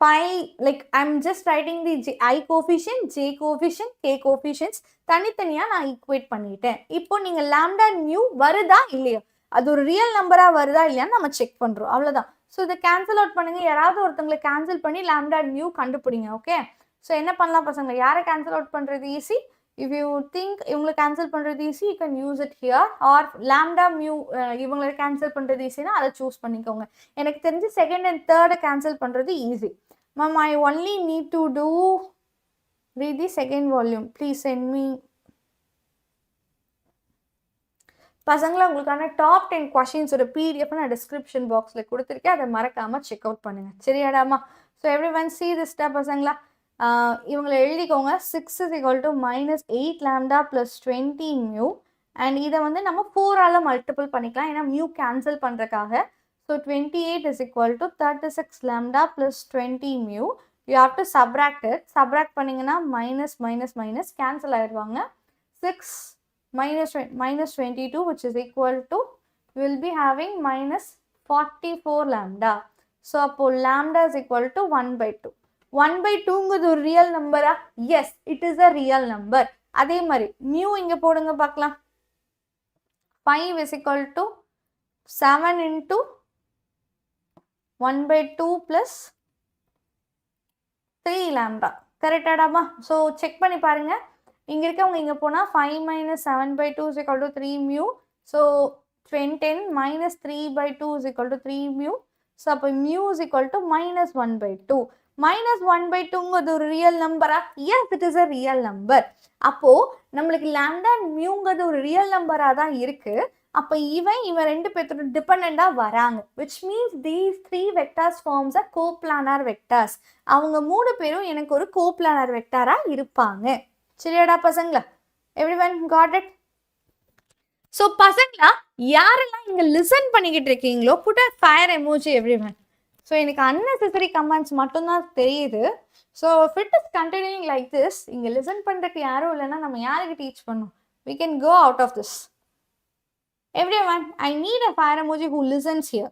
5 like I'm just writing the I coefficient, j coefficient, k coefficients தனித்தனியா நான் ஈக்குவேட் பண்ணிட்டேன். இப்போ நீங்க lambda mu வருதா இல்லையா, அது ஒரு ரியல் நம்பரா வருதா இல்லையான்னு நம்ம செக் பண்றோம். அவ்வளவுதான். ஸோ இதை கேன்சல் அவுட் பண்ணுங்க. யாராவது ஒருத்தவங்களை கேன்சல் பண்ணி lambda mu கண்டுபிடிங்க. ஓகே? ஸோ என்ன பண்ணலாம் பசங்க, யாரை கேன்சல் அவுட் பண்ணுறது ஈஸி? இஃப் யூ திங்க் இவங்களை கேன்சல் பண்ணுறது easy, you can use it here. Or lambda mu இவங்களை கேன்சல் பண்ணுறது ஈஸினா அதை சூஸ் பண்ணிக்கோங்க. எனக்கு தெரிஞ்சு செகண்ட் அண்ட் தேர்டை கேன்சல் பண்ணுறது easy. Ma'am, I only need to do read the second volume. Please send me. பசங்களா, உங்களுக்கான டாப் 10 கொஷின்ஸோட பிடிஎஃப் நான் டிஸ்கிரிப்ஷன் பாக்ஸில் கொடுத்துருக்கேன், அதை மறக்காமல் செக் அவுட் பண்ணுங்கள். சரியாடாமா? ஸோ எவ்ரி ஒன் சி திஸ்டா பசங்களா. இவங்களை எழுதிக்கோங்க. 6 is equal to -8 lambda plus 20 mu. And இதை வந்து நம்ம 4ஆல் மல்டிபிள் பண்ணிக்கலாம், ஏன்னா மியூ கேன்சல் பண்ணுறதுக்காக. So 28 is equal to 36 lambda plus 20 mu. You have to subtract it. Subtract பண்ணிங்கன்னா மைனஸ் மைனஸ் மைனஸ் கேன்சல் ஆகிடுவாங்க. 6 minus 22 which is equal to, will be having -44 lambda. So அப்போ lambda is equal to 1/2. 1/2ங்கிறது ஒரு real நம்பரா? Yes, it is a real number. அதே மாதிரி mu இங்க போடுங்க பார்க்கலாம். 5 is equal to 7 into 1/2 plus 3 lambda. கரெக்டாடாமா? So check பண்ணி பாருங்க. இங்கே இருக்கவங்க இங்கே போனால் 5 - 7/2 is equal to 3 mu. ஸோ 10 - 3/2 is equal to 3 mu. ஸோ அப்போ mu is equal to -1/2. -1/2ங்கிறது ஒரு ரியல் நம்பரா? Yes, it is a real number. அப்போது நம்மளுக்கு lambda muங்கிறது ஒரு ரியல் நம்பராக தான் இருக்குது. அப்போ இவன் ரெண்டு பேர்த்தோட டிபெண்டா வராங்க. which means these three vectors forms a coplanar vectors. அவங்க 3 பேரும் எனக்கு ஒரு coplanar vectorா இருப்பாங்க. சரியாடா பசங்களா? everyone got it? ஸோ பசங்களா யாரெல்லாம் இங்கே லிசன் பண்ணிக்கிட்டு இருக்கீங்களோ put a fire emoji everyone. So எனக்கு அன்னெசரி கமெண்ட்ஸ் மட்டும்தான் தெரியுது. So if it is continuing like this, இங்கே லிசன் பண்ணுறதுக்கு யாரும் இல்லைன்னா நம்ம யாருக்கு டீச் பண்ணோம்? We can go out of this. Everyone, I need a fire emoji who listens here.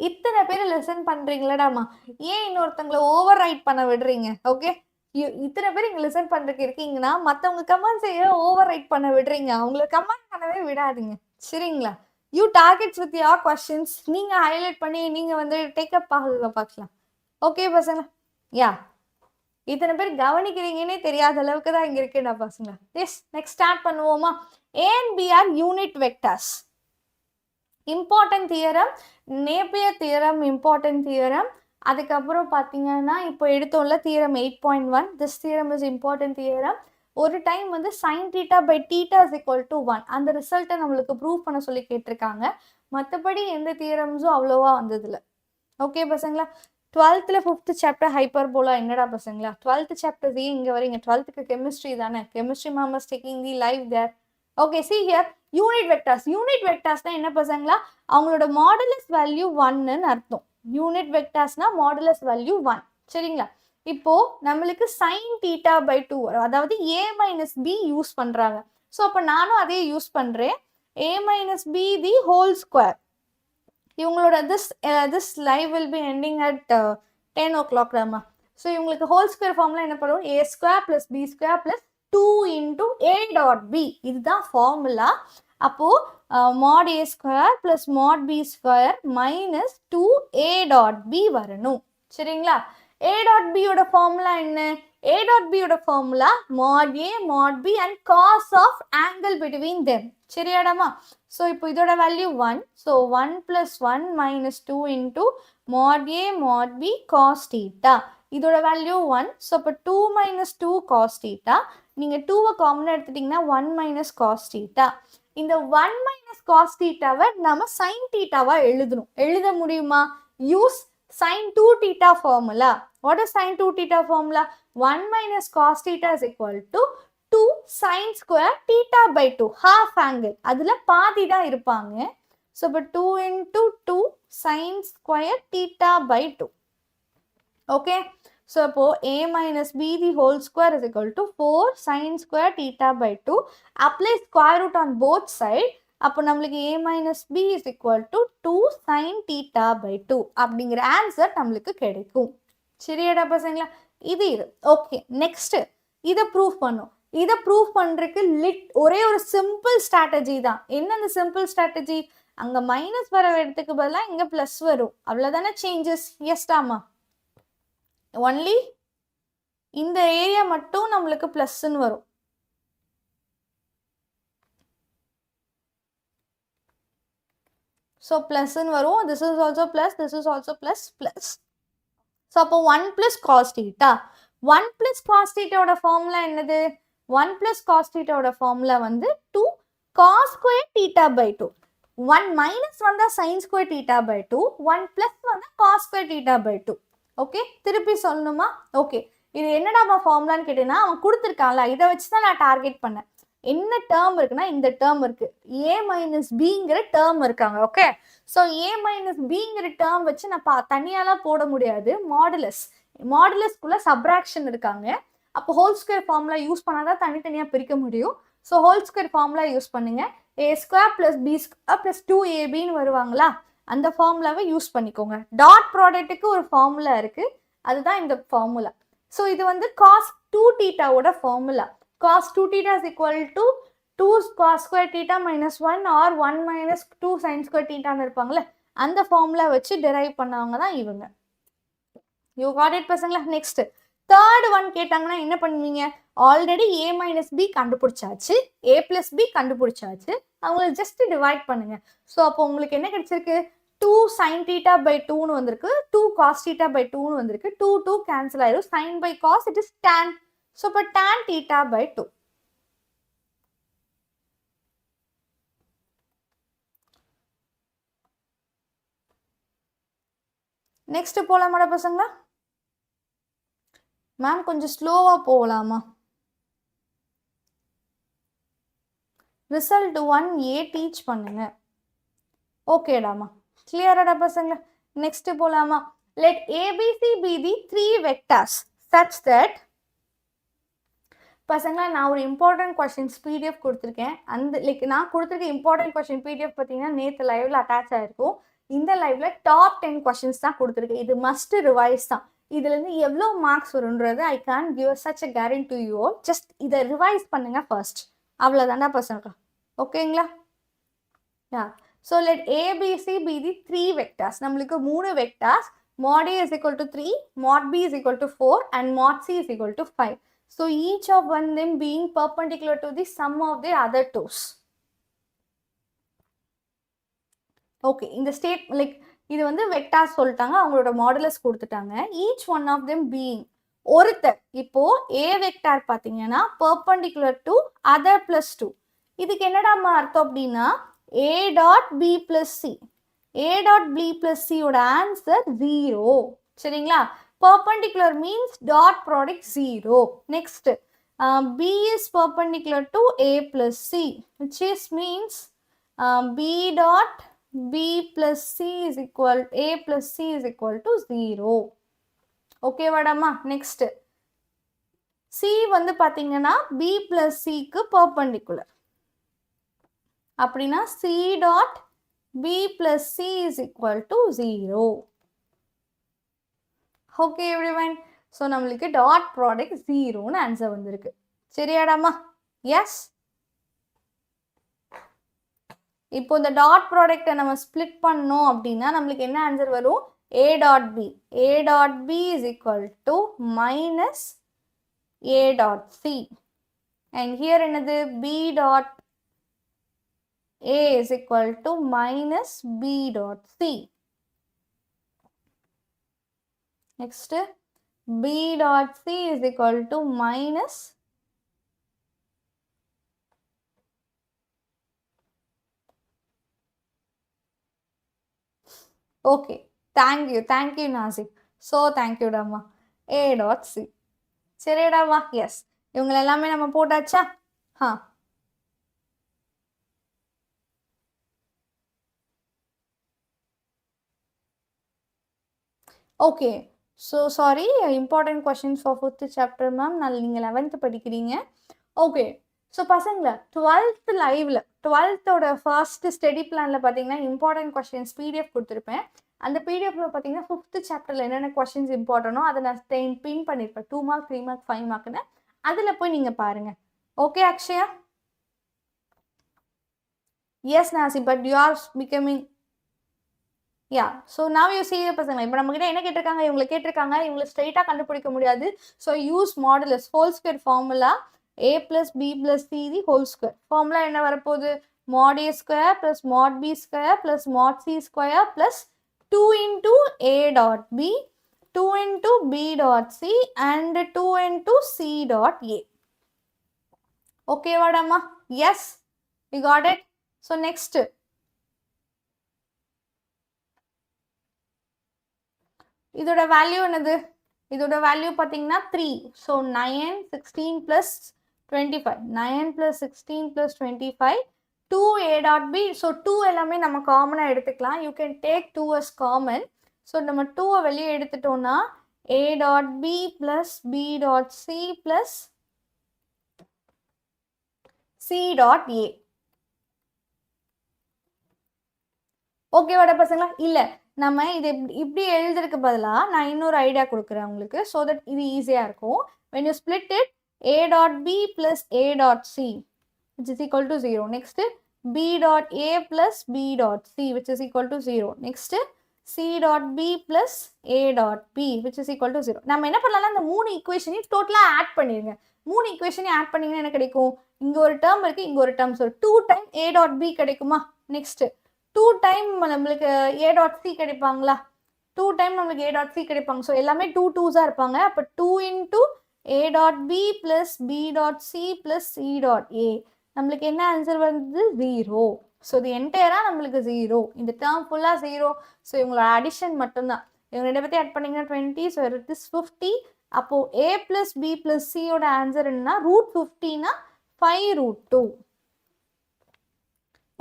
இத்தனை பேர் லெசன் பண்றீங்களடாமா, ஏன் இன்னொருத்தங்களை ஓவர் ரைட் பண்ண விடுறீங்க? ஓகே, இத்தனை பேர் இங்க லெசன் பண்றதுக்கு இருக்கீங்கன்னா மற்றவங்க கமெண்ட்ஸ் ஏன் ஓவர் ரைட் பண்ண விடுறீங்க? அவங்கள கமெண்ட் பண்ணவே விடாதீங்க. சரிங்களா? You targets with your questions நீங்க ஹைலைட் பண்ணி நீங்க வந்து டேக்கப் ஆகுங்க பார்க்கலாம். ஓகே பசங்க, யா இத்தனை பேர் கவனிக்கிறீங்கன்னே தெரியாத அளவுக்கு தான் இங்க இருக்கேன்டா பசங்களா. எஸ், நெக்ஸ்ட் ஸ்டார்ட் பண்ணுவோமா? A and B are unit vectors. Important theorem, Napier theorem, important theorem. அதுக்கப்புறம் பார்த்தீங்கன்னா இப்போ எடுத்தோம்ல theorem 8.1. this theorem is important theorem. ஒரு டைம் வந்து sin theta by theta is equal to 1 அந்த ரிசல்ட்டை நம்மளுக்கு ப்ரூவ் பண்ண சொல்லி கேட்டிருக்காங்க. மற்றபடி எந்த தியரம்ஸும் அவ்வளோவா வந்ததில்ல. ஓகே பசங்களா? 12th 5th சாப்டர் ஹைப்பர்போலா என்னடா பசங்களா? 12th சாப்டர் இங்கே வரீங்க. 12th கெமிஸ்ட்ரி தானே, chemistry ma'am is taking the live there. Okay, see here unit vectors. Unit வெக்டர்ஸ்னா என்ன பசங்களா? அவங்களோட மாடுலஸ் வேல்யூ 1ன்னு அர்த்தம். யூனிட் வெக்டர்ஸ்னா மாடுலஸ் வேல்யூ 1. சரிங்களா? இப்போ நம்மளுக்கு sin theta by 2 வரும், அதாவது a minus b யூஸ் பண்றாங்க. ஸோ அப்போ நானும் அதே யூஸ் பண்றேன், a minus b the whole square. இவங்களோட this live will be ending at 10 o'clock Dhama. So இவங்களுக்கு ஹோல் ஸ்கொயர் ஃபார்ம்ல என்ன பண்ணுவோம்? a square plus b square plus 2 into a dot b. இதுதான் ஃபார்முலா. அப்போ mod a square plus mod b square minus 2a dot b வரணும். சரிங்களா? a dot b யோட formula என்ன? a dot b யோட formula mod a mod b and cos of angle between them. சரியாடாமா? So இப்போ இதோட value 1. So 1 plus 1 minus 2 into mod a mod b cos theta. இதோட value 1. So இப்போ 2 minus 2 cos theta. நீங்கள் 2வை காமனாக எடுத்துட்டிங்கன்னா 1 minus cos theta. இந்த 1 minus cos thetaவை நம்ம sin thetaவா எழுதணும். எழுத முடியுமா? Use sin 2 theta formula. What is sin 2 theta formula? 1 minus cos theta is equal to 2 sin square theta by 2. Half angle. அதில் பாதி தான் இருப்பாங்க. ஸோ இப்போ 2 into 2 sin square theta by 2. Okay, so இப்போ a minus b the whole square is equal to 4 sin square theta by 2. Apply square root on both sides. அப்போ நம்மளுக்கு a minus b is equal to 2 sin theta by 2 அப்படிங்கிற answer நம்மளுக்கு கிடைக்கும். சரியாடா பசங்களா? இது okay. Next இதை prove பண்ணும். இதை ப்ரூவ் பண்ணுறதுக்கு ஒரே ஒரு சிம்பிள் ஸ்ட்ராட்டஜி தான். என்ன அந்த சிம்பிள் ஸ்ட்ராட்டஜி? அங்கே மைனஸ் வர இடத்துக்கு பதிலாக இங்கே ப்ளஸ் வரும், அவ்வளோதானே சேஞ்சஸ்? எஸ் தாமா, ஒன்லி இந்த ஏரியா மட்டும் நம்மளுக்கு ப்ளஸ்ன்னு வரும். ஸோ ப்ளஸ்ன்னு வரும். This is also plus, this is also plus plus. So அப்போ 1 plus cos theta. 1 plus cos thetaவோட ஃபார்முலா என்னது? 1 plus cos thetaவோட ஃபார்முலா வந்து 2 cos square theta by 2. 1 minus வந்தால் sin square theta by 2. 1 plus வந்தால் cos square theta by 2. Okay, திருப்பி சொல்லணுமா? Okay, இது என்னடாமா ஃபார்முலான்னு கேட்டீங்கன்னா அவன் கொடுத்துருக்கான்ல, இதை வச்சு தான் நான் டார்கெட் பண்ணேன். என்ன டேர்ம் இருக்குன்னா இந்த டேர்ம் இருக்கு, a மைனஸ் பிங்கிற டேர்ம் இருக்காங்க. ஓகே, ஸோ a மைனஸ் பிங்கிற டேர்ம் வச்சு நான் தனியாலாம் போட முடியாது. மாடுலஸ்குள்ள சப்ராக்ஷன் இருக்காங்க. அப்போ ஹோல் ஸ்கொயர் ஃபார்முலா யூஸ் பண்ணாதான் தனித்தனியாக பிரிக்க முடியும். So whole square formula use பண்ணுங்க. a square plus b square plus 2ab வருவாங்களா, அந்த ஃபார்முலாவை யூஸ் பண்ணிக்கோங்க. டாட் ப்ராடக்ட்டுக்கு ஒரு ஃபார்முலா இருக்கு, அதுதான் இந்த ஃபார்முலா. ஸோ இது வந்து cos 2 thetaவோட formula. cos 2 theta is equal to 2 cos square theta minus 1 or 1 minus 2 sin square thetaன்னு இருப்பாங்களே, அந்த ஃபார்முலா வச்சு டெரைவ் பண்ணவங்க தான் இவங்க. யூ காட் இட் பசங்களா? நெக்ஸ்ட் தேர்ட் ஒன் கேட்டாங்கன்னா என்ன பண்ணுவீங்க? ஆல்ரெடி a மைனஸ் b கண்டுபிடிச்சாச்சு, a பிளஸ் b கண்டுபிடிச்சாச்சு, அவங்களை ஜஸ்ட் டிவைட் பண்ணுங்க. ஸோ அப்போ உங்களுக்கு என்ன கிடைச்சிருக்கு? 2 sin theta by 2 வந்திருக்கு 2 cos theta by 2 வந்திருக்கு 2 cancel ஆயிரும் sin by cos it is tan so இப்போ tan theta by 2 நெக்ஸ்ட் போலாமாடா பசங்களா மேம் கொஞ்சம் ஸ்லோவா போகலாமா ரிசல்ட் 1A டீச் பண்ணுங்க ஓகேடாமா கிளியராடா பசங்களா நெக்ஸ்ட் போலாமா let ABC be the 3 vectors such that பசங்களா நான் ஒரு இம்பார்ட்டன்ட் கொஸ்டின்ஸ் PDF கொடுத்துருக்கேன் அந்த லைக் நான் கொடுத்துருக்க இம்பார்ட்டன்ட் கொஸ்டின் PDF பார்த்தீங்கன்னா நேற்று லைவ்ல அட்டாச் ஆயிருக்கும் இந்த லைவ்ல டாப் 10 கொஸ்டின்ஸ் தான் கொடுத்துருக்கேன் இது மஸ்ட் ரிவைஸ் தான் இதுலேருந்து எவ்வளோ மார்க்ஸ் வரும்ன்றது I can give such a guarantee to you just இதை ரிவைஸ் பண்ணுங்க ஃபர்ஸ்ட் அவ்வளோதாண்டா பசங்க ஓகேங்களா yeah so let ABC be the 3 vectors நம்மளுக்கு 3 vectors mod A is equal to 3 mod B is equal to 4 and mod C is equal to 5 so each of one them being perpendicular to the sum of the other twos okay இந்த state like இது வந்து vectors சொல்லிட்டாங்க அவங்களோட modulus கொடுத்துட்டாங்க each one of them being ஒருத்தர் இப்போ A vector பார்த்தீங்கன்னா perpendicular to other plus 2 இதுக்கு என்னடா அர்த்தம் அப்படின்னா A dot B plus C A dot B plus சியோட ஆன்சர் 0 சரிங்களா perpendicular means dot product 0 next B is perpendicular to A plus C which is means B dot B plus C is equal A plus C is equal to 0 okay vadama next C வந்து பாத்தீங்கன்னா B plus C க்கு perpendicular அப்படினா C dot B plus C is equal to 0 okay everyone so நம்மளுக்கு dot product 0 னு answer வந்திருக்கு சரியாடாமா yes இப்போ இந்த dot ப்ராடக்ட்டை நம்ம ஸ்ப்ளிட் பண்ணோம் அப்படின்னா நம்மளுக்கு என்ன ஆன்சர் வரும் a dot b is equal to minus a dot c and here என்னது b dot a is equal to minus b dot c next b dot c is equal to minus okay thank you Nazik so thank you Dhamma a dot c சரிடாமா yes இவங்க எல்லாமே நம்ம போட்டாச்சா okay so sorry important questions for 5th chapter ma'am நான் நீங்க 11th படிக்கிறீங்க okay so பசங்களா 12th லைவ்ல 12th first study பிளான்ல பார்த்தீங்கன்னா இம்பார்ட்டன்ட் கொஸ்டின்ஸ் பிடிஎஃப் கொடுத்துருப்பேன் அந்த பிடிஎஃப்ல பார்த்தீங்கன்னா 5th சாப்டர்ல என்னென்ன கொஸ்டின்ஸ் இம்பார்ட்டனோ அதை நான் பின் பண்ணியிருப்பேன் 2 மார்க் 3 மார்க் 5 மார்க்னு அதில் போய் நீங்கள் பாருங்க ஓகே அக்ஷயா எஸ் நாசி but you are becoming yeah so now you see பசங்க இப்போ நம்மகிட்ட என்ன கேட்டிருக்காங்க இவங்களை ஸ்ட்ரைட்டாக கண்டுபிடிக்க முடியாது so use modulus whole square formula a plus b plus c the whole square formula என்ன வரப்போகுது mod a square plus mod b square plus mod c square plus 2 into a dot b 2 into b dot c and 2 into c dot a okay vadamma yes you got it so next இதோட value என்னது இதோட value பார்த்தீங்கன்னா 3 so 9 16 plus 25 9 plus 16 plus 25 2 a dot b so 2 எல்லாமே நம்ம காமனா எடுத்துக்கலாம் you can take 2 as common so நம்ம 2 வெளியே எடுத்துட்டோம்னா a dot b plus b dot c plus c dot a okay வாடா பசங்களா இல்ல நம்ம இது இப்படி எழுதுறதுக்கு பதிலா நான் இன்னொரு ஐடியா கொடுக்குறேன் உங்களுக்கு so that இது ஈஸியா இருக்கும் when you split it a dot b plus a dot c which is equal to 0 next b dot a plus b dot c which is equal to 0 next c dot b plus a dot b which is equal to 0 நம்ம என்ன பண்ணலாம் அந்த மூணு ஈக்குவேஷனையும் டோட்டலா add பண்ணிருங்க மூணு ஈக்குவேஷனையும் add பண்ணீங்கன்னா என்ன கிடைக்கும் இங்க ஒரு டேர்ம் இருக்கு இங்க ஒரு term so 2 times a dot b கிடைக்குமா next 2 2 டைம் நம்மளுக்கு a dot c கிடைப்பாங்களா? 2 டைம் நம்மளுக்கு a dot c கிடைப்பாங்க. ஸோ எல்லாமே 2 2s இருப்பாங்க. அப்போ 2 into a dot b plus b dot c plus c dot a. நம்மளுக்கு என்ன ஆன்சர் வந்து 0. ஸோ இது என்டையராக நம்மளுக்கு 0. இந்த டேர்ம் ஃபுல்லாக 0. ஸோ இவங்களோட அடிஷன் மட்டும்தான். இவங்க ரெண்டு பற்றி ஆட் பண்ணிங்கன்னா 20. So it is 50. அப்போது a plus b plus c யோட ஆன்சர் என்னன்னா √50னா 5√2.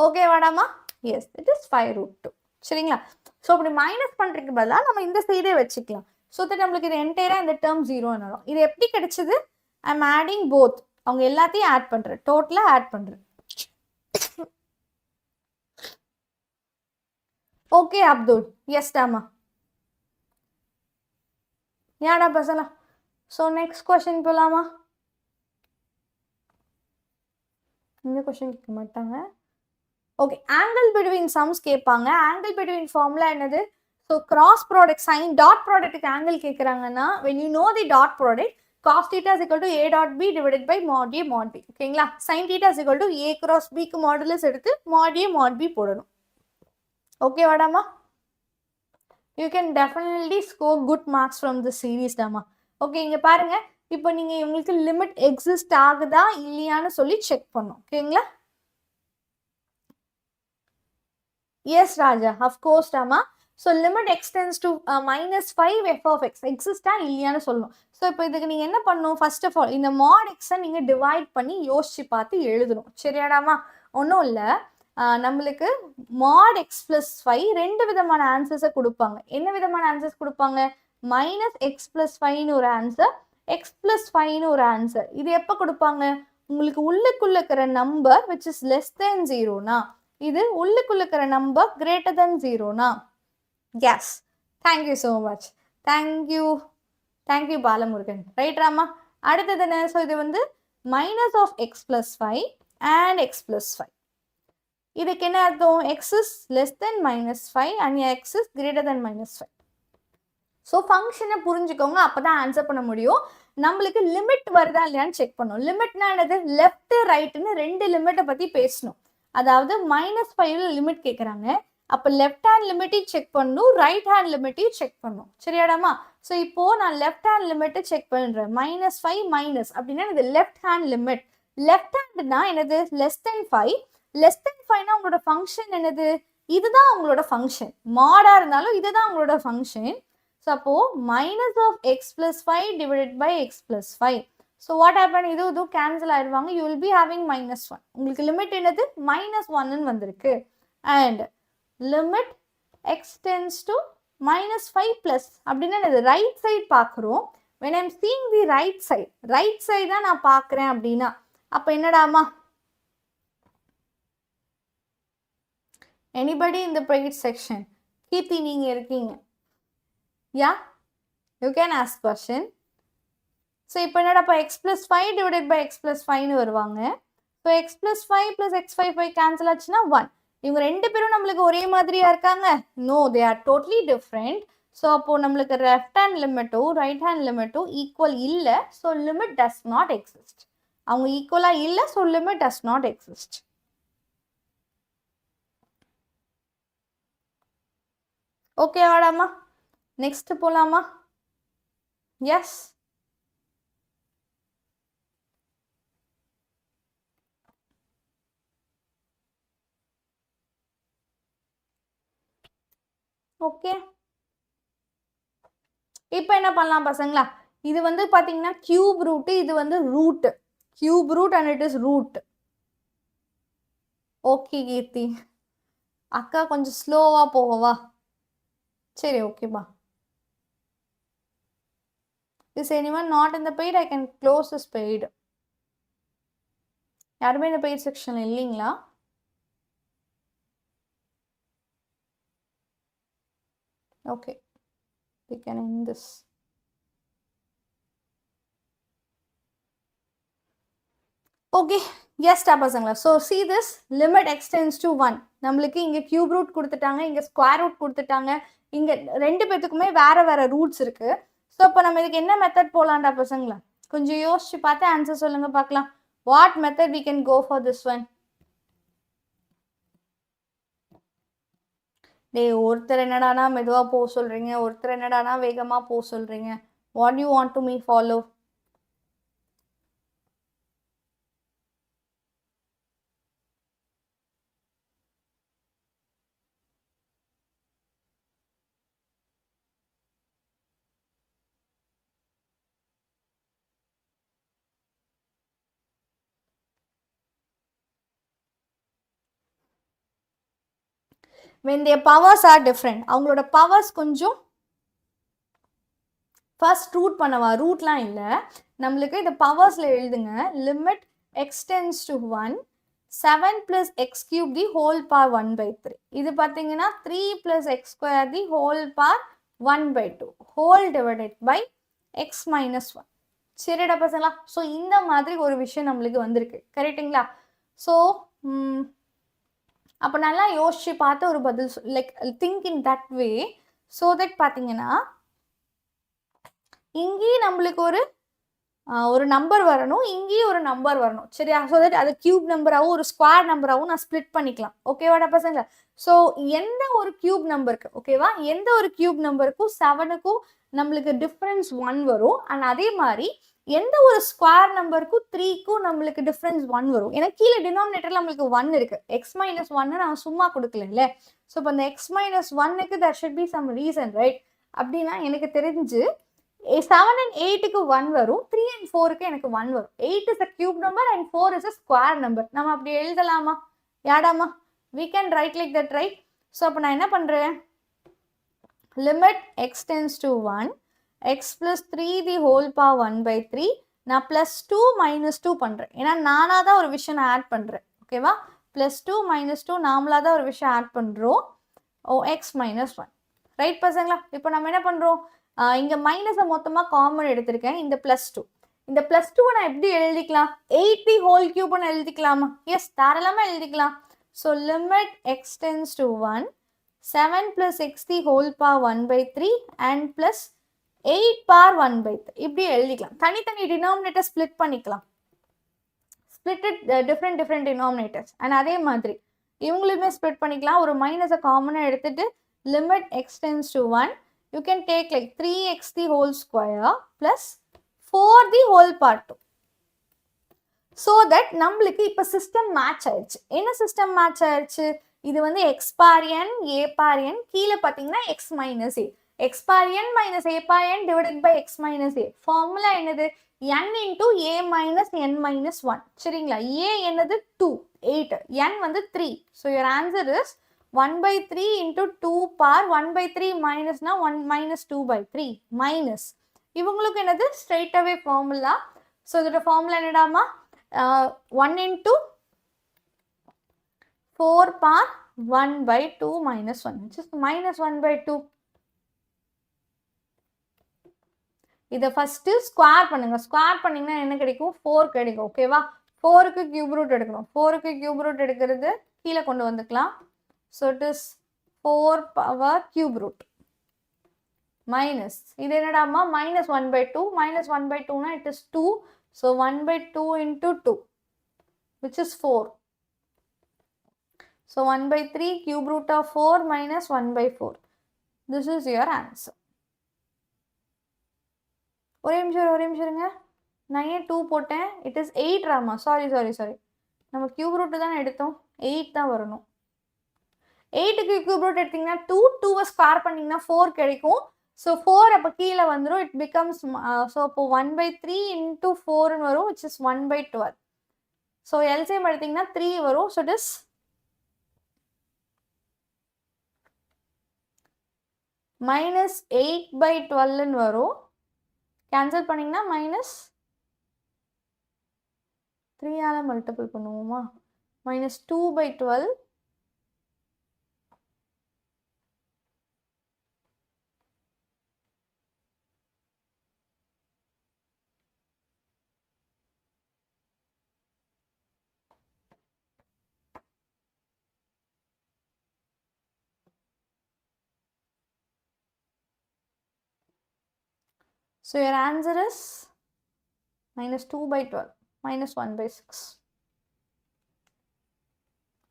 ஓகே வாடாமா? Yes, it is 5√2. சரிங்களா? ஸோ அப்படி மைனஸ் பண்ணுறதுக்கு பதிலாக நம்ம இந்த சைடே வச்சுக்கலாம். ஸோ தட் நம்மளுக்கு இது என்டையராக இந்த டேர்ம் 0 ஆகும். இது எப்படி கிடைச்சது? I am adding both. அவங்க எல்லாத்தையும் ஆட் பண்ணுறேன், டோட்டலாக ஆட் பண்ணுறேன். ஓகே அப்துல், எஸ் டாமா. யாடா பசங்களா? ஸோ நெக்ஸ்ட் கொஸ்டின் போகலாமா? இந்த கொஸ்டின் கேட்க மாட்டாங்க. ஓகே, ஆங்கிள் பிட்வீன் சம்ஸ் கேட்பாங்க. ஆங்கிள் பிட்வீன் ஃபார்முலா என்னது? So cross product sine dot ப்ராடக்ட்டுக்கு ஆங்கிள் கேட்குறாங்கன்னா when you know the dot product, cos theta is equal to a dot b divided by mod a mod b. ஓகேங்களா? sin theta is equal to a cross b க்கு modulus எடுத்து mod a mod b போடணும். Okay வாடாமா? You can definitely score good marks from this series டாமா. Okay, இங்கே பாருங்க. இப்போ நீங்கள் உங்களுக்கு லிமிட் எக்ஸிஸ்ட் ஆகுதா இல்லையான்னு சொல்லி செக் பண்ணும். ஓகேங்களா? Yes, Raja, of course, Rama. So, limit extends to minus 5 f of x. Exist இல்லையான்னு சொல்லணும். ஸோ இப்போ இதுக்கு நீங்கள் என்ன பண்ணணும்? ஃபர்ஸ்ட் ஆஃப் ஆல் இந்த மாட் எக்ஸை நீங்கள் டிவைட் பண்ணி யோசிச்சு பார்த்து எழுதணும். சரியாடாமா? ஒன்றும் இல்லை, நம்மளுக்கு மாட் எக்ஸ் ப்ளஸ் 5 ரெண்டு விதமான ஆன்சர்ஸை கொடுப்பாங்க. என்ன விதமான ஆன்சர்ஸ் கொடுப்பாங்க? மைனஸ் எக்ஸ் ப்ளஸ் 5ன்னு ஒரு ஆன்சர், எக்ஸ் ப்ளஸ் 5ன்னு ஒரு ஆன்சர். இது எப்போ கொடுப்பாங்க? உங்களுக்கு உள்ளுக்குள்ள இருக்கிற number which is less than 0னா, இது உள்ளுக்குள்ள இருக்கிற நம்பர் கிரேட்டர் தென் 0னா. Yes, thank you so much. Thank you Balamurugan. Right ராமா? அடுத்தது என்ன? ஸோ இது வந்து minus of x plus 5 and x plus 5. இதுக்கு என்ன அர்த்தம்? X is less than minus 5 and x is greater than minus 5. So ஃபங்க்ஷனை புரிஞ்சுக்கோங்க, அப்போ தான் ஆன்சர் பண்ண முடியும். நம்மளுக்கு லிமிட் வருதா இல்லையான்னு செக் பண்ணணும். லிமிட்னா என்னது? லெஃப்ட் ரைட்டுன்னு ரெண்டு லிமிட்டை பற்றி பேசணும். அதாவது மைனஸ் 5ல லிமிட் கேட்குறாங்க. அப்போ லெஃப்ட் ஹேண்ட் லிமிட்டையும் செக் பண்ணணும், ரைட் ஹேண்ட் லிமிட்டையும் செக் பண்ணணும். சரியாடாமா? ஸோ இப்போ நான் லெஃப்ட் ஹேண்ட் லிமிட்டை செக் பண்ணுறேன். மைனஸ் 5 மைனஸ் அப்படின்னா இது லெஃப்ட் ஹேண்ட் லிமிட். லெஃப்ட் ஹேண்ட்னா என்னது? Less than 5. லெஸ் தென் 5னா உங்களோட ஃபங்க்ஷன் என்னது? இதுதான் உங்களோட ஃபங்க்ஷன். மாடா இருந்தாலும் இதுதான் உங்களோட ஃபங்க்ஷன். ஸோ அப்போ minus of x plus 5 divided by x plus 5. So what happen? இது கேன்சல் ஆயிடுவாங்க. You will be having minus 1. உங்களுக்கு லிமிட் என்னது? மைனஸ் 1ன்னு வந்திருக்கு. And limit x tends to minus 5 plus அப்படின்னா இது ரைட் சைட் பார்க்குறோம். when I'm seeing the right side தான் நான் பார்க்குறேன் அப்படின்னா அப்போ என்னடாமா? anybody in the paid section? Keerthi நீங்கள் இருக்கீங்க. Yeah, you can ask question. So இப்போ என்னடா x plus 5 divided by x plus 5ன்னு வருவாங்க. So x plus 5 plus x 5 cancel ஆச்சுன்னா 1. இவங்க ரெண்டு பேரும் நம்மளுக்கு ஒரே மாதிரியா இருக்காங்க? No, they are totally different. So அப்போது நம்மளுக்கு லெஃப்ட் ஹேண்ட் லிமிட்டும் ரைட் ஹேண்ட் லிமிட்டும் ஈக்குவல் இல்லை. So limit does not exist. அவங்க ஈக்குவலாக இல்லை. So limit does not exist. Okay ஆடாமா? நெக்ஸ்ட் போகலாமா? எஸ். ஓகே, இப்போ என்ன பண்ணலாம் பசங்களா? இது வந்து பார்த்தீங்கன்னா கியூப் ரூட்டு, இது வந்து root. Cube root and it is root. Okay Keerthi, அக்கா கொஞ்சம் ஸ்லோவாக போவா? சரி, ஓகேப்பா. Is anyone not in the paid? I can close this paid. யாருமே இந்த பெய்ட் செக்ஷன் இல்லைங்களா? Okay, we can end this. Okay, yes பசங்களா. So see this, limit extends to 1. நம்மளுக்கு இங்கே கியூப் ரூட் கொடுத்துட்டாங்க, இங்கே ஸ்கொயர் ரூட் கொடுத்துட்டாங்க. இங்கே ரெண்டு பேத்துக்குமே வேற ரூட்ஸ் இருக்கு. ஸோ இப்போ நம்ம இதுக்கு என்ன மெத்தட் போகலான்டா பசங்களா? கொஞ்சம் யோசிச்சு பார்த்து ஆன்சர் சொல்லுங்க பார்க்கலாம். What method we can go for this one? டேய் ஒருத்தர் என்னடானா மெதுவா போக சொல்றீங்க, ஒருத்தர் என்னடானா வேகமா போக சொல்றீங்க. What do you want to me follow? When their powers are different, அவங்களோட பவர்ஸ் கொஞ்சம் ஃபர்ஸ்ட் ரூட் பண்ணவா, ரூட்லாம் இல்லை, நம்மளுக்கு இந்த பவர்ஸில் எழுதுங்க. Limit x tends to 1 7 + x³ the whole bar 1/3. இது பார்த்தீங்கன்னா 3 + x² the whole bar 1/2 whole divided by x - 1. சரிடா பசங்களா? ஸோ இந்த மாதிரி ஒரு விஷயம் நம்மளுக்கு வந்திருக்கு. கரெக்டுங்களா? ஸோ அப்போ நல்லா யோசிச்சு பார்த்து ஒரு பதில் like think in that way. So that பார்த்தீங்கன்னா இங்கேயும் நம்மளுக்கு ஒரு நம்பர் வரணும், இங்கேயும் ஒரு நம்பர் வரணும். சரியா? ஸோ தட் அது கியூப் நம்பராகவும் ஒரு ஸ்கொயர் நம்பராகவும் நான் ஸ்ப்ளிட் பண்ணிக்கலாம். ஓகேவாடா பசங்க? ஸோ எந்த ஒரு கியூப் நம்பருக்கு, ஓகேவா, எந்த ஒரு கியூப் நம்பருக்கும் 7க்கும் நம்மளுக்கு டிஃப்ரென்ஸ் 1 வரும். அண்ட் அதே மாதிரி எந்த ஒரு ஸ்கொயர் நம்பருக்கும் 3க்கும் நம்மளுக்கு டிஃப்ரென்ஸ் 1 வரும். ஏன்னா கீழே டினாமினேட்டர்ல நம்மளுக்கு 1 இருக்கு. x - 1 நான் சும்மா கொடுக்கல. ஸோ இப்போ இந்த x - 1க்கு there should be some reason, right? அப்படின்னா எனக்கு தெரிஞ்சு 7 and 8க்கு 1 வரும், 3 and 4க்கு எனக்கு 1 வரும். 8 is a cube number and 4 is a square number. நம்ம அப்படி எழுதலாமா? யாடாமா? We can write like that, right? So அப்போ நான் என்ன பண்ணுறேன், limit x tends to 1 x + 3 the whole bar 1/3 நான் +2 - 2 பண்ணுறேன். ஏன்னா நானாக தான் ஒரு விஷயம் நான் ஆட் பண்ணுறேன். ஓகேவா? +2 - 2 நாமளாக தான் ஒரு விஷயம் ஆட் பண்ணுறோம். x - 1. ரைட் பசங்களா? இப்போ நம்ம என்ன பண்ணுறோம், இங்கே மைனஸை மொத்தமாக காமன் எடுத்திருக்கேன். இந்த +2, இந்த +2 நான் எப்படி எழுதிக்கலாம்? 8 தி ஹோல் கியூப்னு எழுதிக்கலாமா? எஸ், தாராளமாக எழுதிக்கலாம். So limit x tends to 1 7 + x the whole bar 1/3 and plus 8 bar 1/3 இப்படி எழுதிக்கலாம். தனித்தனி டினாமினேட்டர் ஸ்ப்ளிட் பண்ணிக்கலாம். Split it different denominators. And அதே மாதிரி இவங்களுமே ஸ்ப்ளிட் பண்ணிக்கலாம். ஒரு மைனஸை காமனாக எடுத்துட்டு limit x tends to 1 you can take like 3x the whole square plus 4 the whole part 2. So that நம்மளுக்கு இப்போ சிஸ்டம் மேட்ச் ஆயிடுச்சு. என்ன சிஸ்டம் மேட்ச் ஆயிடுச்சு? இது வந்து x bar n a bar n, கீழே பார்த்தீங்கன்னா x - a, x bar n - a bar n divided by x - a. Formula என்னது? n into a minus n minus 1. சரிங்களா? a என்னது 2, 8, n வந்து 3. So your answer is 1/3 into 2 bar 1/3 மைனஸ்னா 1 minus 2/3 minus இவங்களுக்கு என்னது straight away formula. So இதோட formula என்னடாமா? 1 into 4 bar 1/2 minus 1 which is minus 1/2. இதை ஃபர்ஸ்ட் ஸ்கொயர் பண்ணுங்க. ஸ்கொயர் பண்ணீங்கன்னா என்ன கிடைக்கும்? 4 கிடைக்கும். ஓகேவா? 4க்கு கியூப் ரூட் எடுக்கணும். 4க்கு கியூப் ரூட் எடுக்கிறது கீழே கொண்டு வந்துக்கலாம். So it is 4 power cube root minus இது என்னடாமா? minus 1/2 minus 1/2 na it is 2. So 1/2 into 2 which is 4. So 1/3 cube root of 4 minus 1/4. This is your answer. ஒரே நிமிஷம் இருங்க. நான் ஏன் 2 போட்டேன்? it is 8 Rama. சாரி நம்ம கியூப் ரூட் தான் எடுத்தோம். 8 தான் வரணும். 8க்கு கியூப் ரூட் எடுத்தீங்கன்னா 2வை ஸ்கொயர் பண்ணிங்கன்னா 4 கிடைக்கும். ஸோ 4 அப்போ கீழே வந்துடும். இட் பிகம்ஸ் ஸோ அப்போ 1/3 into 4 வரும் which is 1/12. ஸோ எல்சிஎம் எடுத்தீங்கன்னா 3 வரும். ஸோ இட் இஸ் -8/12 வரும். கேன்சல் பண்ணிங்கன்னா -3ஆல் மல்டிபிள் பண்ணுவோமா? -2/12 So your answer is -2/12 -1/6.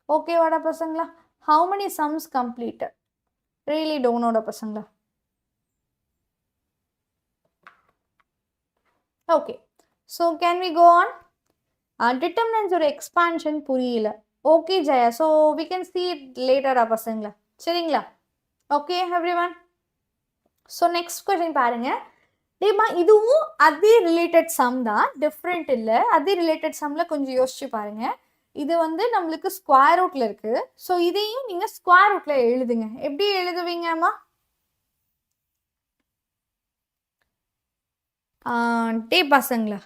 Okay, vada pasangla. How many sums completed? Really don't know பசங்களா. Okay. So can we go on? Determinants or expansion புரியல. Okay Jaya. So we can see it later பசங்களா. சரிங்களா? Okay everyone. So next question பாருங்க. டேமா இதுவும் அதே related some தான், different இல்லை. அதே ரிலேட்டட் சம்ல கொஞ்சம் யோசிச்சு பாருங்க. இது வந்து நம்மளுக்கு ஸ்கொயர் ரூட்ல இருக்கு. ஸோ இதையும் நீங்க ஸ்கொயர் ரூட்ல எழுதுங்க. எப்படி எழுதுவீங்கம்மா? டே பசங்களா,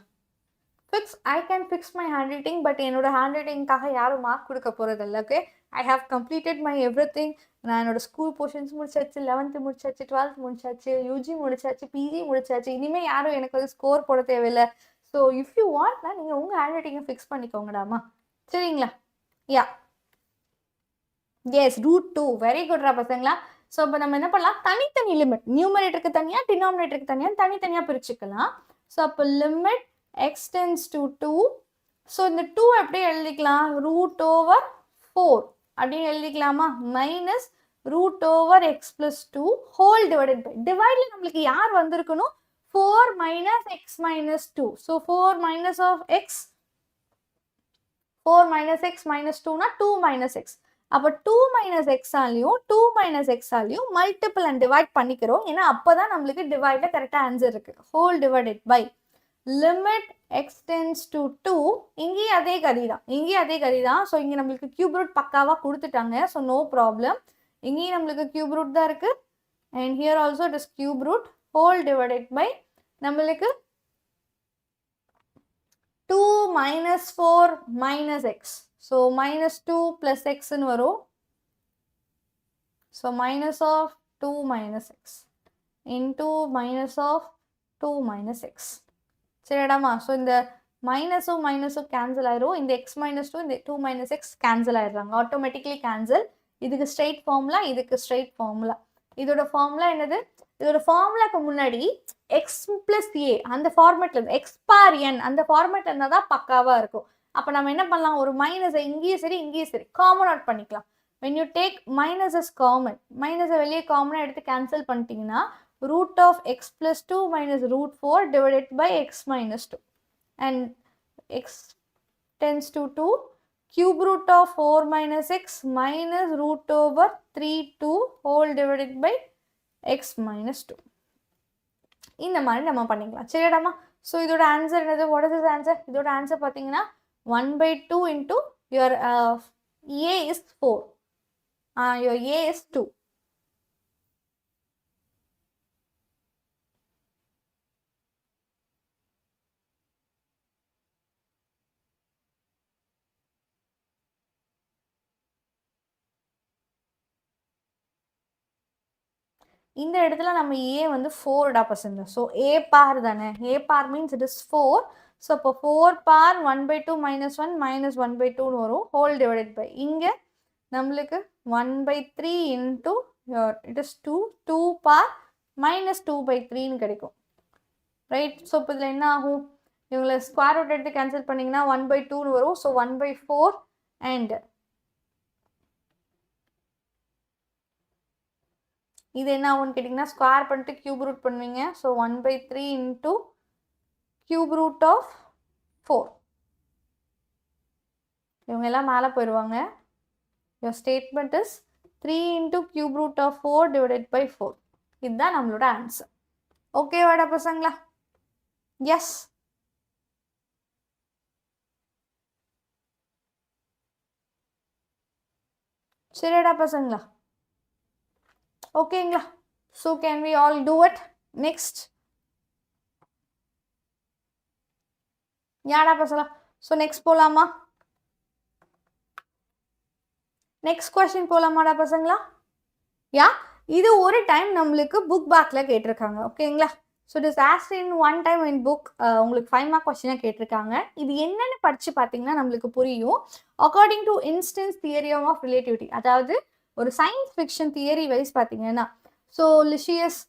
I can fix my handwriting, but என்னோட handwritingகாக யாரும் மார்க் கொடுக்க போறது இல்லை. Okay, I have completed my everything. நான் என்னோட ஸ்கூல் போர்ஷன்ஸ் முடிச்சாச்சு, 11th முடிச்சாச்சு, 12th முடிச்சாச்சு, யூஜி முடிச்சாச்சு, பிஜி முடிச்சாச்சு. இனிமேல் யாரும் எனக்கு வந்து ஸ்கோர் போட தேவையில்லை. ஸோ இஃப் யூ வாண்ட்னா நீங்கள் உங்கள் ஹேண்ட்ரைட்டிங்கை ஃபிக்ஸ் பண்ணிக்கோங்கடாமா. சரிங்களா? யா, எஸ், √2. வெரி குட்ரா பசங்களா. ஸோ இப்போ நம்ம என்ன பண்ணலாம், தனித்தனி லிமிட், நியூமரேட்டருக்கு தனியாக, டினாமினேட்டருக்கு தனியாக, தனித்தனியாக பிரிச்சுக்கலாம். ஸோ அப்போ limit x tends to 2. So இந்த 2 எப்படி எழுதிக்கலாம், √4 அப்படின்னு எழுதிக்கலாமா, minus √x + 2 whole divided by, டிவைட்ல நம்மளுக்கு யார் வந்திருக்கணும், 4 - x - 2. ஸோ 4 - of x, 4 - x - 2னா 2 - x. அப்போ 2 - x ஆலையும் 2 - x ஆலையும் மல்டிபிள் அண்ட் டிவைட் பண்ணிக்கிறோம். ஏன்னா அப்போதான் நம்மளுக்கு டிவைட்ல கரெக்டாக ஆன்சர் இருக்கு. Whole divided by limit x tends to 2. இங்கேயும் அதே கதி தான். ஸோ இங்கே நம்மளுக்கு கியூப் ரூட் பக்காவாக கொடுத்துட்டாங்க. So no problem. இங்கேயும் நம்மளுக்கு கியூப் ரூட் தான் இருக்கு. And here also it is cube root whole divided by நம்மளுக்கு 2 - 4 - x. ஸோ -2 + x வரும். So minus of 2 - x into minus of 2 - x. சரிடாமா. So இந்த மைனஸும் கேன்சல் ஆயிரும். இந்த x - 2 இந்த 2 - x கேன்சல் ஆயிடுறாங்க, ஆட்டோமேட்டிக்லி கேன்சல். இதுக்கு ஸ்ட்ரெயிட் ஃபார்முலா, இதுக்கு ஸ்ட்ரெயிட் ஃபார்முலா. இதோட ஃபார்முலா என்னது, இதோட ஃபார்முலாக்கு முன்னாடி x + a அந்த ஃபார்மேட்ல இருந்து x பார் n அந்த ஃபார்மேட்ல இருந்தால் தான் பக்காவாக இருக்கும். அப்போ நம்ம என்ன பண்ணலாம், ஒரு மைனஸை இங்கேயும் சரி காமன் அவுட் பண்ணிக்கலாம். when you take minus as common, மைனஸை வெளியே காமனாக எடுத்து கேன்சல் பண்ணிட்டீங்கன்னா root of x + 2 minus √4 divided by x - 2. And x tends to 2. Cube root of 4 - x minus √3(2) whole divided by x - 2. இந்த மாதிரி நம்ம பண்ணிக்கலாம். சரிடாமா. ஸோ இதோட ஆன்சர் என்னது, வாட் இஸ் திஸ் ஆன்சர்? இதோட ஆன்சர் பார்த்தீங்கன்னா 1/2 into your a is 4. Your a is 2. இந்த இடத்துல நம்ம a வந்து 4டா பசங்க. ஸோ a பார் தானே, a bar means it is 4. So அப்போ 4 பார் 1/2 - 1 -1/2 வரும், ஹோல் டிவைடட் பை இங்கே நம்மளுக்கு 1/3 into it is 2 பார் -2/3 கிடைக்கும். ரைட். ஸோ இப்போ இதில் என்ன ஆகும், இவங்களை ஸ்கொயர் ரூட் எடுத்து கேன்சல் பண்ணிங்கன்னா 1/2 வரும். ஸோ 1/4 அண்ட் இது என்ன ஆகும்னு கேட்டிங்கன்னா ஸ்கொயர் பண்ணிட்டு கியூப் ரூட் பண்ணுவீங்க. So 1/3 into cube root of 4. இவங்க எல்லாம் மேலே போயிடுவாங்க. your statement is 3 into cube root of 4 divided by 4. இதுதான் நம்மளோட ஆன்சர். ஓகே வாடா பசங்களா? எஸ். சரிடா பசங்களா? ஓகேங்களா? So can we all do it? Next யாடா பசங்களா? ஸோ நெக்ஸ்ட் போகலாமா? நெக்ஸ்ட் கொஸ்டின் போகலாமாடா பசங்களா? யா, இது ஒரு டைம் நம்மளுக்கு புக் பேக்கில் கேட்டிருக்காங்க. ஓகேங்களா? So it is asked in one time in book. உங்களுக்கு 5 மார்க் கொஸ்டினாக கேட்டிருக்காங்க. இது என்னென்னு படித்து பார்த்தீங்கன்னா நம்மளுக்கு புரியும். According to Einstein's theorem of relativity, அதாவது ஒரு சயின்ஸ் ஃபிக்ஷன் தியரி வைஸ் பார்த்தீங்கன்னா, ஸோ லிஷியஸ்,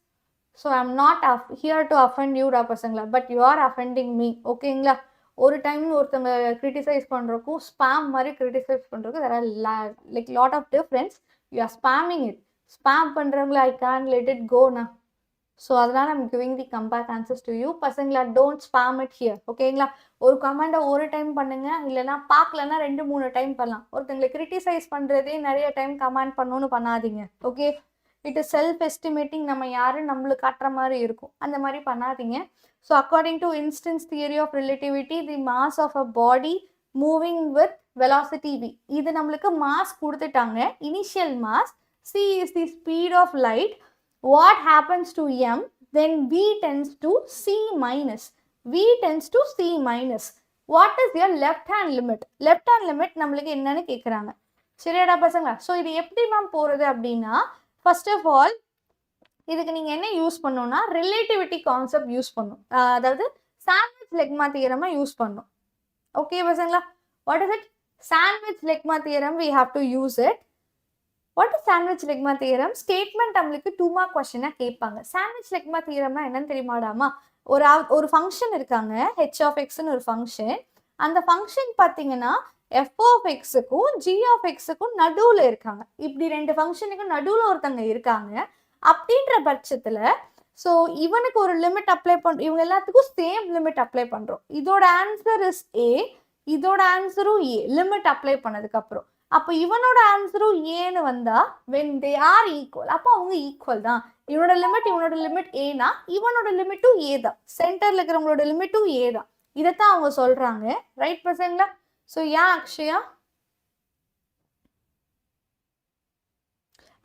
so I am not here to offend யூடா பசங்களா, but you are offending me. ஓகேங்களா? ஒரு டைம் ஒருத்தவங்க கிரிட்டிசைஸ் பண்ணுறக்கும் ஸ்பாம் மாதிரி கிரிட்டிசைஸ் பண்ணுறக்கும் there are like lot of difference. You are spamming it. Spam பண்றவங்கள I can't let it go na. So அதனால I'm giving the compact answers to you. பசங்களா don't spam it here. ஓகேங்களா? ஒரு கமெண்ட ஒரு time பண்ணுங்க, இல்லனா பார்க்கலனா 2-3 time பண்ணலாம். ஒருத்தங்களை criticise பண்றதே நிறைய டைம் கமெண்ட் பண்ணனும்னு பண்ணாதீங்க. Okay? It is self estimating. நம்ம யாரு நம்மளுக்கு காட்டுற மாதிரி இருக்கும். அந்த மாதிரி பண்ணாதீங்க. So according to Einstein's theory of relativity, the mass of a body moving with velocity v. இது நம்மளுக்கு மாஸ் கொடுத்துட்டாங்க. Initial mass c is the speed of light. What happens to m then v tends to c minus. V tends to c minus. What is your left hand limit? Left hand limit நம்மளுக்கு என்னன்னு கேக்குறாங்க. சரியாடா பசங்களா? So இது எப்படி ma'am போறது அப்படின்னா, first of all இதுக்கு நீங்க என்ன யூஸ் பண்ணனும்னா ரிலேட்டிவிட்டி கான்செப்ட் யூஸ் பண்ணனும். அதாவது சாண்ட்விச் லெக்மா தியரமை யூஸ் பண்ணனும். ஓகே பசங்களா? What is it? Sandwich lemma theorem we have to use it. What is sandwich lemma theorem? Statement நம்மளுக்கு 2 mark question கேட்பாங்க. Sandwich lemma theorem என்னன்னு தெரியுமாடாமா? ஒரு ஃபங்க்ஷன் இருக்காங்க, h of x ன்னு ஒரு ஃபங்க்ஷன். அந்த ஃபங்க்ஷன் பாத்தீங்கன்னா f of x க்கும் g of x க்கும் நடுவுல இருக்காங்க. இப்படி ரெண்டு ஃபங்க்ஷனுக்கு நடுவுல ஒருத்தங்க இருக்காங்க. அப்படின்ற பட்சத்துல சோ இவனுக்கு ஒரு லிமிட் அப்ளை பண்றோம், இவங்க எல்லாத்துக்கும் சேம் லிமிட் அப்ளை பண்றோம். இதோட ஆன்சர் இஸ் a, இதோட ஆன்சரும் a. லிமிட் அப்ளை பண்ணதுக்கு அப்புறம் அப்ப இவனோட ஆன்சரும் ஏன்னு வந்தா when they are equal, அப்ப அவங்க ஈக்குவல் தான். இவனோட லிமிட் a னா இவனோட லிமிட்டும் a தான். சென்டர்ல இருக்கிறவங்களோட லிமிட்டும் a தான். இதத்தான் அவங்க சொல்றாங்க. ரைட் பசங்களா? So yeah Akshaya?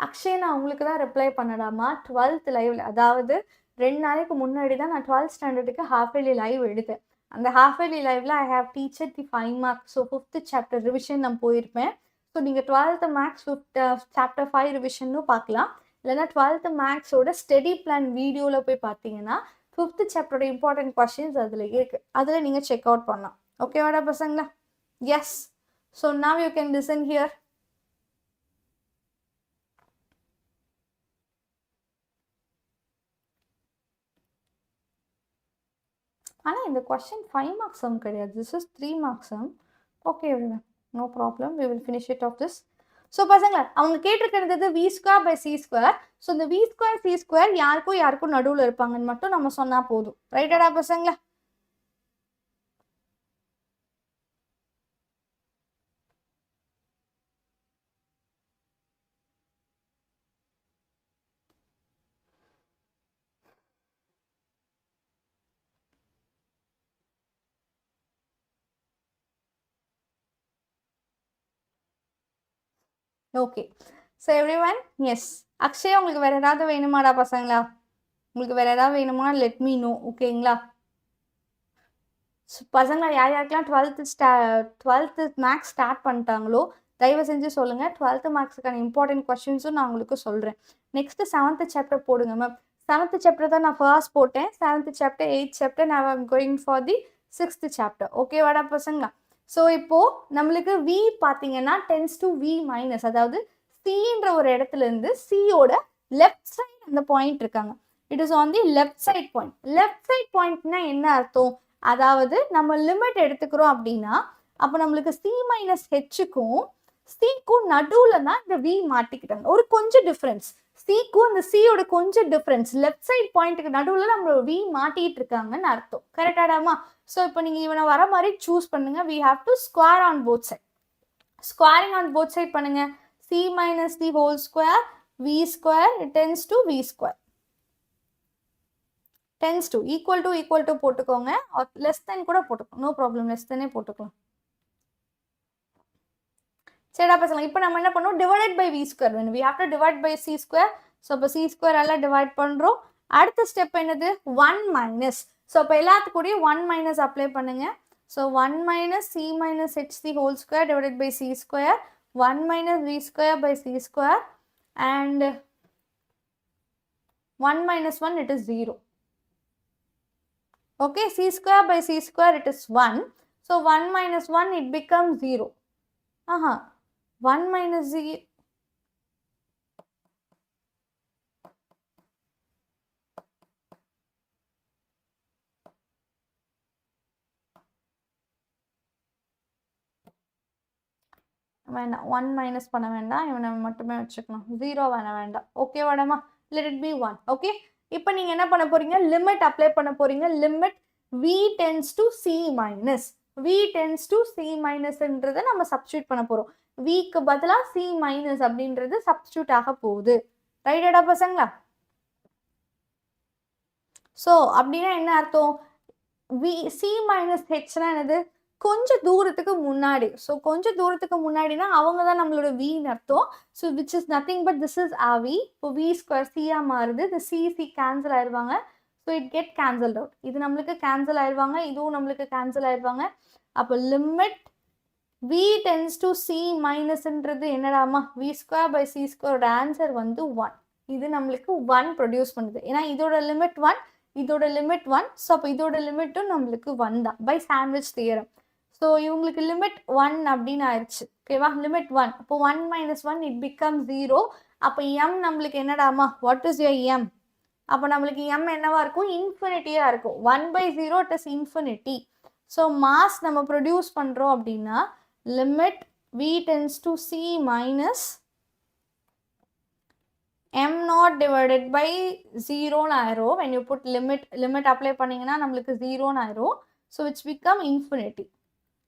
அக்ஷய் நான் உங்களுக்கு தான் ரிப்ளை பண்ணடாமா 12th லைவ்ல, அதாவது 2 நாளைக்கு முன்னாடி தான் நான் 12th ஸ்டாண்டர்டுக்கு ஹாஃப் இயர்லி லைவ் எடுத்தேன். அந்த ஹாஃப் இயர்லி லைவ்ல I have teacher the 5 marks. So 5th chapter revision நான் போயிருப்பேன். ஸோ நீங்கள் 12th மேக்ஸ் சாப்டர் 5 ரிவிஷன்னு பார்க்கலாம். இல்லைனா 12th மேக்ஸோட ஸ்டடி பிளான் வீடியோவில் போய் பார்த்தீங்கன்னா 5th சாப்டரோட இம்பார்ட்டன்ட் கொஸ்டின்ஸ் அதில் இருக்குது. அதில் நீங்கள் செக் அவுட் பண்ணலாம். ஓகேவாடா பசங்களா? Yes. So now you can listen here. ஆனால் இந்த கொஸ்டின் 5 மார்க்ஸ் சம் கிடையாது. This is 3 marks sum. Okay everyone, no problem, we will finish it of this. So பசங்களா அவங்க கேட்டிருக்கிறது v²/c². ஸோ இந்த v² c² யாருக்கும் நடுவில் இருப்பாங்கன்னு மட்டும் நம்ம சொன்னா போதும். ரைட்டடா பசங்களா? Okay. So everyone, yes. Akshaya உங்களுக்கு வேற ஏதாவது வேணுமாடா பசங்களா? உங்களுக்கு வேற ஏதாவது வேணுமா லெட் மீ நோ. ஓகேங்களா? பசங்களா யாருக்கெல்லாம் 12th மேக்ஸ் ஸ்டார்ட் பண்ணிட்டாங்களோ தயவு செஞ்சு சொல்லுங்க. 12th மேக்ஸுக்கான இம்பார்ட்டன்ட் கொஸ்டின்ஸும் நான் உங்களுக்கு சொல்றேன். நெக்ஸ்ட் 7th சாப்டர் போடுங்க மேம். 7th சாப்டர் தான் நான் ஃபர்ஸ்ட் போட்டேன். 7th சாப்டர் 8th சாப்டர் நான் I'm going for the 6th chapter. ஓகேவாடா பசங்களா? ஸோ இப்போ நம்மளுக்கு v பார்த்தீங்கன்னா டென்ஸ் டு v மைனஸ், அதாவது சின்ற ஒரு இடத்துல இருந்து சியோட லெஃப்ட் சைட் அந்த பாயிண்ட் இருக்காங்க. It is on the left side point. Left side பாயிண்ட்னா என்ன அர்த்தம்? அதாவது நம்ம லிமிட் எடுத்துக்கிறோம் அப்படின்னா அப்போ நம்மளுக்கு c மைனஸ் ஹெச்சுக்கும் சிக்கும் நடுவில் தான் இந்த v மாட்டிக்கிட்டாங்க. ஒரு கொஞ்சம் டிஃப்ரென்ஸ், சிக்கும் இந்த சியோட கொஞ்சம் டிஃப்ரென்ஸ், லெஃப்ட் சைட் பாயிண்ட்டுக்கு நடுவில் நம்ம v மாட்டிக்கிட்டு இருக்காங்கன்னு அர்த்தம். கரெக்டாடாமா? ஸோ இப்போ நீங்கள் இவனை வர மாதிரி சூஸ் பண்ணுங்க. We have to square on both side. Squaring on both side பண்ணுங்க. c minus the whole square v² tends to v². Tends to equal to போட்டுக்கோங்க, லெஸ் தென் கூட போட்டுக்கோங்க, நோ ப்ராப்ளம், லெஸ் தென்னே போட்டுக்கலாம். சரிடா பசங்க, இப்போ நம்ம என்ன பண்ணுவோம்? டிவைடட் பை v² வேணும். We have to divide by c². So இப்போ c² எல்லாம் டிவைட் பண்ணுறோம். அடுத்த ஸ்டெப் என்னது? 1 மைனஸ். ஸோ இப்போ எல்லாத்துக்கூடயும் 1 மைனஸ் அப்ளை பண்ணுங்க. So 1 minus c minus h the whole square divided by c². 1 minus v² by c² and 1 minus 1, it is 0. Okay, c² by c² it is 1. So 1 minus 1 it becomes 0. 1 minus 0. வேண்டாம், 1 minus பண்ண வேண்டாம், இவனை மட்டுமே வச்சுக்கணும், 0 வேண்டாம். Okay வாடாமா, let it be 1. Okay, இப்போ நீங்கள் என்ன பண்ண போறீங்க, லிமிட் அப்ளை பண்ண போறீங்க. Limit v tends to c minus, v tends to c minusன்றதை நம்ம சப்ஸ்டியூட் பண்ண போகிறோம். vக்கு பதிலாக c minus அப்படின்றது சப்ஸ்டியூட் ஆக போகுது. ரைட்டடா பசங்களா? ஸோ அப்படின்னா என்ன அர்த்தம், c minus hனா என்னது, கொஞ்சம் தூரத்துக்கு முன்னாடி. ஸோ கொஞ்சம் தூரத்துக்கு முன்னாடினா அவங்க தான் நம்மளோட வின்னு அர்த்தம். So which is nothing but this is our v. இப்போ வி ஸ்கொயர் சியாக மாறுது, இந்த சி கேன்சல் ஆயிடுவாங்க. So it get cancelled out. இது நம்மளுக்கு கேன்சல் ஆயிடுவாங்க, இதுவும் நம்மளுக்கு கேன்சல் ஆயிடுவாங்க. அப்போ limit v tends to c மைனஸ்ன்றது என்னடாமா, v ஸ்கொயர் பை சி ஸ்கொயரோட ஆன்சர் வந்து 1. இது நம்மளுக்கு 1 ப்ரொடியூஸ் பண்ணுது. ஏன்னா இதோட லிமிட் 1, இதோட லிமிட் 1. ஸோ அப்போ இதோட லிமிட்டும் நம்மளுக்கு 1 தான் பை சாண்ட்விச் தியரம். ஸோ இவங்களுக்கு லிமிட் 1 அப்படின்னு ஆயிடுச்சு. ஓகேவா, லிமிட் 1. அப்போ 1 மைனஸ் 1 இட் பிகம் 0. அப்போ எம் நம்மளுக்கு என்னடாமா, வாட் இஸ் யுவர் எம்? அப்போ நம்மளுக்கு எம் என்னவா இருக்கும், இன்ஃபினிட்டியாக இருக்கும். 1/0 it is infinity. So mass நம்ம ப்ரொடியூஸ் பண்ணுறோம் அப்படின்னா limit v tends to c minus m naught divided by 0 ஆயிரும். when you put limit apply பண்ணிங்கன்னா நம்மளுக்கு 0 ஆயிரும். so which become infinity.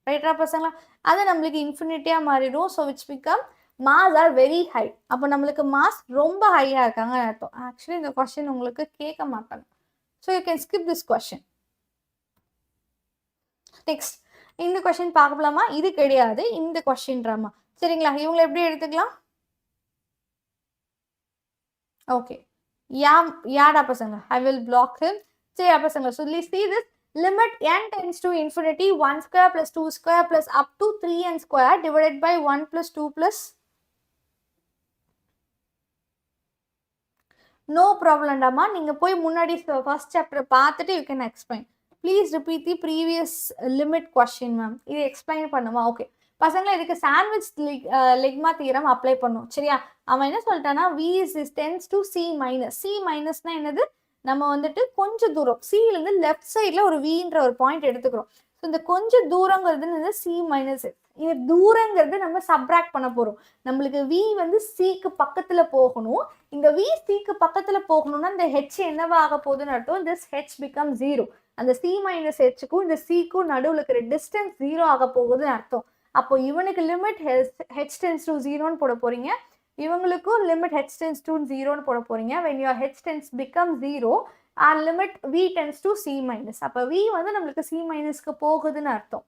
ரைட்டா பசங்களா? அது நம்மளுக்கு இன்ஃபினிட்டியாக மாறிடும். So which become mass are very high. அப்போ நம்மளுக்கு மாஸ் ரொம்ப ஹையாக இருக்காங்கன்னு அர்த்தம். ஆக்சுவலி இந்த கொஸ்டின் உங்களுக்கு கேட்க மாட்டாங்க. So you can skip this question. Next இந்த கொஸ்டின் பார்க்கலாமா? இது கிடையாது, இந்த கொஸ்டின்றாமா. சரிங்களா, இவங்களை எப்படி எடுத்துக்கலாம்? ஓகே, யாடா பசங்க, ஐ வில் பிளாக் ஹிம். சரியா பசங்க, so let's see this. Limit n tends to infinity 1 square plus 2 square plus up to 3n square divided by 1 plus 2 plus. No problem டமா, நீங்க போய் முன்னாடி ஃபர்ஸ்ட் சாப்டர் பார்த்துட்டு you can explain. Please repeat the previous limit question ma'am. இது explain பண்ணுமா? Okay பசங்களா, இதுக்கு sandwich லெக்மா theorem apply பண்ணும். சரியா, அவன் என்ன சொல்லிட்டானா v is tends to c minus. c minusனா என்னது, நம்ம வந்துட்டு கொஞ்சம் தூரம் சிலேருந்து லெஃப்ட் சைடில் ஒரு வின்ற ஒரு பாயிண்ட் எடுத்துக்கிறோம். ஸோ இந்த கொஞ்சம் தூரங்கிறது சி மைனஸ். இந்த தூரங்கிறது நம்ம சப்ராக்ட் பண்ண போகிறோம். நம்மளுக்கு வி வந்து சிக்கு பக்கத்தில் போகணும். இந்த வி சிக்கு பக்கத்தில் போகணும்னா இந்த ஹெச் என்னவா ஆக போகுதுன்னு அர்த்தம், திஸ் ஹெச் பிகம் 0. அந்த சி மைனஸ் ஹெச்சுக்கும் இந்த சிக்கும் நடுவில் இருக்கிற டிஸ்டன்ஸ் 0 ஆக போகுதுன்னு அர்த்தம். அப்போ இவனுக்கு லிமிட் ஹெச் டென்ஸ் டு 0ன்னு போட போறீங்க, இவங்களுக்கும் லிமிட் h tends to 0ன்னு போட போறீங்க. when your h tends become 0 our limit v tends to c minus. அப்போ v வந்து நம்மளுக்கு c minusக்கு போகுதுன்னு அர்த்தம்.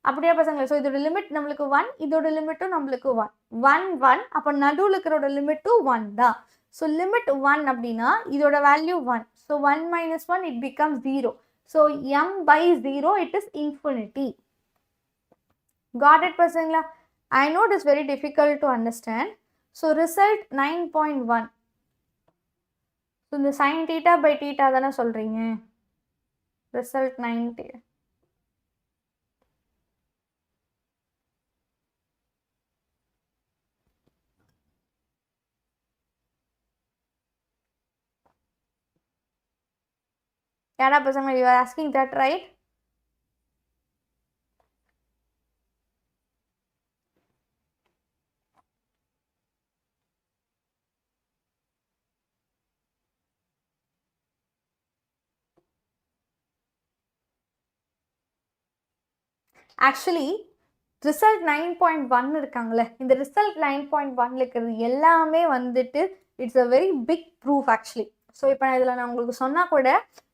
அப்படியே பசங்களா, ஸோ இதோட லிமிட் நம்மளுக்கு 1, இதோட லிமிட்டும் நம்மளுக்கு 1 1 1. அப்போ நடுவில் இருக்கிறோட லிமிட்டும் 1 தான். ஸோ லிமிட் 1 அப்படின்னா இதோட value 1. So 1 minus 1 it becomes 0. So m/0 it is infinity. Got it பசங்களா? I know it is very difficult to understand. So result 9.1. So இந்த sin theta by theta தானே சொல்றீங்க. Result 90. யாரா பசங்க, you are asking that right? Actually result 9.1 இருக்காங்களே, இந்த result 9.1 இருக்கிறது எல்லாமே வந்துட்டு it's a very big proof actually. So இப்போ இதில் நான் உங்களுக்கு சொன்னால் கூட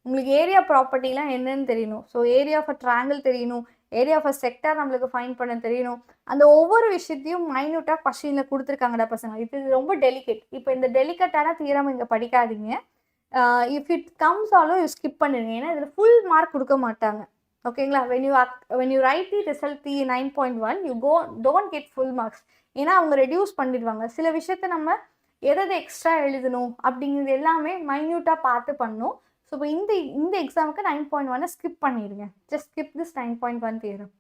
உங்களுக்கு ஏரியா ப்ராப்பர்ட்டிலாம் என்னன்னு தெரியணும். So area of a triangle தெரியணும், ஏரியா ஆஃப் அ செக்டார் நம்மளுக்கு ஃபைண்ட் பண்ண தெரியணும். அந்த ஒவ்வொரு விஷயத்தையும் மைன்யூட்டாக கொஸ்டினில் கொடுத்துருக்காங்கடா பசங்க. இது ரொம்ப டெலிகேட். இப்போ இந்த டெலிகேட்டான தியரம் இங்கே படிக்காதீங்க. இஃப் இட் கம்ஸ் ஆலும் யூ ஸ்கிப் பண்ணிடுங்க, ஏன்னா இதில் ஃபுல் மார்க் கொடுக்க மாட்டாங்க. ஓகேங்களா, when you write the result 9.1 you don't get full marks. ஏன்னா அவங்க ரெடியூஸ் பண்ணிடுவாங்க. சில விஷயத்த நம்ம எதை எக்ஸ்ட்ரா எழுதணும் அப்படிங்கிறது எல்லாமே மைன்யூட்டாக பார்த்து பண்ணணும். ஸோ இப்போ இந்த எக்ஸாமுக்கு 9.1 ஸ்கிப் பண்ணிடுங்க. Just skip this 9.1 theorem.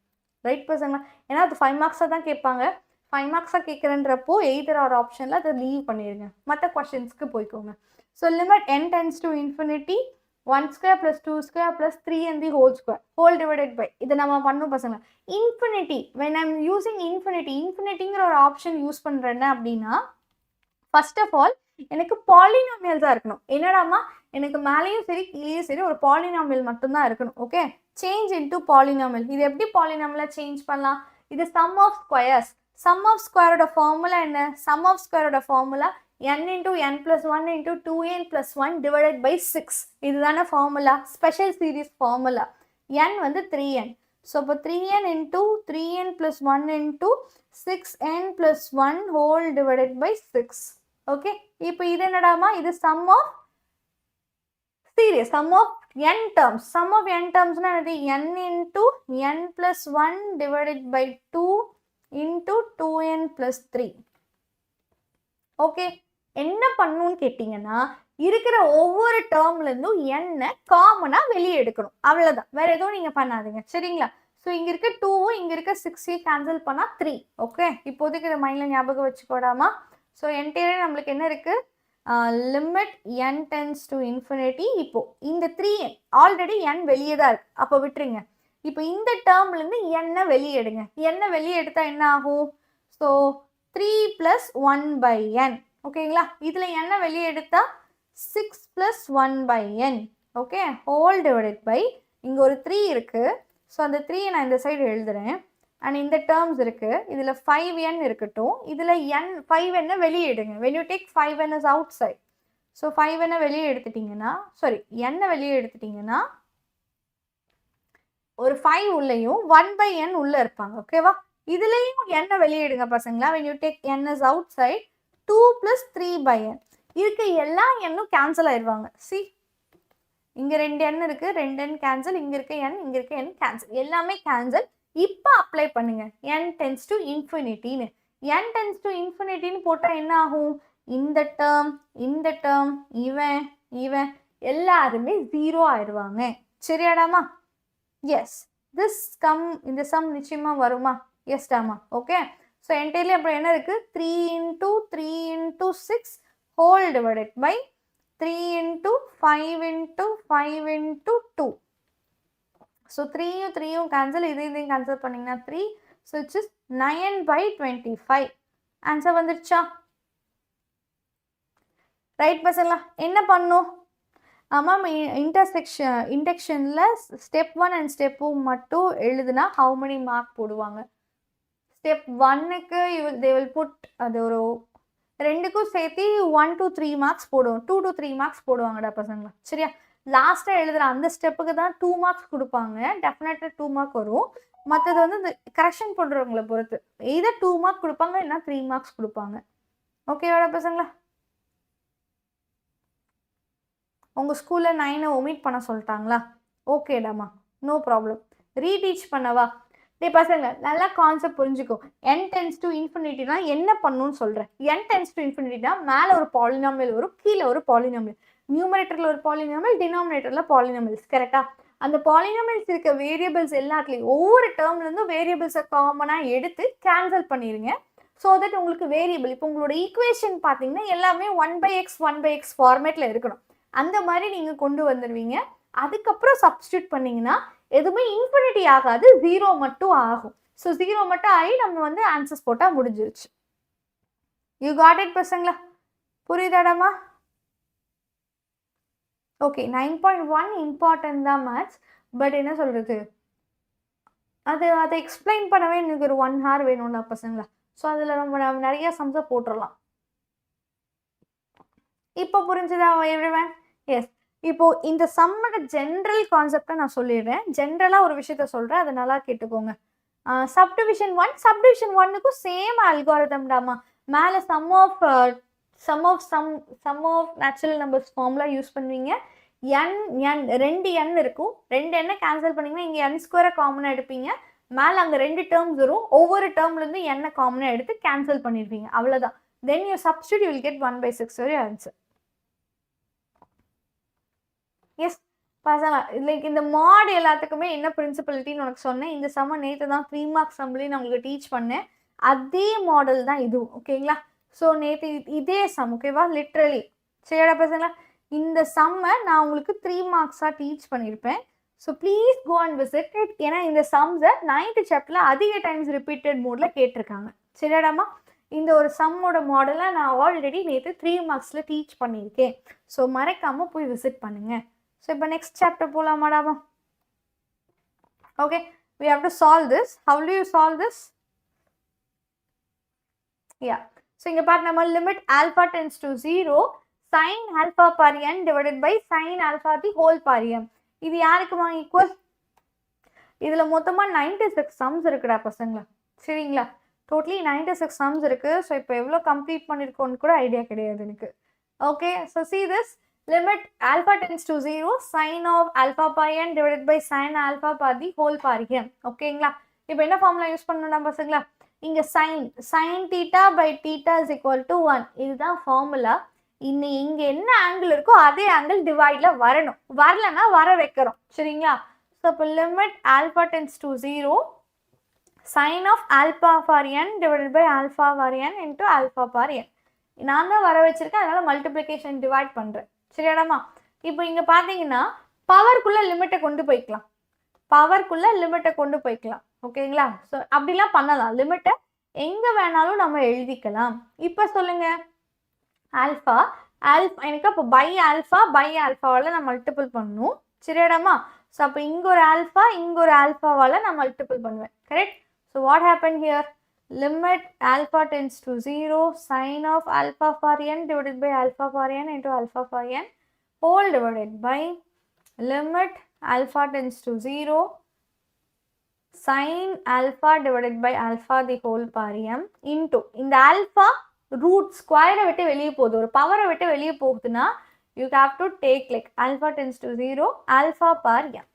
Right பசங்களா? ஏன்னா அது 5 மார்க்ஸாக தான் கேட்பாங்க. 5 மார்க்ஸாக கேட்குறன்றப்போ எய்தர் ஆர் ஆப்ஷனில் அதை லீவ் பண்ணிடுங்க, மற்ற கொஸ்டின்ஸ்க்கு போய்க்கோங்க. So limit n tends to infinity 1 square plus 2 square plus 3 and the whole square whole divided by இது நம்ம பண்ணும் பசங்க infinity when I'm using infinityங்கிற ஒரு ஆப்ஷன் யூஸ் பண்றேன்னா அப்படின்னா first of all எனக்கு பாலினாமியல் தான் இருக்கணும் என்னடாமா எனக்கு மேலேயும் சரி கீழேயும் சரி ஒரு பாலினாமியல் மட்டும்தான் இருக்கணும் ஓகே சேஞ்ச் இன்டு பாலினாமியல் இது எப்படி பாலினாமியலை சேஞ்ச் பண்ணலாம் இது சம் ஆஃப் ஸ்கொயரோட ஃபார்முலா என்ன சம் ஆஃப் ஸ்கொயரோட formula n into n plus 1 into 2n plus 1 divided by 6 இதுதான formula special series formula n வந்து 3n so இப்போ 3n into 3n plus 1 into 6n plus 1 whole divided by 6 okay இப்போ இது என்னடாமா இது sum of series sum of n terms னா என்னது n into n plus 1 divided by 2 into 2n plus 3 okay என்ன பண்ணணும்னு கேட்டிங்கன்னா இருக்கிற ஒவ்வொரு டேர்ம்ல இருந்தும் n காமனா வெளியே எடுக்கணும் அவ்வளவுதான் வேற எதுவும் நீங்க பண்ணாதீங்க சரிங்களா ஸோ இங்க இருக்க 2 இங்க இருக்க 6 கேன்சல் பண்ணா 3 ஓகே இப்போதைக்கு இதை மைண்ட்ல ஞாபகம் வச்சுக்கோடாமா ஸோ என்டையர் நம்மளுக்கு என்ன இருக்கு limit n tends to infinity இப்போ இந்த 3n ஆல்ரெடி n வெளியே தான் இருக்கு அப்போ விட்டுருங்க இப்போ இந்த டேர்ம்ல இருந்து n வெளியே எடுங்க n வெளியே எடுத்தா என்ன ஆகும் ஸோ 3 plus 1 by n ஓகேங்களா இதுல என்ன வெளியே எடுத்தா 6 plus 1 by n okay whole divided by இங்க ஒரு 3 இருக்கு ஸோ அந்த 3 நான் இந்த சைடு எழுதுறேன் அண்ட் இந்த டேர்ம்ஸ் இருக்கு இதுல 5n இருக்கட்டும் இதுல n 5n வெளியே எடுங்க when you take 5n is outside so 5n வெளியே எடுத்துட்டீங்கன்னா சாரி n வெளியே எடுத்துட்டீங்கன்னா ஒரு 5 உள்ளேயும் 1 by n உள்ள இருப்பாங்க ஓகேவா இதுலயும் n வெளியே எடுங்க பசங்களா when you take n is outside 2 plus 3 by n இருக்க எல்லா எண்ணும் கேன்சல் ஆயிடுவாங்க சி இங்க 2 n இருக்கு 2 n கேன்சல் இங்க இருக்க n இங்க இருக்க n கேன்சல் எல்லாமே கேன்சல் இப்போ அப்ளை பண்ணுங்க n டென்ஸ் டு இன்ஃபினிட்டின்னு n டென்ஸ் டு இன்ஃபினிட்டின்னு போட்டா என்ன ஆகும் இந்த டேர்ம் இவன் எல்லாருமே 0 ஆயிடுவாங்க சரியாடாமா எஸ் இந்த சம் நிச்சயமா வருமா எஸ் டாமா ஓகே ஸோ என்டையர்லி அப்புறம் என்ன இருக்குது 3 into 3 into 6 whole divided by 3 into 5 into 5 into 2 so 3யும் cancel இதையும் கேன்சல் பண்ணிங்கன்னா 3 so it's is 9 by 25 answer வந்துடுச்சா ரைட் பசங்களா என்ன பண்ணும் ஆமாம் இண்டக்ஷனில் ஸ்டெப் 1 அண்ட் ஸ்டெப் 2 மட்டும் எழுதுனா ஹவு many மார்க் போடுவாங்க ஸ்டெப் 1க்கு they will put அது ஒரு ரெண்டுக்கும் சேர்த்து 1 to 3 மார்க்ஸ் போடுவோம் 2 to 3 மார்க்ஸ் போடுவாங்கடா பசங்களா சரியா லாஸ்ட்டாக எழுதுகிற அந்த ஸ்டெப்புக்கு தான் 2 மார்க்ஸ் கொடுப்பாங்க டெஃபினட்டாக 2 மார்க் வரும் மற்றது வந்து இந்த கரெக்ஷன் பண்ணுறவங்களை பொறுத்து either 2 மார்க் கொடுப்பாங்க இல்லைனா 3 மார்க்ஸ் கொடுப்பாங்க ஓகேவாடா பசங்களா உங்கள் ஸ்கூலில் 9 ஒமிட் பண்ண சொல்லிட்டாங்களா ஓகேடாமா நோ ப்ராப்ளம் ரீடீச் பண்ணவா டே பசங்க நல்லா கான்செப்ட் புரிஞ்சுக்கும் n டென்ஸ் டு இன்ஃபினிட்டினா என்ன பண்ணணும்னு சொல்கிறேன் n டென்ஸ் டு இன்ஃபினிட்டினா மேலே ஒரு பாலினாமியல் வரும் கீழே ஒரு பாலினாமியல் நியூமரேட்டரில் ஒரு பாலினாமியல் டினாமினேட்டரில் பாலினாமியல்ஸ் கரெக்டாக அந்த பாலினாமியல்ஸ் இருக்க வேரியபிள்ஸ் எல்லாத்துலேயும் ஒவ்வொரு டேர்ம்லேருந்தும் வேரியபிள்ஸை காமனாக எடுத்து கேன்சல் பண்ணிடுங்க ஸோ தட் உங்களுக்கு வேரியபிள் இப்போ உங்களோட ஈக்குவேஷன் பார்த்தீங்கன்னா எல்லாமே 1/x ஃபார்மேட்டில் இருக்கணும் அந்த மாதிரி நீங்கள் கொண்டு வந்துடுவீங்க அதுக்கப்புறம் சப்ஸ்டியூட் பண்ணிங்கன்னா எதுவுமே இன்ஃபினிட்டி ஆகாது 0 மட்டும் ஆகும் ஸோ 0 மட்டும் ஆகி நம்ம வந்து ஆன்சர்ஸ் போட்டால் முடிஞ்சிருச்சு யூ காட் இட் பசங்களா புரியுதாடாமா ஓகே 9.1 இம்பார்ட்டன்ட் தான் மேத்ஸ் பட் என்ன சொல்கிறது அதை எக்ஸ்பிளைன் பண்ணவே எனக்கு ஒரு 1 hour வேணும்னா பசங்களா ஸோ அதில் நம்ம நிறைய சம்ஸை போட்டுடலாம் இப்போ புரிஞ்சுதா எவ்ரிவன் எஸ் இப்போ இந்த சம்மோட ஜென்ரல் கான்செப்டை நான் சொல்லிடுறேன் ஜென்ரலாக ஒரு விஷயத்த சொல்கிறேன் அதை நல்லா கேட்டுக்கோங்க சப்டிவிஷன் 1க்கும் சேம் அல்காரிதம் டாமா மேலே sum of natural numbers formula use பண்ணுவீங்க ரெண்டு n இருக்கும் 2 n கேன்சல் பண்ணிங்கன்னா இங்கே n² காமனாக எடுப்பீங்க மேலே அங்கே 2 டேர்ம்ஸ் வரும் ஒவ்வொரு டேர்ம்லேருந்து n காமனாக எடுத்து கேன்சல் பண்ணிடுவீங்க அவ்வளோதான் then you substitute you will get 1/6 வரை ஆன்சர் எஸ் பசங்க லைக் இந்த மாட் எல்லாத்துக்குமே என்ன பிரின்சிபலிட்டின்னு உனக்கு சொன்னேன் இந்த சம்ம நேற்று தான் 3 மார்க்ஸ் சம்லேயும் நான் உங்களுக்கு டீச் பண்ணேன் அதே மாடல் தான் இதுவும் ஓகேங்களா ஸோ நேற்று இதே சம் ஓகேவா லிட்ரலி சரியாடா பசங்களா இந்த சம்மை நான் உங்களுக்கு 3 மார்க்ஸாக டீச் பண்ணியிருப்பேன். So please go and visit it. ஏன்னா இந்த சம்ஸை 9th சாப்டரில் அதிக டைம்ஸ் ரிப்பீட்டட் மோடில் கேட்டிருக்காங்க. சரியாடாமா? இந்த ஒரு சம்மோட மாடலை நான் ஆல்ரெடி நேற்று 3 மார்க்ஸில் டீச் பண்ணியிருக்கேன். ஸோ மறக்காமல் போய் விசிட் பண்ணுங்கள். ஸோ இப்போ நெக்ஸ்ட் சாப்டர் போகலாமாடாமா? Okay, we have to solve this. How do you solve this? Yeah. So இங்க பாரு, நம்ம limit alpha tends to 0 sin alpha per n divided by sin alpha the whole per n. இது யாருக்குமா equal? இதில் மொத்தமாக 96 sums இருக்குடா பசங்களா. சரிங்களா? Totally 96 sums இருக்கு. ஸோ இப்போ எவ்வளோ கம்ப்ளீட் பண்ணியிருக்கோன்னு கூட ஐடியா கிடையாது எனக்கு. Okay, so see this. Limit alpha tends to 0 sin of alpha per n divided by sin alpha per the whole per n. ஓகேங்களா? இப்போ என்ன ஃபார்முலா யூஸ் பண்ணணும் பசங்களா? இங்கே sin theta by theta is equal to 1. இதுதான் formula. இன்னும் இங்கே என்ன ஆங்கிள் இருக்கோ அதே ஆங்கிள் டிவைடில் வரணும். வரலன்னா வர வைக்கிறோம். சரிங்களா? ஸோ இப்போ limit alpha tends to 0 sin of alpha for n divided by alpha for n into alpha per n. நான் தான் வர வச்சிருக்கேன், அதனால மல்டிப்ளிகேஷன் டிவைட் பண்ணுறேன். சரியாடாமா? இப்போ இங்கே பார்த்தீங்கன்னா பவர்க்குள்ளே லிமிட்டை கொண்டு போய்க்கலாம். ஓகேங்களா? ஸோ அப்படிலாம் பண்ணலாம். லிமிட்டை எங்கே வேணாலும் நம்ம எழுதிக்கலாம். இப்போ சொல்லுங்க, ஆல்ஃபா எனக்கு அப்போ பை ஆல்ஃபாவால் நான் மல்டிபிள் பண்ணணும். சரியாடாமா? ஸோ அப்போ இங்கே ஒரு ஆல்ஃபாவால் நான் மல்டிபிள் பண்ணுவேன். Correct? So what happen here? limit alpha tends to 0 sin of alpha for n divided by alpha for n into alpha for n whole divided by limit alpha tends to 0 sin alpha divided by alpha the whole per m into இந்த alpha root square விட்டு வெளியே போகுது, ஒரு பவரை விட்டு வெளியே போகுதுன்னா you have to take like alpha tends to 0 alpha per m.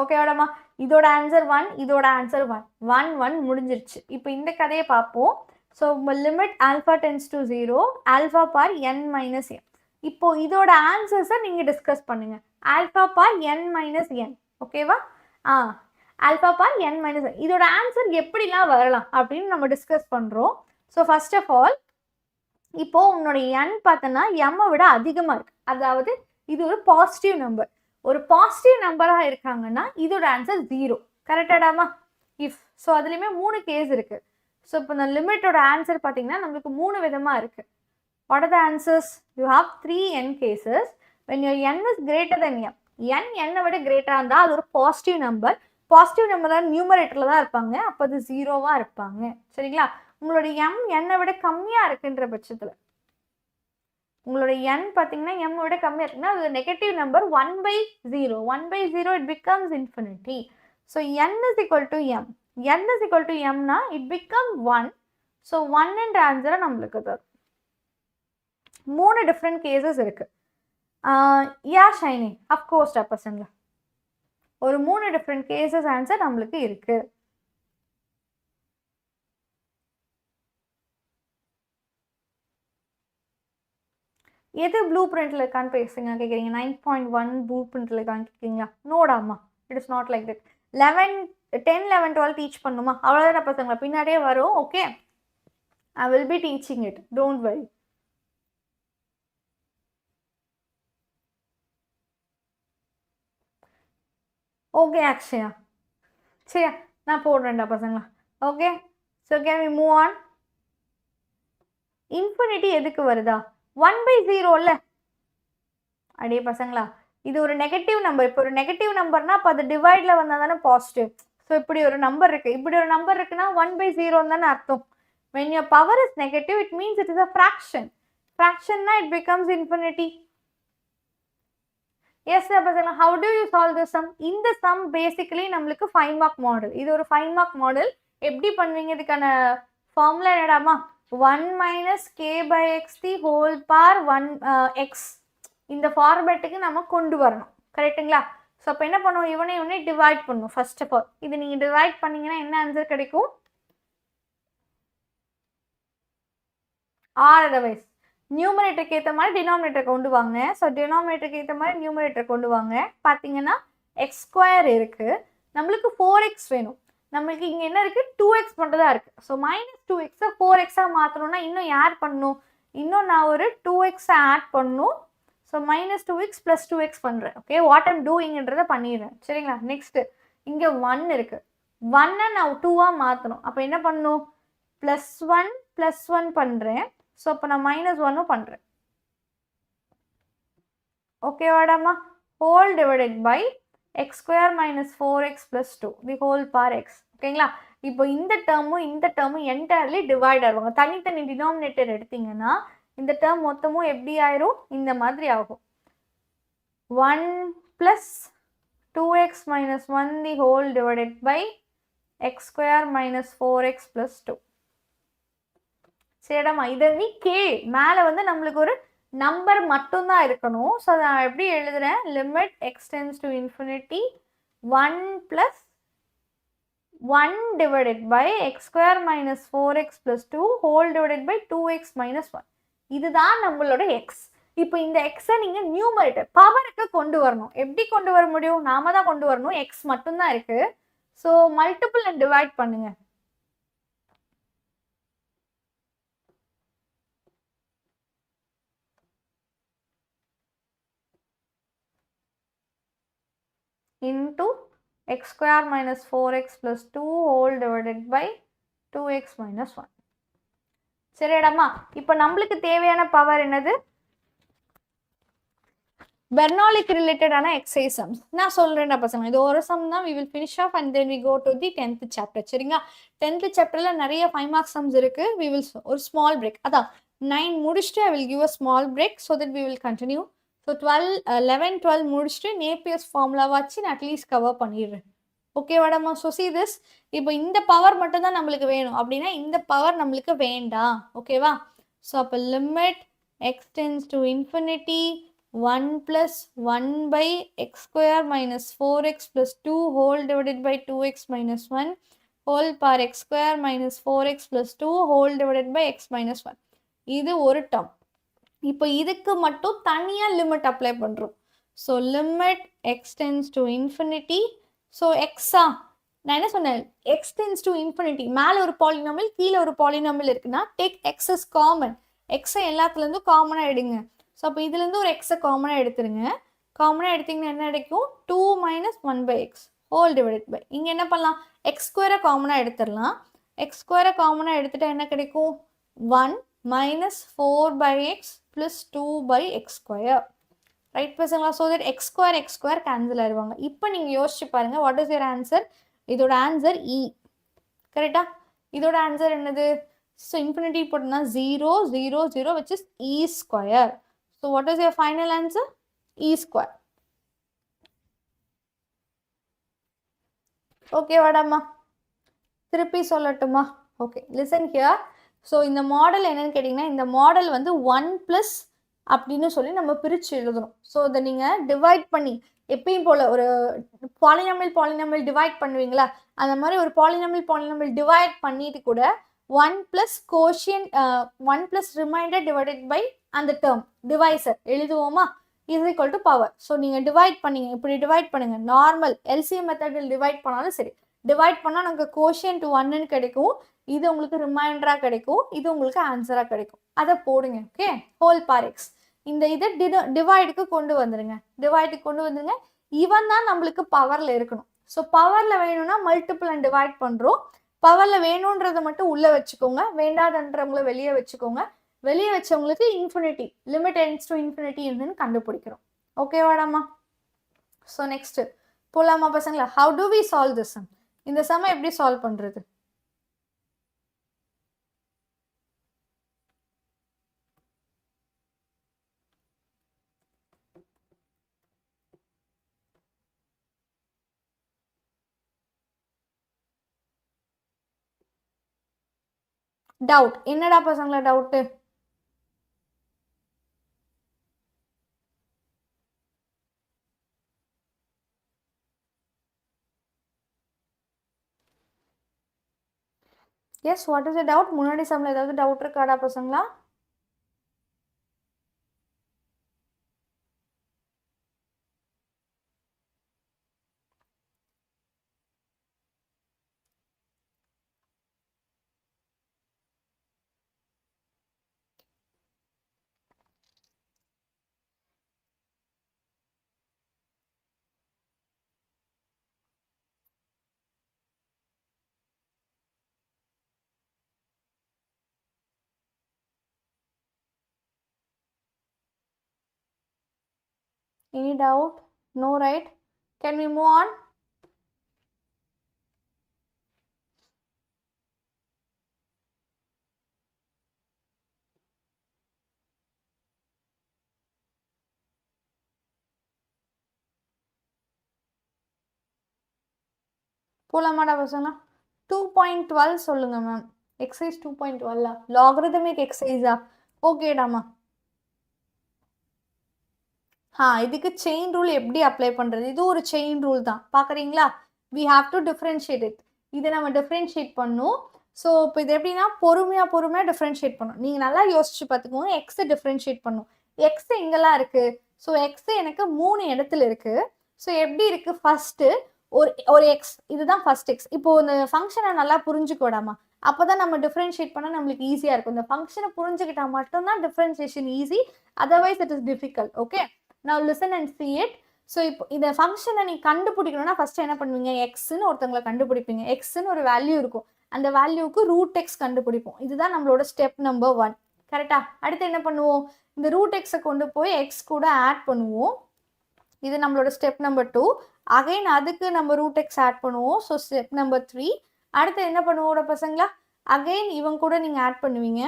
ஓகேவாடாமா? இதோட ஆன்சர் 1, இதோட ஆன்சர் 1 முடிஞ்சிருச்சு. இப்போ இந்த கதையை பார்ப்போம். So limit alpha tends to 0 alpha bar n minus n. இப்போ இதோட ஆன்சர்ஸை நீங்கள் டிஸ்கஸ் பண்ணுங்க. Alpha bar n minus n. ஓகேவா? Alpha bar n minus n. இதோட ஆன்சர் எப்படிலாம் வரலாம் அப்படின்னு நம்ம டிஸ்கஸ் பண்ணுறோம். ஸோ ஃபர்ஸ்ட் ஆஃப் ஆல் இப்போ உன்னோட n பார்த்தோன்னா m-ஐ விட அதிகமாக இருக்குது. அதாவது இது ஒரு பாசிட்டிவ் நம்பர். ஒரு பாசிட்டிவ் நம்பராக இருக்காங்கன்னா இதோட ஆன்சர் 0. கரெக்டாடாமா? இஃப் ஸோ அதுலேயுமே 3 கேஸ் இருக்குது. ஸோ இப்போ இந்த லிமிட்டோட ஆன்சர் பார்த்தீங்கன்னா நம்மளுக்கு 3 விதமாக இருக்குது. What are the answers? You have 3 n cases. When your n is greater then m, n விட கிரேட்டராக இருந்தால் அது ஒரு பாசிட்டிவ் நம்பர். பாசிட்டிவ் நம்பர் தான் நியூமரேட்டரில் தான் இருப்பாங்க, அப்போ அது 0வாக இருப்பாங்க. சரிங்களா? உங்களோட m n-ஐ விட கம்மியாக இருக்குன்ற பட்சத்தில், உங்களோட n பார்த்தீங்கன்னா m விட கம்மியாக இருக்குன்னா அது negative number 1/0. 1/0 it becomes infinity. So n is equal to m. n is equal to m-னா it becomes 1. So 1-ன்ற ஆன்சரை நம்மளுக்கு தரும். 3 டிஃப்ரெண்ட் கேசஸ் இருக்கு. யா ஷைனி, அஃப்கோர்ஸ்டா பசங்களா, ஒரு 3 டிஃப்ரெண்ட் கேசஸ் ஆன்சர் நம்மளுக்கு இருக்கு. எது ப்ளூ பிரிண்ட்ல இருக்கான்னு பேசுங்க கேட்குறீங்க. 9.1 ப்ளூ பிரிண்ட்ல இருக்கான்னு கேட்குறீங்களா? நோடாமா, it is not like that. 10, 11, 12 teach பண்ணுமா? அவ்வளோதான் பசங்களா, பின்னாடியே வரும். Okay, I will be teaching it, don't worry. Okay Akshaya, சரியா, நான் போடுறேன்டா பசங்களா. Okay, so can we move on. Infinity எதுக்கு வருதா? 1/0 இல்லை அடே பசங்களா, இது ஒரு நெகட்டிவ் நம்பர். இப்போ ஒரு நெகட்டிவ் நம்பர்னா அப்போ அது டிவைடில் வந்தால் தானே பாசிட்டிவ். ஸோ இப்படி ஒரு நம்பர் இருக்குது, இப்படி ஒரு நம்பர் இருக்குன்னா 1/0 தானே அர்த்தம். when your power is negative it means it is a fraction. fractionனா it becomes infinity. yes பசங்களா, how do you solve this sum? இந்த sum basically நம்மளுக்கு 5 mark மாடல். இது ஒரு 5 mark மாடல். எப்படி பண்ணுவீங்க? இதுக்கான ஃபார்முலா என்னடாமா? 1 minus k by x the whole power 1 x. இந்த ஃபார்மேட்டுக்கு நம்ம கொண்டு வரணும். கரெக்டுங்களா? ஸோ அப்போ என்ன பண்ணுவோம்? இவனை டிவைட் பண்ணும். ஃபர்ஸ்ட் ஆஃப் ஆல் இது நீங்கள் டிவைட் பண்ணிங்கன்னா என்ன ஆன்சர் கிடைக்கும்? ஆர் அதர்வைஸ் நியூமரேட்டருக்கு ஏற்ற மாதிரி டினாமினேட்டர் கொண்டு வாங்க. ஸோ டினாமினேட்டருக்கு ஏற்ற மாதிரி நியூமரேட்டர் கொண்டு வாங்க. பார்த்தீங்கன்னா x² இருக்குது, நம்மளுக்கு 4x வேணும். நம்மளுக்கு இங்கே என்ன இருக்குது? 2x மட்டும் தான் இருக்குது. ஸோ -2x 4x மாற்றணும்னா இன்னும் யார் பண்ணணும்? இன்னும் நான் ஒரு 2x ஆட் பண்ணும். So minus 2x plus 2x பண்ணுறேன். ஓகே, வாட் ஐம் டூயிங்ன்றதை பண்ணிடுறேன். சரிங்களா? நெக்ஸ்ட்டு இங்கே 1 இருக்குது. 1 நான் 2ஆக மாற்றணும். அப்போ என்ன பண்ணணும்? +1 பண்ணுறேன். ஸோ அப்போ நான் -1 பண்ணுறேன். ஓகேவாடாமா? Whole divided by x² - 4x + 2 the whole bar x. ஓகேங்களா? இப்போ இந்த டேர்மும் என்டையர்லி டிவைட் ஆகுவாங்க. தனித்தனி டினாமினேட்டர் எடுத்தீங்கன்னா இந்த டேர்ம் மொத்தமும் எப்படி ஆயிரும்? இந்த மாதிரி ஆகும். 1 + 2x - 1 the whole divided by x² - 4x + 2. சரிடாமா? இதை நீ கே மேலே வந்து நம்மளுக்கு ஒரு நம்பர் மட்டும்தான் இருக்கணும். ஸோ நான் எப்படி எழுதுறேன்? Limit x tends to infinity 1 + 1 divided by x² - 4x + 2 whole divided by 2x - 1. இதுதான் நம்மளோட x. இப்போ இந்த x-ஐ நீங்கள் நியூமரேட்டர் பவருக்கு கொண்டு வரணும். எப்படி கொண்டு வர முடியும்? நாம தான் கொண்டு வரணும். x மட்டும்தான் இருக்கு. ஸோ மல்டிபிள் அண்ட் டிவைட் பண்ணுங்க. into x² - 4x + 2 whole divided by 2x - 1. சரிடாமா? இப்போ நம்மளுக்கு தேவையான பவர் என்னது? பெர்னோலிக் ரிலேட்டடான எக்ஸசைஸ் சம்ஸ் நான் சொல்கிறேன்டா பசங்க. இது ஒரு சம் தான். we will finish off and then we go to the 10th chapter. சரிங்களா? 10th chapterல நிறைய 5 marks sums இருக்கு. we will ஒரு small break. அதான் 9 முடிச்சுட்டு I will give a small break so that we will continue. So 11 12 முடிச்சுட்டு நேப்பியர்ஸ் formula வச்சு நான் at least cover பண்ணிடுறேன். ஓகேவாடாமா? So see this. இப்போ இந்த பவர் மட்டும் தான் நம்மளுக்கு வேணும் அப்படின்னா இந்த பவர் நம்மளுக்கு வேண்டாம். ஓகேவா? ஸோ அப்போ limit x tends to infinity 1 + 1 by x² - 4x + 2 whole divided by 2x - 1 whole par x² - 4x + 2 whole divided by x - 1. இது ஒரு டேர்ம். இப்போ இதுக்கு மட்டும் தனியாக லிமிட் அப்ளை பண்ணுறோம். So limit x tends to infinity. So எக்ஸா நான் என்ன சொன்னேன்? x tends to infinity. மேலே ஒரு பாலினாமில் கீழே ஒரு பாலினாமில் இருக்குன்னா டேக் x is காமன். எக்ஸை எல்லாத்துலேருந்தும் காமனாக எடுங்க. ஸோ அப்போ இதுலேருந்து ஒரு எக்ஸை காமனாக எடுத்துருங்க. காமனாக எடுத்திங்கன்னா என்ன கிடைக்கும்? 2 - 1 by x whole divided by இங்கே என்ன பண்ணலாம்? x² காமனாக எடுத்துடலாம். x² காமனாக எடுத்துட்டா என்ன கிடைக்கும்? 1 - 4 by x plus 2 by x². Right பசங்களா? ஸோ தட் x² கேன்சல் ஆயிடுவாங்க. இப்போ நீங்கள் யோசிச்சு பாருங்க. What is your answer? இதோட ஆன்சர் இ. கரெக்டா? இதோட ஆன்சர் என்னது? ஸோ இன்ஃபினிட்டி போட்டோம்னா 0 0 0 which is e². So what is your final answer? e². Okay வாடாமா? திருப்பி சொல்லட்டுமா? Okay listen here. ஸோ இந்த மாடல் என்னன்னு கேட்டிங்கன்னா இந்த மாடல் வந்து 1+ அப்படின்னு சொல்லி நம்ம பிரித்து எழுதணும். ஸோ இதை நீங்கள் டிவைட் பண்ணி எப்பயும் போல் ஒரு பாலினாமியல் டிவைட் பண்ணுவீங்களா? அந்த மாதிரி ஒரு பாலினாமியல் டிவைட் பண்ணிட்டு கூட 1+ கோஷியன் 1+ ரிமைண்டர் டிவைடட் பை அந்த டேர்ம் டிவைசர் எழுதுவோமா? Is equal to power. So நீங்கள் டிவைட் பண்ணீங்க, இப்படி டிவைட் பண்ணுங்க. நார்மல் எல்சிஎம் மெத்தடில் டிவைட் பண்ணாலும் சரி, டிவைட் பண்ணால் நமக்கு கோஷியன்ட் 1ன்னு கிடைக்கும். இது உங்களுக்கு ரிமைண்டராக கிடைக்கும். இது உங்களுக்கு ஆன்சராக கிடைக்கும். அதை போடுங்க. ஓகே, ஹோல் பார் எக்ஸ். இந்த இதை டிவைடுக்கு கொண்டு வந்துடுங்க. டிவைடுக்கு கொண்டு வந்துடுங்க. இவன் தான் நம்மளுக்கு பவரில் இருக்கணும். ஸோ பவரில் வேணும்னா மல்டிபிள் அண்ட் டிவைட் பண்ணுறோம். பவரில் வேணுன்றதை மட்டும் உள்ளே வச்சுக்கோங்க. வேண்டாதன்றவங்கள வெளியே வச்சுக்கோங்க. வெளியே வச்சவங்களுக்கு infinity limit ends to infinity என்னன்னு கண்டுபிடிக்கிறோம். ஓகேவாடாமா? ஸோ நெக்ஸ்ட்டு போகலாமா பசங்களா? How do we solve this sum? இந்த சம்மை எப்படி சால்வ் பண்ணுறது? டவுட் என்னடா பசங்களா doubt? Yes, what is the doubt? முன்னாடி சம்மில் ஏதாவது டவுட் இருக்காடா பசங்களா? Any doubt? No, right? Can we move on? போலாமாடா பசங்களா? 2.12 சொல்லுங்க மேம். எக்ஸசைஸ் 2.12 லாகரிதமிக் எக்ஸசைஸா? ஓகேடாமா. இதுக்கு செயின் ரூல் எப்படி அப்ளை பண்றது? இது ஒரு செயின் ரூல் தான். பாக்குறீங்களா? we have to differentiate it. இதை நம்ம டிஃபரன்ஷியேட் பண்ணும். ஸோ இப்போ இது எப்படின்னா பொறுமையாக டிஃபரன்ஷியேட் பண்ணும். நீங்கள் நல்லா யோசிச்சு பார்த்துக்கோங்க. எக்ஸை டிஃபரன்ஷியேட் பண்ணும். எக்ஸ் எங்கெல்லாம் இருக்கு? ஸோ எக்ஸ் எனக்கு 3 இடத்துல இருக்கு. ஸோ எப்படி இருக்கு? ஃபர்ஸ்ட் ஒரு எக்ஸ், இதுதான் ஃபர்ஸ்ட் எக்ஸ். இப்போ இந்த ஃபங்க்ஷனை நல்லா புரிஞ்சுக்கோடாமா. அப்போதான் நம்ம டிஃபரன்ஷியேட் பண்ண நம்மளுக்கு ஈஸியாக இருக்கும். இந்த ஃபங்க்ஷனை புரிஞ்சுக்கிட்டா மட்டும்தான் differentiation easy. Otherwise it is difficult. Okay, now listen and see it. So இப்போ இந்த ஃபங்க்ஷனை நீ கண்டுபிடிக்கணும்னா ஃபர்ஸ்ட் என்ன பண்ணுவீங்க? எக்ஸ்ன்னு ஒருத்தவங்களை கண்டுபிடிப்பீங்க. எக்ஸ்ன்னு ஒரு வேல்யூ இருக்கும். அந்த வேல்யூக்கு ரூட் எக்ஸ் கண்டுபிடிப்போம். இதுதான் நம்மளோட ஸ்டெப் நம்பர் 1. கரெக்டா? அடுத்து என்ன பண்ணுவோம்? இந்த ரூட் எக்ஸை கொண்டு போய் எக்ஸ் கூட ஆட் பண்ணுவோம். இது நம்மளோட ஸ்டெப் நம்பர் 2. அகைன் அதுக்கு நம்ம ரூட் எக்ஸ் ஆட் பண்ணுவோம். So step number 3. அடுத்து என்ன பண்ணுவோட பசங்களா? அகைன் இவங்க கூட நீங்கள் ஆட் பண்ணுவீங்க.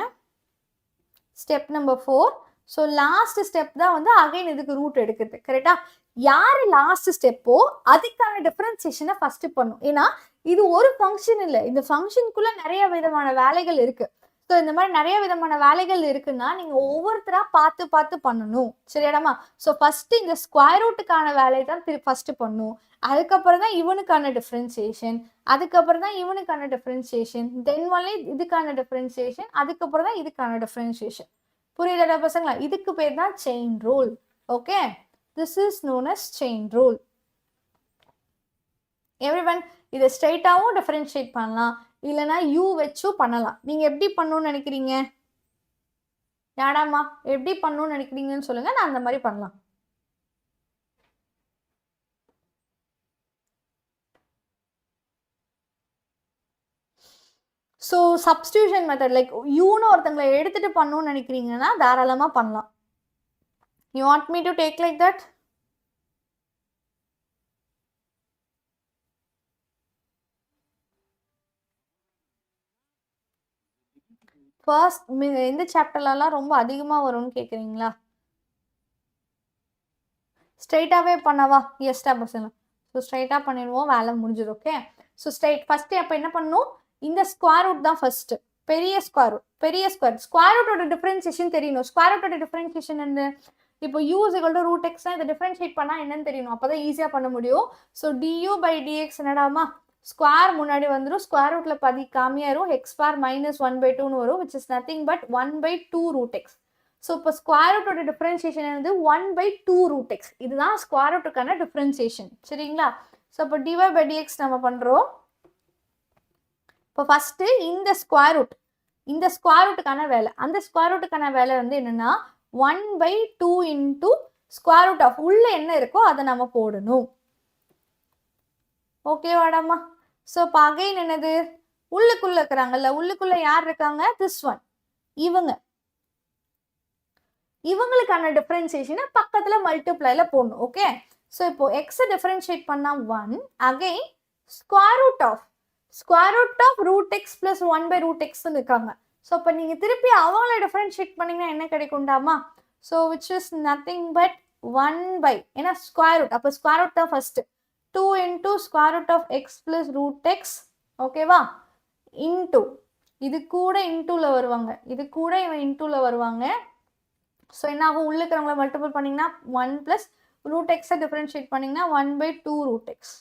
Step number 4. So last step தான் வந்து அகைன் இதுக்கு ரூட் எடுக்குது. கரெக்டா? யார் லாஸ்ட் ஸ்டெப்போ அதுக்கான டிஃபரன்சியேஷனை ஃபர்ஸ்ட் பண்ணும். ஏன்னா இது ஒரு ஃபங்க்ஷன் இல்லை, இந்த ஃபங்க்ஷனுக்குள்ள நிறைய விதமான வேலைகள் இருக்கு. ஸோ இந்த மாதிரி நிறைய விதமான வேலைகள் இருக்குன்னா நீங்க ஒவ்வொருத்தரா பார்த்து பார்த்து பண்ணணும். சரியாடாமா? ஸோ ஃபர்ஸ்ட் இந்த ஸ்கொயர் ரூட்டுக்கான வேலையை தான் ஃபர்ஸ்ட் பண்ணும். அதுக்கப்புறம் தான் இவனுக்கான டிஃபரன்சியேஷன், அதுக்கப்புறம் தான் இவனுக்கான டிஃபரன்சியேஷன், தென் ஒன்லி இதுக்கான டிஃபரன்சியேஷன், அதுக்கப்புறம் தான் இதுக்கான டிஃபரன்சியேஷன். புரியுதா பசங்களா? இதுக்கு பேர் தான் chain rule. Okay, this is known as chain rule. Everyone, இதை ஸ்ட்ரைட்டாகவும் டிஃபரன்ஷியேட் பண்ணலாம், இல்லைனா யூ வச்சும் பண்ணலாம். நீங்க எப்படி பண்ணணும்னு நினைக்கிறீங்க? யாடாமா எப்படி பண்ணணும்னு நினைக்கிறீங்கன்னு சொல்லுங்க, நான் அந்த மாதிரி பண்ணலாம். ஸோ சப்ஸ்டியூஷன் மெத்தட் லைக் யூன்னு ஒருத்தங்களை எடுத்துட்டு பண்ணணும்னு நினைக்கிறீங்கன்னா தாராளமாக பண்ணலாம். You want me to take like that? First எந்த சாப்டர்லாம் ரொம்ப அதிகமாக வரும்னு கேட்குறீங்களா? ஸ்ட்ரைட்டாகவே பண்ணவா? எஸ்டா பசங்க. ஸோ ஸ்ட்ரைட்டாக பண்ணிடுவோம், வேலை முடிஞ்சிடும். ஓகே, ஸோ ஃபர்ஸ்ட் அப்போ என்ன பண்ணணும்? இந்த ஸ்கொயர் ரூட் தான் ஃபர்ஸ்ட். பெரிய ஸ்கொயர் ரூட், ஸ்கொயர் ரூட்டோட டிஃபரன்சியேஷன் தெரியணும். ஸ்கொயர் ரூட்டோட டிஃபரன்சியேஷன் என்ன? இப்போ u = ரூட் எக்ஸ்னா இதை டிஃபரன்ஷியேட் பண்ணால் என்னன்னு தெரியணும். அப்போ தான் ஈஸியாக பண்ண முடியும். So du/dx என்னடாமா? ஸ்கொயர் முன்னாடி வந்துடும், ஸ்கொயர் ரூட்ல பாதி காமியாயிரும், x⁻ -1/2ன்னு வரும், which is nothing but 1/2 root x. So இப்போ ஸ்கொயர் ரூட்டோட டிஃபரன்சியேஷன் வந்து 1/2 ரூட் எக்ஸ். இதுதான் ஸ்கொயர் ரூட்டுக்கான டிஃபரன்சியேஷன். சரிங்களா? ஸோ இப்போ dy/dx நம்ம பண்ணுறோம். இப்போ ஃபர்ஸ்ட் இந்த ஸ்கொயர் ரூட்டுக்கான வேலை, அந்த ஸ்கொயர் ரூட்டுக்கான வேலை வந்து என்னன்னா 1/2 இன்டூ ஸ்கொயர் ரூட் ஆஃப் உள்ள என்ன இருக்கோ அதை நம்ம போடணும். ஓகேவாடாமா? ஸோ இப்போ அகைன் என்னது? உள்ளுக்குள்ள இருக்கிறாங்கல்ல, உள்ளுக்குள்ள யார் இருக்காங்க? திஸ் ஒன், இவங்களுக்கான டிஃபரன்சியேஷனை பக்கத்துல மல்டிப்ளைல போடணும். ஓகே, ஸோ இப்போ எக்ஸை டிஃபரன்ஷியேட் பண்ணா 1, again square root of root x plus 1/√x இருக்காங்க. ஸோ இப்போ நீங்கள் திருப்பி அவங்கள டிஃபரன்ஷியேட் பண்ணிங்கன்னா என்ன கிடைக்கும்டாமா? So which is nothing but 1/, ஏன்னா ஸ்கொயர் ரூட், அப்போ ஸ்கொயர் ரூட் தான் first. 2 into square root of x plus root x. ஓகேவா? இன்டூ இது கூட இன்டூல வருவாங்க, இது கூட இவன் இன்டூல வருவாங்க. ஸோ என்ன ஆகும்? உள்ள இருக்கிறவங்கள மல்டிபிள் பண்ணிங்கன்னா 1 பிளஸ் ரூட் எக்ஸை டிஃபரன்ஷியேட் பண்ணிங்கன்னா 1/2 ரூட் எக்ஸ்.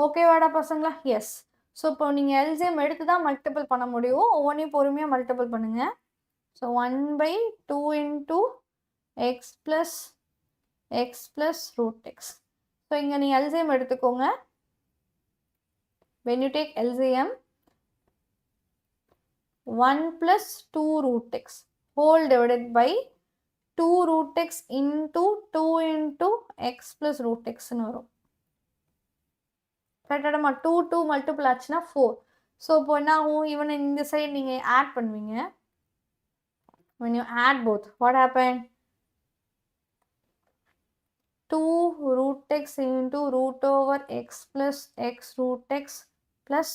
ஓகேவாடா பசங்களா? எஸ். ஸோ இப்போ நீங்கள் எல்சிஎம் எடுத்து தான் மல்டிபிள் பண்ண முடியும். ஒவ்வொன்றையும் பொறுமையாக மல்டிபிள் பண்ணுங்க. So 1/2 into x plus root x. So இங்கே நீங்கள் எல்சிஎம் எடுத்துக்கோங்க. when you take LCM, 1 plus 2 root x whole divided by 2 root x into 2 into x plus root x ன்னு வரும். கரெக்டாக 2 மல்டிபிள் ஆச்சுன்னா 4. ஸோ இப்போ என்ன ஆகும்? இவனை இந்த சைடு நீங்கள் ஆட் பண்ணுவீங்க. when you add both, what happened? 2 root x into root over x plus x root x plus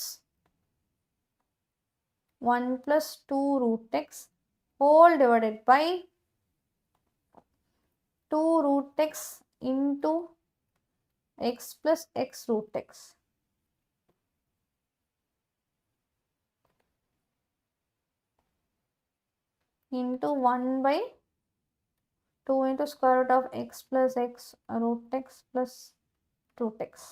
1 plus 2 root x whole divided by 2 root x into x plus x root x into 1 by 2 into square root of x plus x root x plus root x.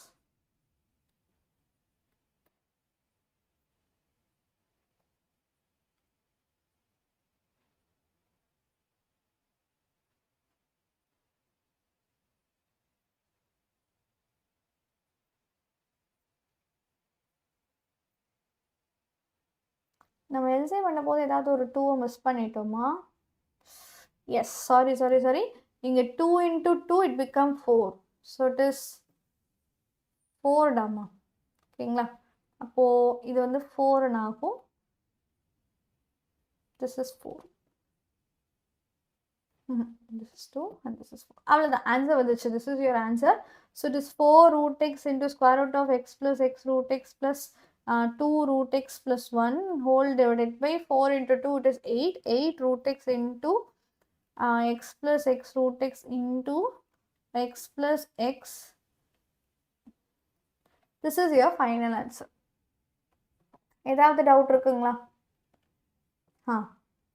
நம்ம LCM பண்ணும்போது ஏதாவது ஒரு 2 miss பண்ணிட்டோமா? Yes, sorry. இங்க 2 into 2 it become 4. So it is 4 டாமா. ஓகேங்களா? அப்போ இது வந்து 4 ஆகும். This is 4. This is 2 and this is 4. அவ்வளவுதான் ஆன்சர் வந்துச்சு. This is your answer. So it is 4 root x into square root of x plus x root x plus 2 root x plus 1 whole divided by 4 into 2 it is 8. 8 root x into x plus x root x into x plus x. This is your final answer. ஏதாவது doubt இருக்குங்களா?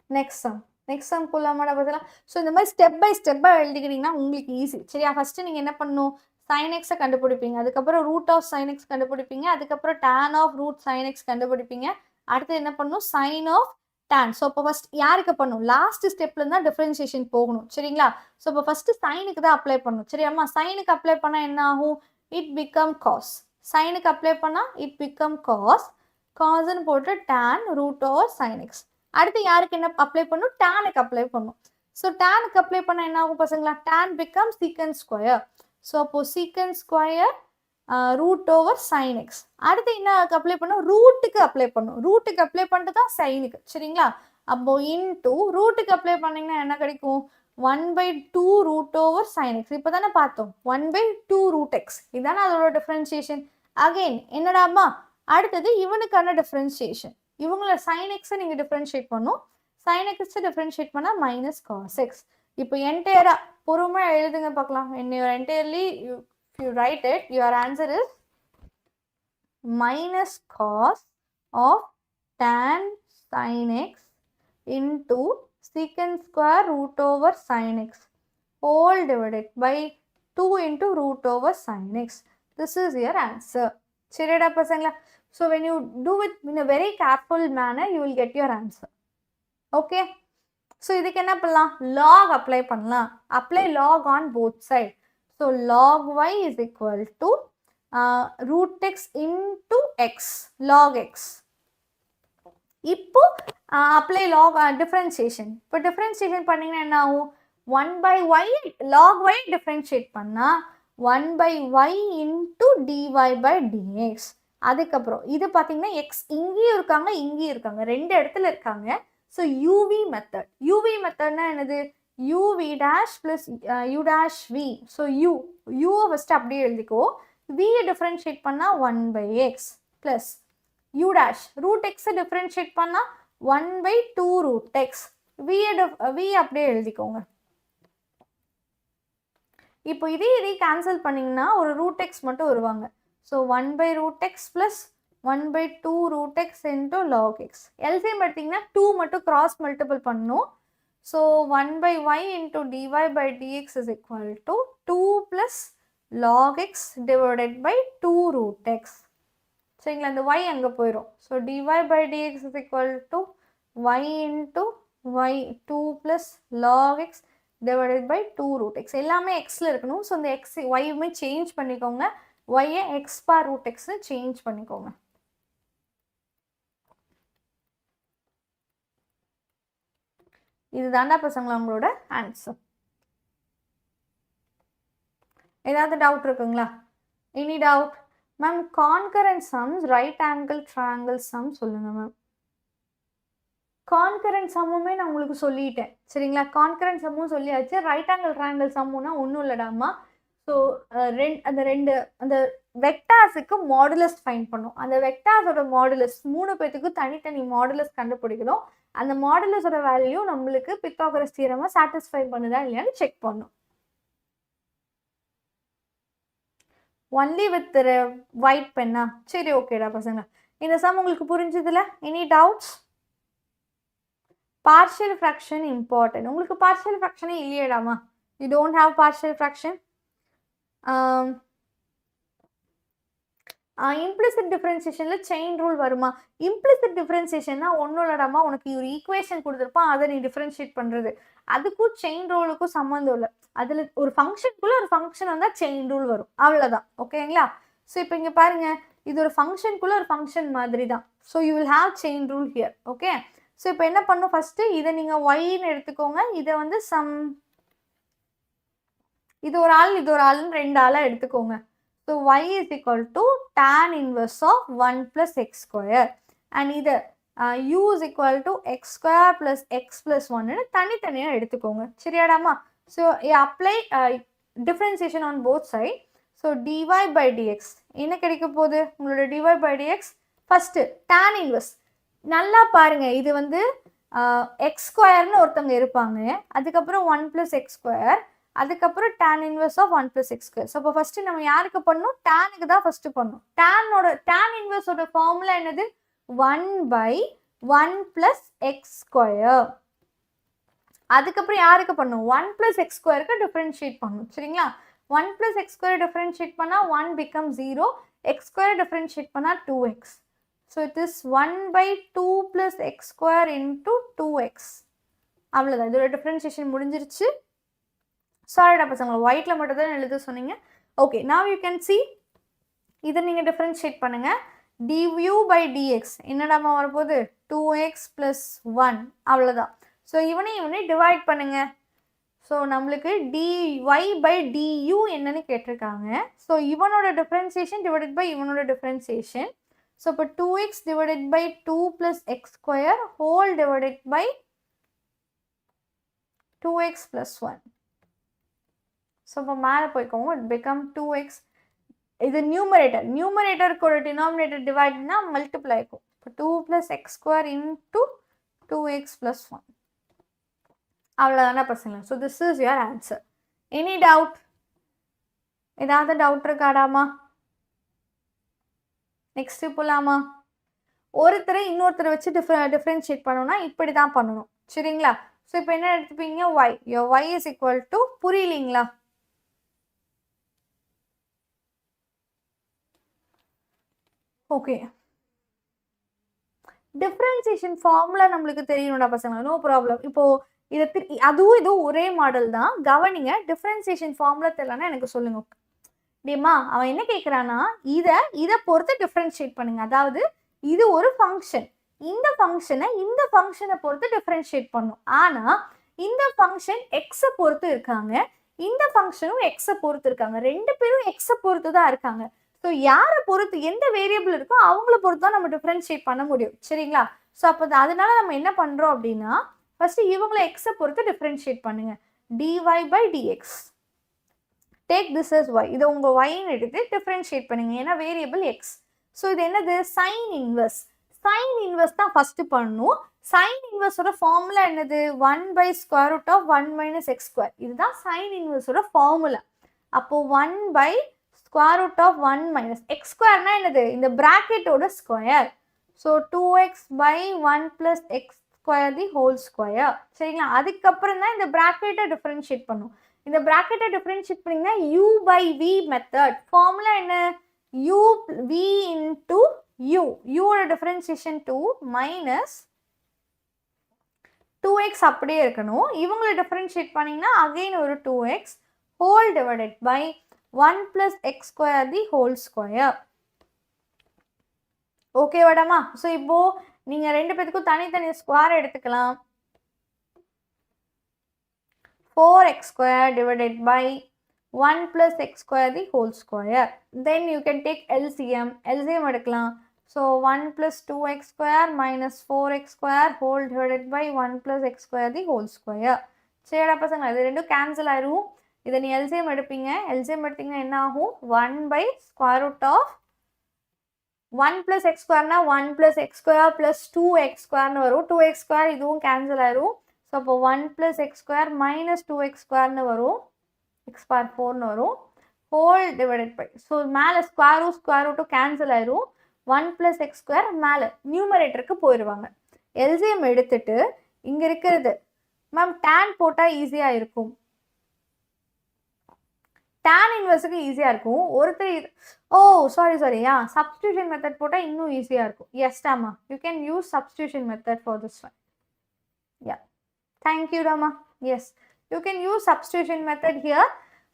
Next sum போலாமாடா பார்த்தலாம். So இந்த மாதிரி step by ஸ்டெப்பாக எழுதிக்கிட்டிங்கன்னா உங்களுக்கு easy. சரியா? First நீங்கள் என்ன பண்ணணும்? sin x கண்டுபிடிப்பீங்க. அதுக்கப்புறம் ரூட் ஆஃப் sin x கண்டுபிடிப்பீங்க. அதுக்கப்புறம் tan of root sin x கண்டுபிடிப்பீங்க. அடுத்து என்ன பண்ணணும்? sin of tan. ஸோ இப்போ ஃபஸ்ட் யாருக்கு பண்ணணும்? லாஸ்ட் ஸ்டெப்ல தான் டிஃபரன்சியேஷன் போகணும். சரிங்களா? ஸோ இப்போ ஃபஸ்ட்டு சைனுக்கு தான் அப்ளை பண்ணணும். சரியாம்மா? சைனுக்கு அப்ளை பண்ணால் என்ன ஆகும்? It become cos. சைனுக்கு அப்ளை பண்ணால் இட் பிகம் காஸ். காஸ்ன்னு போட்டு tan root over sin x. அடுத்து யாருக்கு என்ன அப்ளை பண்ணும்? டேனுக்கு அப்ளை பண்ணும். ஸோ டேனுக்கு அப்ளை பண்ணால் என்ன ஆகும் பசங்களா? Tan become secant square. So அப்போ secant square root over sine x. அடுத்து என்ன அப்ளை பண்ணும்? ரூட்டுக்கு அப்ளை பண்ணும். ரூட்டுக்கு அப்ளை பண்ணிட்டு தான் சைனுக்கு. சரிங்களா? அப்போ இன்டூ ரூட்டுக்கு அப்ளை பண்ணிங்கன்னா என்ன கிடைக்கும்? 1/2 ரூட் ஓவர் சைன் எக்ஸ். இப்போ தானே பார்த்தோம் 1/2 ரூட் எக்ஸ். இதுதானே அதோட டிஃப்ரென்சியேஷன். அகெயின் என்னடாமா? அடுத்தது இவனுக்கான டிஃப்ரென்சியேஷன். இவங்கள சைன் எக்ஸை நீங்கள் டிஃப்ரென்ஷியேட் பண்ணும். சைன் எக்ஸை டிஃப்ரென்ஷியேட் பண்ணால் மைனஸ் காஸ் எக்ஸ். இப்போ என்டையராக பொறுமையாக எழுதுங்க பார்க்கலாம். Entirely you write it, your answer is minus cos of tan sin x into secant square root over sin x whole divided by 2 into root over sin x. This is your answer. சரிடா பசங்களா? So when you do it in a very careful manner, you will get your answer. Okay? So இதுக்கு என்ன பண்ணலாம்? log apply பண்ணலாம். Apply log on both sides. So log y is equal to root x into x. Log x. இப்போ apply log differentiation. இப்போ differentiation பண்ணிங்கன்னா என்ன ஆகும்? 1/y log y differentiate பண்ணா 1/y into dy by dx. அதுக்கப்புறம் இது பார்த்தீங்கன்னா எக்ஸ் இங்கேயும் இருக்காங்க இங்கேயும் இருக்காங்க, ரெண்டு இடத்துல இருக்காங்க. So uv method. யூவி மெத்தட்னா என்னது? Uv dash plus u dash v. So யூவை ஃபஸ்ட்டு அப்படியே எழுதிக்கோ. வியை டிஃப்ரென்ஷியேட் பண்ணால் 1/x plus u dash root எக்ஸை டிஃப்ரென்ஷியேட் பண்ணால் 1/2 ரூட் எக்ஸ். வி அப்படியே எழுதிக்கோங்க. இப்போ இதே கேன்சல் பண்ணிங்கன்னா ஒரு ரூட் எக்ஸ் மட்டும் வருவாங்க. So 1/root x plus 1/2 root x into log x. LCM எடுத்தீங்கன்னா 2 மட்டும் cross multiple பண்ணும். So 1/y into dy by dx is equal to 2 plus log x divided by 2 root x. சரிங்களா? இந்த y அங்கே போயிடும். So dy by dx is equal to y into y 2 plus log x divided by 2 root x. எல்லாமே xல இருக்கணும். So இந்த x y-யுமே change பண்ணிக்கோங்க. y-ஐ x bar root x-னு சேஞ்ச் பண்ணிக்கோங்க. இதுதான்டா பசங்களா உங்களோட ஆன்சர். ஏதாவது டவுட் இருக்குங்களா? Any doubt? Ma'am concurrent sums right angle triangle sum சொல்லுங்க மேம். கான்கரண்ட் சம்முமே நான் உங்களுக்கு சொல்லிட்டேன் சரிங்களா. கான்கரண்ட் சம்மும் சொல்லியாச்சு. ரைட் ஆங்கிள் ட்ரையாங்கிள் சம்முன்னா ஒன்றும் இல்லடாமா. ஸோ அந்த வெக்டார்ஸுக்கு மாடுலஸ் ஃபைண்ட் பண்ணும். அந்த வெக்டார்ஸோட மாடுலஸ் 3 பேத்துக்கு தனித்தனி மாடுலஸ் கண்டுபிடிக்கணும். அந்த மாடுலஸோட வேல்யூ நம்மளுக்கு பித்தாகரஸ் தியரமை சாட்டிஸ்ஃபை பண்ணுதா இல்லையான்னு செக் பண்ணும். ஒன்லி வித் ஒயிட் பென்னா? சரி ஓகேடா பசங்க. இந்த சம் உங்களுக்கு புரிஞ்சதுல? Any doubts? Partial fraction important. உங்களுக்கு பார்ஷியல் ஃப்ராக்ஷனே இல்லையடாமா? You don't have partial fraction. Implicit டிஃபரன்சியேஷன்ல செயின் ரூல் வருமா? இம்ப்ளிசிட் டிஃபரன்சியேஷன்னா ஒன்றும் இல்லடாமா, உனக்கு ஒரு ஈக்குவேஷன் கொடுத்துருப்பான், அதை நீ டிஃபரன்ஷியேட் பண்ணுறது. அதுக்கும் செயின் ரூலுக்கும் சம்மந்தம் இல்லை. அதில் ஒரு ஃபங்க்ஷனுக்குள்ள ஒரு ஃபங்க்ஷன் வந்தால் செயின் ரூல் வரும், அவ்வளோதான். ஓகேங்களா? ஸோ இப்போ இங்கே பாருங்க, இது ஒரு ஃபங்க்ஷனுக்குள்ள ஒரு ஃபங்க்ஷன் மாதிரி தான். So you will have chain rule here. Okay, so இப்போ என்ன பண்ணும், ஃபர்ஸ்ட் இதை நீங்கள் ஒய்ன்னு எடுத்துக்கோங்க. இதை வந்து இது ஒரு ஆள் இது ஒரு ஆள்னு 2 ஆளாக எடுத்துக்கோங்க. So y is equal to tan inverse of 1 plus x square and இது u is equal to x square plus x plus 1 தனித்தனியாக எடுத்துக்கோங்க. சரியாடாமா? So apply differentiation on both side. So dy by dx என்ன கிடைக்க போகுது? உங்களோட dy by dx first tan inverse. நல்லா பாருங்க, இது வந்து எக்ஸ் ஸ்கொயர்னு ஒருத்தவங்க இருப்பாங்க, அதுக்கப்புறம் 1 plus x square, அதுக்கப்புறம் tan inverse of 1 plus x square. So அப்போ ஃபஸ்ட்டு நம்ம யாருக்கு பண்ணணும்? டேனுக்கு தான் ஃபஸ்ட்டு பண்ணணும். tan inverseோட ஃபார்முலா என்னது? 1 by 1 plus x square. அதுக்கப்புறம் யாருக்கு பண்ணணும்? 1 plus x squareக்கு டிஃபரன்ஷியேட் பண்ணணும். சரிங்களா? 1 plus x square டிஃபரன்ஷியேட் பண்ணால் 1 becomes 0, x square டிஃபரன்ஷியேட் பண்ணால் 2x. So it is 1 by 2 plus x square into 2x. அவ்வளோதான், இதோட டிஃபரன்ஷியேஷன் முடிஞ்சிருச்சு. சாரிடா பசங்க, ஒயிட்டில் மட்டும் தான் எழுத சொன்னீங்க. Okay, now you can see இதை நீங்கள் டிஃபரன்ஷியேட் பண்ணுங்கள். du by dx என்னடாமா வரப்போகுது? 2x plus 1. அவ்வளோதான். ஸோ இவனை டிவைட் பண்ணுங்க. ஸோ நம்மளுக்கு dy by du என்னன்னு கேட்டிருக்காங்க. ஸோ இவனோட டிஃபரன்சியேஷன் டிவைடட் பை இவனோட டிஃபரன்சியேஷன். ஸோ இப்போ 2x divided by 2 plus x square whole divided by 2x plus 1. So இப்போ மேலே போய்க்கோங்க, இட் பிகம் 2x. இது நியூமரேட்டருக்கு ஒரு டினாமினேட்டர் டிவைட்னா மல்டிப்ளை ஆகும். இப்போ 2 plus x square into 2x plus 1. அவ்வளோதானே பசங்க. So this is your answer. Any doubt? ஏதாவது டவுட் இருக்காடாமா? நெக்ஸ்ட் போகலாமா? ஒருத்தரை இன்னொருத்தரை வச்சு டிஃப்ரென்ஷியேட் பண்ணணும்னா இப்படி தான் பண்ணணும். சரிங்களா? ஸோ இப்போ என்ன எடுத்துப்பீங்க? y. your y is equal to, புரியலீங்களா? ஓகே, டிஃபரன்சியேஷன் ஃபார்முலா நம்மளுக்கு தெரியணும்டா பசங்க, நோ ப்ராப்ளம். இப்போ அதுவும் இதுவும் ஒரே மாடல் தான். கவனிங்க, டிஃபரன்சியேஷன் ஃபார்முலா தெரியலன்னா எனக்கு சொல்லுங்க. டேமா, அவன் என்ன கேட்குறான்னா இதை பொறுத்து டிஃபரன்ஷியேட் பண்ணுங்க. அதாவது இது ஒரு ஃபங்க்ஷன், இந்த ஃபங்க்ஷனை பொறுத்து டிஃபரன்ஷியேட் பண்ணும். ஆனால் இந்த ஃபங்க்ஷன் எக்ஸை பொறுத்து இருக்காங்க, இந்த ஃபங்க்ஷனும் எக்ஸை பொறுத்து இருக்காங்க. 2 பேரும் எக்ஸை பொறுத்து தான் இருக்காங்க. ஸோ யாரை பொறுத்து, எந்த வேரியபிள் இருக்கோ அவங்கள பொறுத்து தான் நம்ம டிஃபரன்ஷியேட் பண்ண முடியும். சரிங்களா? ஸோ அப்போ அதனால நம்ம என்ன பண்ணுறோம் அப்படின்னா, ஃபர்ஸ்ட் இவங்களை எக்ஸை பொறுத்து டிஃபரன்ஷியேட் பண்ணுங்க. dy by dx. Take this as y. இதை உங்கள் yன்னு எடுத்து டிஃபரன்ஷியேட் பண்ணுங்க, ஏன்னா வேரியபிள் எக்ஸ். ஸோ இது என்னது? Sine inverse. சைன் இன்வர்ஸ் தான் ஃபஸ்ட்டு பண்ணணும். சைன் இன்வர்ஸோட ஃபார்முலா என்னது? 1 by square root of 1 minus x square. இதுதான் சைன் இன்வர்ஸோட ஃபார்முலா. அப்போது 1 by square root of 1 minus x squareனா என்னது? இந்த பிராக்கெட்டோட square. So 2x by 1 plus x square the whole square. சரிங்களா? அதுக்கப்புறம் தான் இந்த பிராக்கெட்டை டிஃபரன்ஷியேட் பண்ணும். இந்த பிராக்கெட்டை டிஃபரன்ஷியேட் பண்ணிங்கன்னா u by v method. Formula என்ன? u v into u. uவோட டிஃபரன்சியேஷன் 2 மைனஸ் 2x அப்படியே இருக்கணும். இவங்களை டிஃபரன்ஷியேட் பண்ணிங்கன்னா அகெயின் ஒரு 2x whole divided by 1 plus x square the whole square. Okay வாடாமா? ஸோ இப்போ நீங்கள் 2 பேத்துக்கும் தனித்தனி ஸ்கொயர் எடுத்துக்கலாம். 4x square divided by 1 plus x square the whole square. Then you can take LCM. LCM எடுக்கலாம். So 1 plus 2x square minus 4x square whole divided by 1 plus x square the whole square. சரிடா பசங்க, இது ரெண்டும் cancel ஆயிரும். இதை நீ LCM எடுப்பீங்க. LCM எடுத்தீங்கன்னா என்ன ஆகும்? 1 by square root of 1 plus x square na 1 plus x square plus 2x square னு வரும். 2x square இதுவும் கேன்சல் ஆயிரும். ஸோ அப்போ 1 plus x square minus 2x square னு வரும். x power 4 னு வரும். whole divided by. ஸோ மேலே ஸ்கொயர் ரூட்டும் கேன்சல் ஆயிரும். 1 plus x square மேலே நியூமரேட்டருக்கு போயிடுவாங்க. LCM எடுத்துட்டு இங்கே இருக்கிறது மேம் tan போட்டால் ஈஸியாக இருக்கும். tan இன்வர்ஸுக்கு ஈஸியாக இருக்கும். ஒருத்தர் சாரி சப்ஸ்டியூஷன் மெத்தட் போட்டால் இன்னும் ஈஸியாக இருக்கும். எஸ் டாமா, you can use substitution method for this one. Yeah, thank you டாமா. Yes, you can use substitution method here.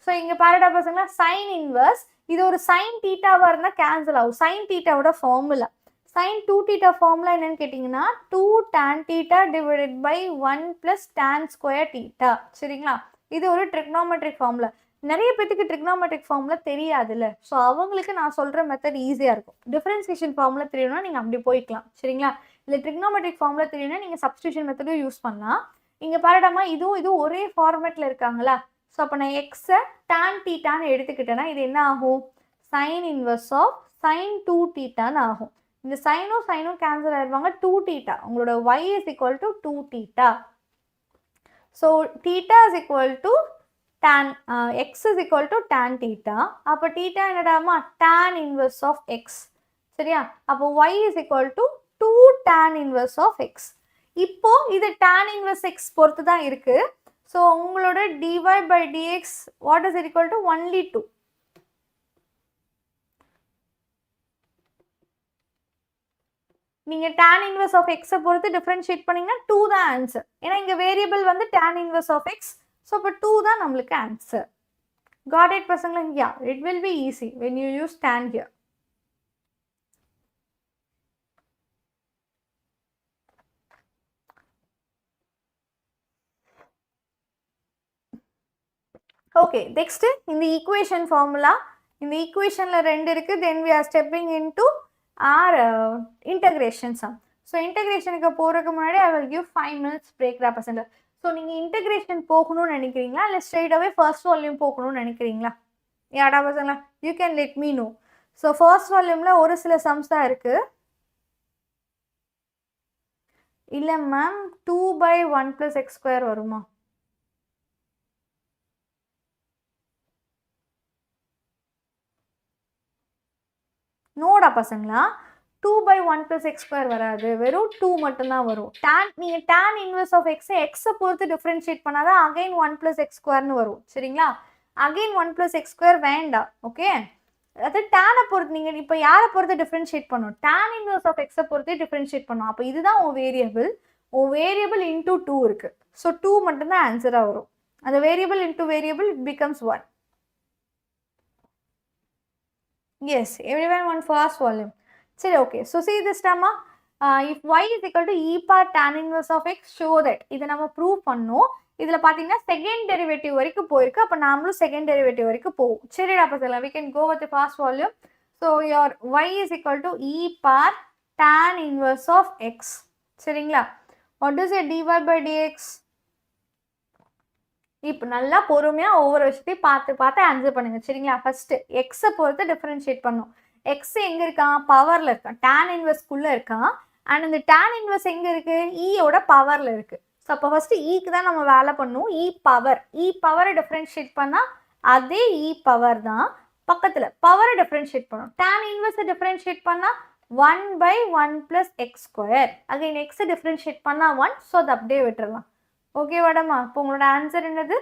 So இங்கே பாருடா பசங்களா, சைன் இன்வர்ஸ் இது ஒரு சைன் தீட்டாவாக இருந்தால் கேன்சல் ஆகும். சைன் தீட்டாவோட ஃபார்முலா சைன் 2 தீட்டா ஃபார்முலா என்னன்னு கேட்டிங்கன்னா 2 tan theta divided by 1 + tan square theta. சரிங்களா, இது ஒரு ட்ரிக்னாமெட்ரிக் ஃபார்முலா. நிறைய பேத்துக்கு ட்ரிக்னாமெட்ரிக் ஃபார்முலா தெரியாதுல்ல. ஸோ அவங்களுக்கு நான் சொல்கிற மெத்தட் ஈஸியாக இருக்கும். டிஃபரன்சியேஷன் ஃபார்முலா தெரியணும்னா நீங்கள் அப்படி போய்க்கலாம். சரிங்களா, இல்லை ட்ரிக்னாமெட்ரிக் ஃபார்முலா தெரியணும்னா நீங்கள் சப்ஸ்டியூஷன் மெத்தடும் யூஸ் பண்ணலாம். இங்கே பாருடாமா, இதுவும் ஒரே ஃபார்மேட்டில் இருக்காங்களா. ஸோ அப்போ நான் எக்ஸை tan தீட்டான்னு எடுத்துக்கிட்டேன்னா இது என்ன ஆகும்? சைன் இன்வர்ஸ் ஆஃப் சைன் 2 தீட்டான்னு ஆகும். இந்த சைனும் கேன்சல் ஆயிடுவாங்க. 2 தீட்டா உங்களோட y is equal to 2 theta. So theta is equal to tan x is equal to tan theta. அப்போ theta என்னடாமா? tan inverse of x. சரியா, அப்போ y is equal to 2 tan inverse of x. இப்போ இது tan inverse x பொறுத்து தான் இருக்கு. So உங்களோட dy by dx what is it equal to? only 2. நீங்கள் tan inverse of x பொறுத்து டிஃபரன்ஷியேட் பண்ணிங்கன்னா 2 தான் ஆன்சர். ஏன்னா இங்கே வேரியபிள் வந்து tan inverse of x. So அப்போ 2 தான் நம்மளுக்கு ஆன்சர். காட் இட் பசங்களா? Yeah, it will be easy when you use tan here. Okay, next இந்த ஈக்குவேஷன் ஃபார்முலா. இந்த ஈக்குவேஷனில் 2 இருக்குது. Then we are stepping into our integration sum. So இன்டகிரேஷனுக்கு போகிறதுக்கு முன்னாடி ஐ வில் கிவ் 5 minutes பிரேக்டா பசங்க. ஸோ நீங்கள் இன்டகிரேஷன் போகணும்னு நினைக்கிறீங்களா இல்லை ஸ்ட்ரெயிட்டாகவே ஃபர்ஸ்ட் வால்யூம் போகணும்னு நினைக்கிறீங்களா? யாடா பசங்களா, you can let me know. So first வால்யூமில் ஒரு சில சம்ஸ் தான் இருக்குது. இல்லை ma'am 2 by 1 plus x square வருமா? நோடா பசங்களா, 2 by 1 plus x square வராது. வெறும் 2 மட்டும்தான் வரும். நீங்கள் tan inverse of x எக்ஸை பொறுத்து டிஃப்ரென்ஷியேட் பண்ணாதான் அகைன் 1 plus x squareனு வரும். சரிங்களா, அகைன் 1 plus x square வேண்டாம். ஓகே, அது டேனை பொறுத்து நீங்கள் இப்போ யாரை பொறுத்து டிஃப்ரென்ஷியேட் பண்ணணும்? tan inverse of xை பொறுத்து டிஃப்ரென்ஷியேட் பண்ணணும். அப்போ இதுதான் உன் வேரியபிள் இன்டூ 2 இருக்குது. ஸோ 2 மட்டும்தான் ஆன்சராக வரும். அந்த variable into variable it becomes 1. Yes, everyone want first volume. சரி, okay. So see this டாமா, if y is equal to e power tan inverse of x, show that. இதை நம்ம ப்ரூவ் பண்ணோம். இதில் பார்த்தீங்கன்னா செகண்ட் டெரிவேட்டிவ் வரைக்கும் போயிருக்கு. அப்போ நாமளும் செகண்ட் டெரிவேட்டிவ் வரைக்கும் போவோம். சரிடா பசங்களா, we can go with the first volume. So your y is equal to e power tan inverse of x. சரிங்களா, what is a dy by dx? இப்போ நல்லா பொறுமையாக ஒவ்வொரு விஷயத்தையும் பார்த்து ஆன்சர் பண்ணுங்க. சரிங்களா, ஃபர்ஸ்ட்டு எக்ஸை பொறுத்து டிஃபரன்ஷியேட் பண்ணும். எக்ஸ் எங்கே இருக்கான்? பவரில் இருக்கான். tan இன்வெர்ஸ்குள்ளே இருக்கான். அண்ட் இந்த tan இன்வெர்ஸ் எங்கே இருக்குது? ஈயோட பவரில் இருக்குது. ஸோ அப்போ ஃபஸ்ட்டு ஈக்கு தான் நம்ம வேலை பண்ணுவோம். பவரை டிஃபரன்ஷியேட் பண்ணால் அதே பவர் தான் பக்கத்தில் பவரை டிஃபரன்ஷியேட் பண்ணும். tan இன்வெர்ஸை டிஃபரன்ஷியேட் பண்ணால் 1 by 1 plus x square. Again எக்ஸை டிஃபரன்ஷியேட் பண்ணால் 1. ஸோ அதை அப்படியே விட்டுறலாம். ஓகே வாடம்மா, இப்போ உங்களோட ஆன்சர் என்னது?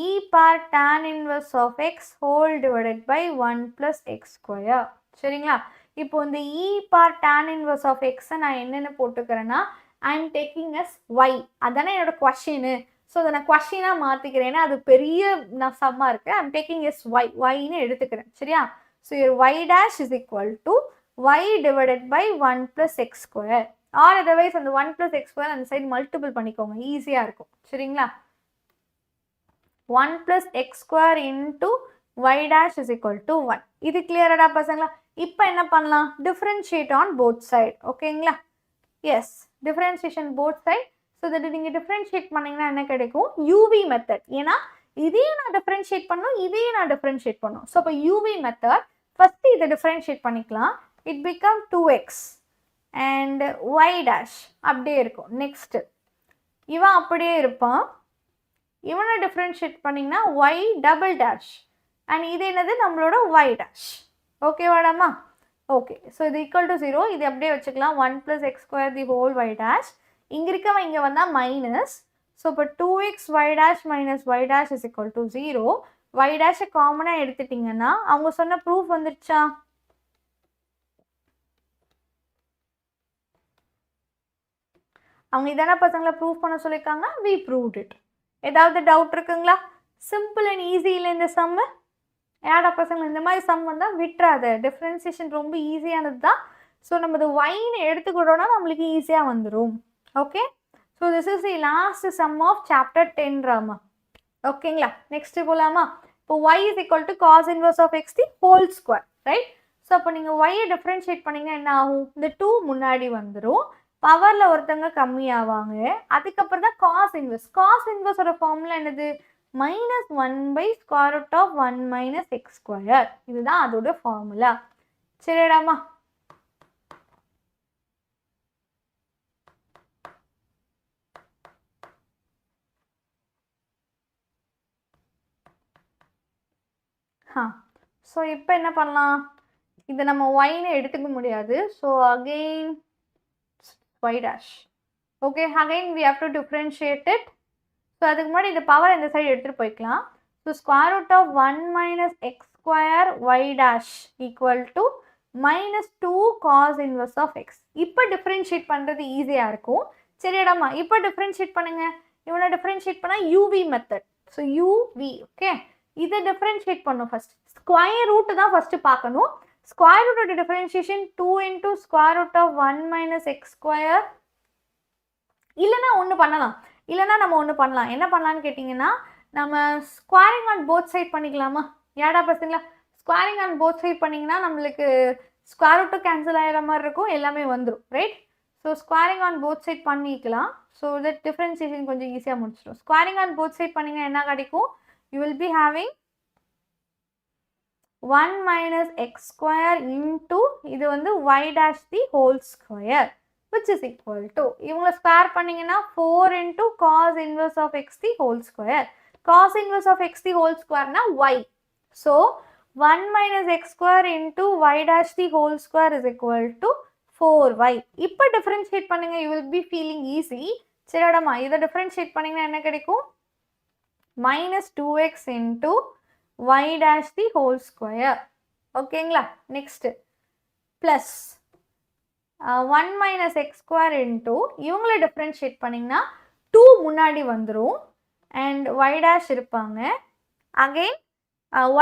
e power tan inverse of x whole divided by 1 plus x square. சரிங்களா, இப்போ இந்த e power tan inverse of x நான் என்னென்ன போட்டுக்கிறேன்னா I am taking as y. அதானே என்னோட கொஸ்டின். ஸோ அதை நான் கொஸ்டினாக மாற்றிக்கிறேன்னா அது பெரிய நான் சம்மா இருக்குது. I am taking as yன்னு எடுத்துக்கிறேன். சரியா, so your y dash is equal to y divided by 1 plus x square. Or otherwise அந்த 1 plus x square அந்த சைடு மல்டிபிள் பண்ணிக்கோங்க, ஈஸியாக இருக்கும். சரிங்களா, 1 plus x square into y dash is equal to 1. இது கிளியரடா பசங்களா? இப்போ என்ன பண்ணலாம்? Differentiate on both side. ஓகேங்களா? Yes, differentiation both side. So that நீங்கள் டிஃபரன்ஷியேட் பண்ணிங்கன்னா என்ன கிடைக்கும்? Uv method. ஏன்னா இதையும் நான் டிஃபரன்ஷியேட் பண்ணணும், இதையும் நான் டிஃபரன்ஷியேட் பண்ணணும். ஸோ இப்போ யூவி மெத்தட் ஃபஸ்ட்டு இதை டிஃபரன்ஷியேட் பண்ணிக்கலாம். It become 2x and y dash அப்படியே இருக்கும். நெக்ஸ்ட்டு இவன் அப்படியே இருப்பான். இவனை டிஃபரன்ஷியேட் பண்ணிங்கன்னா y டபுள் டேஷ் அண்ட் இது என்னது? நம்மளோட y டேஷ். ஓகேவாடாமா? ஓகே, ஸோ இது ஈக்குவல் டு 0. இது அப்படியே வச்சுக்கலாம். 1 + x² the whole y dash. இங்கே இருக்கவன் இங்கே வந்தால் மைனஸ். ஸோ இப்போ 2x y dash minus y dash is equal to 0. y டேஷை காமனாக எடுத்துட்டிங்கன்னா அவங்க சொன்ன ப்ரூஃப் வந்துடுச்சா? அவங்க இதான பசங்களை ப்ரூஃப் பண்ண சொல்லியிருக்காங்க. We proved it. ஏதாவது டவுட் இருக்குங்களா? சிம்பிள் அண்ட் ஈஸி இல்லை இந்த சம்மு? ஏடா பசங்க இந்த மாதிரி சம் வந்தால் விட்டுறாது. டிஃப்ரென்சியேஷன் ரொம்ப ஈஸியானது தான். ஸோ நம்ம இது ஒய்னு எடுத்துக்கிட்டோன்னா நம்மளுக்கு ஈஸியாக வந்துடும். Okay, so this is the last sum of chapter 10 ராமா. ஓகேங்களா? நெக்ஸ்ட்டு போகலாமா? இப்போ y is equal to cos inverse of x the whole square, right? So அப்போ நீங்கள் ஒய்யை டிஃப்ரென்ஷியேட் பண்ணிங்கன்னா என்ன ஆகும்? இந்த 2 முன்னாடி வந்துடும். பவரில் ஒருத்தங்க கம்மியாவாங்க. அதுக்கப்புறம் தான் காஸ் இன்வர்ஸ். காஸ் இன்வர்ஸோட ஃபார்முலா என்னது? -1/√1 - x². இதுதான் அதோட ஃபார்முலா. சரிடாமா? ஸோ இப்போ என்ன பண்ணலாம்? இதை நம்ம ஒய்னு எடுத்துக்க முடியாது. So again y dash. Okay, again we have to differentiate it. So அதுக்கு முன்னாடி இந்த பவர் இந்த சைடு எடுத்துட்டு போய்க்கலாம். So square root of 1 minus x square y dash equal to -2 cos inverse of x. இப்போ differentiate பண்ணுறது ஈஸியாக இருக்கும். சரிடாமா? இப்போ differentiate பண்ணுங்க. இவனை differentiate பண்ணால் uv method. So uv, okay. இதை differentiate பண்ணும் ஃபர்ஸ்ட். ஸ்கொயர் ரூட் தான் ஃபர்ஸ்ட் பார்க்கணும். ஸ்கொயர் ரூட்டோட differentiation 2 into square root of 1 minus x². இல்லைனா ஒன்று பண்ணலாம். இல்லைனா நம்ம ஒன்று பண்ணலாம். என்ன பண்ணலான்னு கேட்டிங்கன்னா, நம்ம ஸ்கொயரிங் ஆன் போத் சைட் பண்ணிக்கலாமா? ஏடா பசங்களா? ஸ்கொயரிங் ஆன் போத் சைட் பண்ணிங்கன்னா நம்மளுக்கு ஸ்கொயர் ரூட்டும் கேன்சல் ஆகிற மாதிரி இருக்கும், எல்லாமே வந்துடும், right? So squaring on both side பண்ணிக்கலாம். ஸோ தட் டிஃபரன்ஷியேஷன் கொஞ்சம் ஈஸியாக முடிச்சிடும். ஸ்கொயரிங் ஆன் போத் சைட் பண்ணிங்கன்னா என்ன கிடைக்கும்? You will be having 1 minus x² into இது வந்து y dash the whole square which is equal to இவங்களை ஸ்கொயர் பண்ணிங்கன்னா 4 into cos inverse of x the whole square. Cos inverse of x the whole square na y. So 1 minus x² into y dash the whole square is equal to 4y. இப்போ differentiate பண்ணுங்க. You will be feeling easy. சரிடாமா? இதை differentiate பண்ணிங்கன்னா என்ன கிடைக்கும்? -2x into y dash the whole square. ஓகேங்களா? Next plus 1 minus x² into இவங்களை differentiate பண்ணிங்கன்னா 2 முன்னாடி வந்துடும் அண்ட் y dash இருப்பாங்க. அகெயின்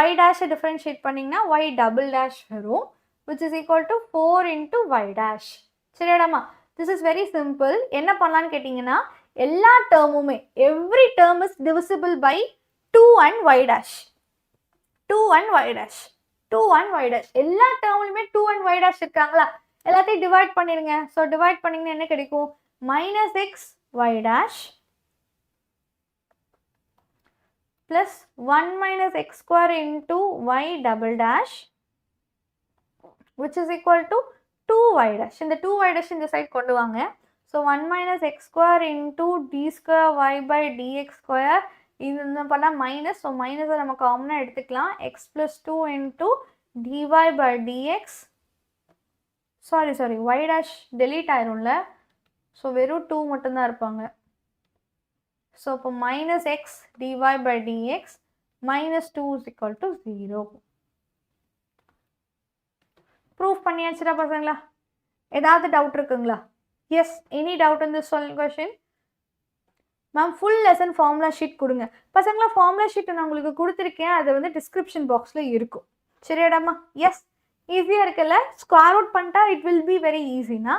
y dash டிஃப்ரென்ஷியேட் பண்ணிங்கன்னா y டபுள் டேஷ் வரும் which is equal to 4 into y dash. சரிடாமா? This is very simple. என்ன பண்ணலான்னு கேட்டிங்கன்னா, எல்லா டேர்முமே every term is divisible by 2 and y dash. 2 and y dash. 2 and y dash. எல்லா டேர்ம்லையுமே 2 and y dash இருக்காங்களா? எல்லாத்தையும் டிவைட் பண்ணிடுங்க. ஸோ டிவைட் பண்ணிங்கன்னா என்ன கிடைக்கும்? -x y dash plus 1 minus x² into y double dash which is equal to 2y dash. இந்த 2y dash இந்த side கொண்டு வாங்க. So 1 minus x² into d² y by dx². இது என்ன பண்ணால் மைனஸ். ஸோ மைனஸை நம்ம காமனாக எடுத்துக்கலாம். x plus 2 into dy by dx. Sorry y dash delete ஆயிரும்ல. ஸோ வெறும் 2 மட்டும்தான் இருப்பாங்க. ஸோ இப்போ -x dy by dx -2 is equal to 0. Proof பண்ணியாச்சுடா பசங்களா? ஏதாவது டவுட் இருக்குங்களா? Yes, any doubt in this question? Ma'am full lesson formula sheet கொடுங்க. பசங்களா ஃபார்முலா ஷீட் நான் உங்களுக்கு கொடுத்துருக்கேன். அது வந்து டிஸ்கிரிப்ஷன் பாக்ஸில் இருக்கும். சரியாடாமா? எஸ், ஈஸியாக இருக்குல்ல? ஸ்கொயர் அவுட் பண்ணிட்டா இட் வில் பி வெரி ஈஸினா.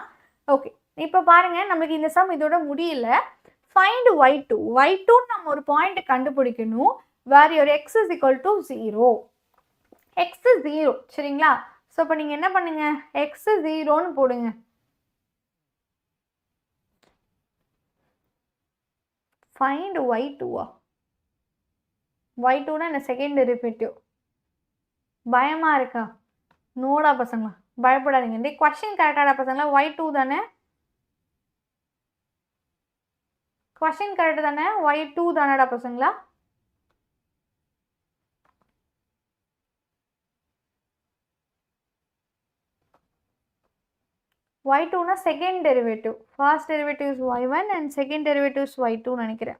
ஓகே, இப்போ பாருங்கள், நம்மளுக்கு இந்த சம் இதோட முடியல. Find y2. y2 நம்ம ஒரு பாயிண்ட்டை கண்டுபிடிக்கணும். வேர் your x is equal to 0. x is 0. சரிங்களா? ஸோ இப்போ நீங்கள் என்ன பண்ணுங்க, எக்ஸ் 0ன்னு போடுங்க. ஃபைண்ட் y2ஆ? y2னா என்ன, செகண்ட் டெரிவேட்டிவ். பயமாக இருக்கா? நோடா பசங்களா, பயப்படாதீங்க. இந்த கொஸ்டின் கரெக்டாடா பசங்களா? y2 தானே? கொஸ்டின் கரெக்ட் தானே? y2 தானடா பசங்களா? y2னா second derivative. First derivative is y1 and second derivative is y2 நினைக்கிறேன்.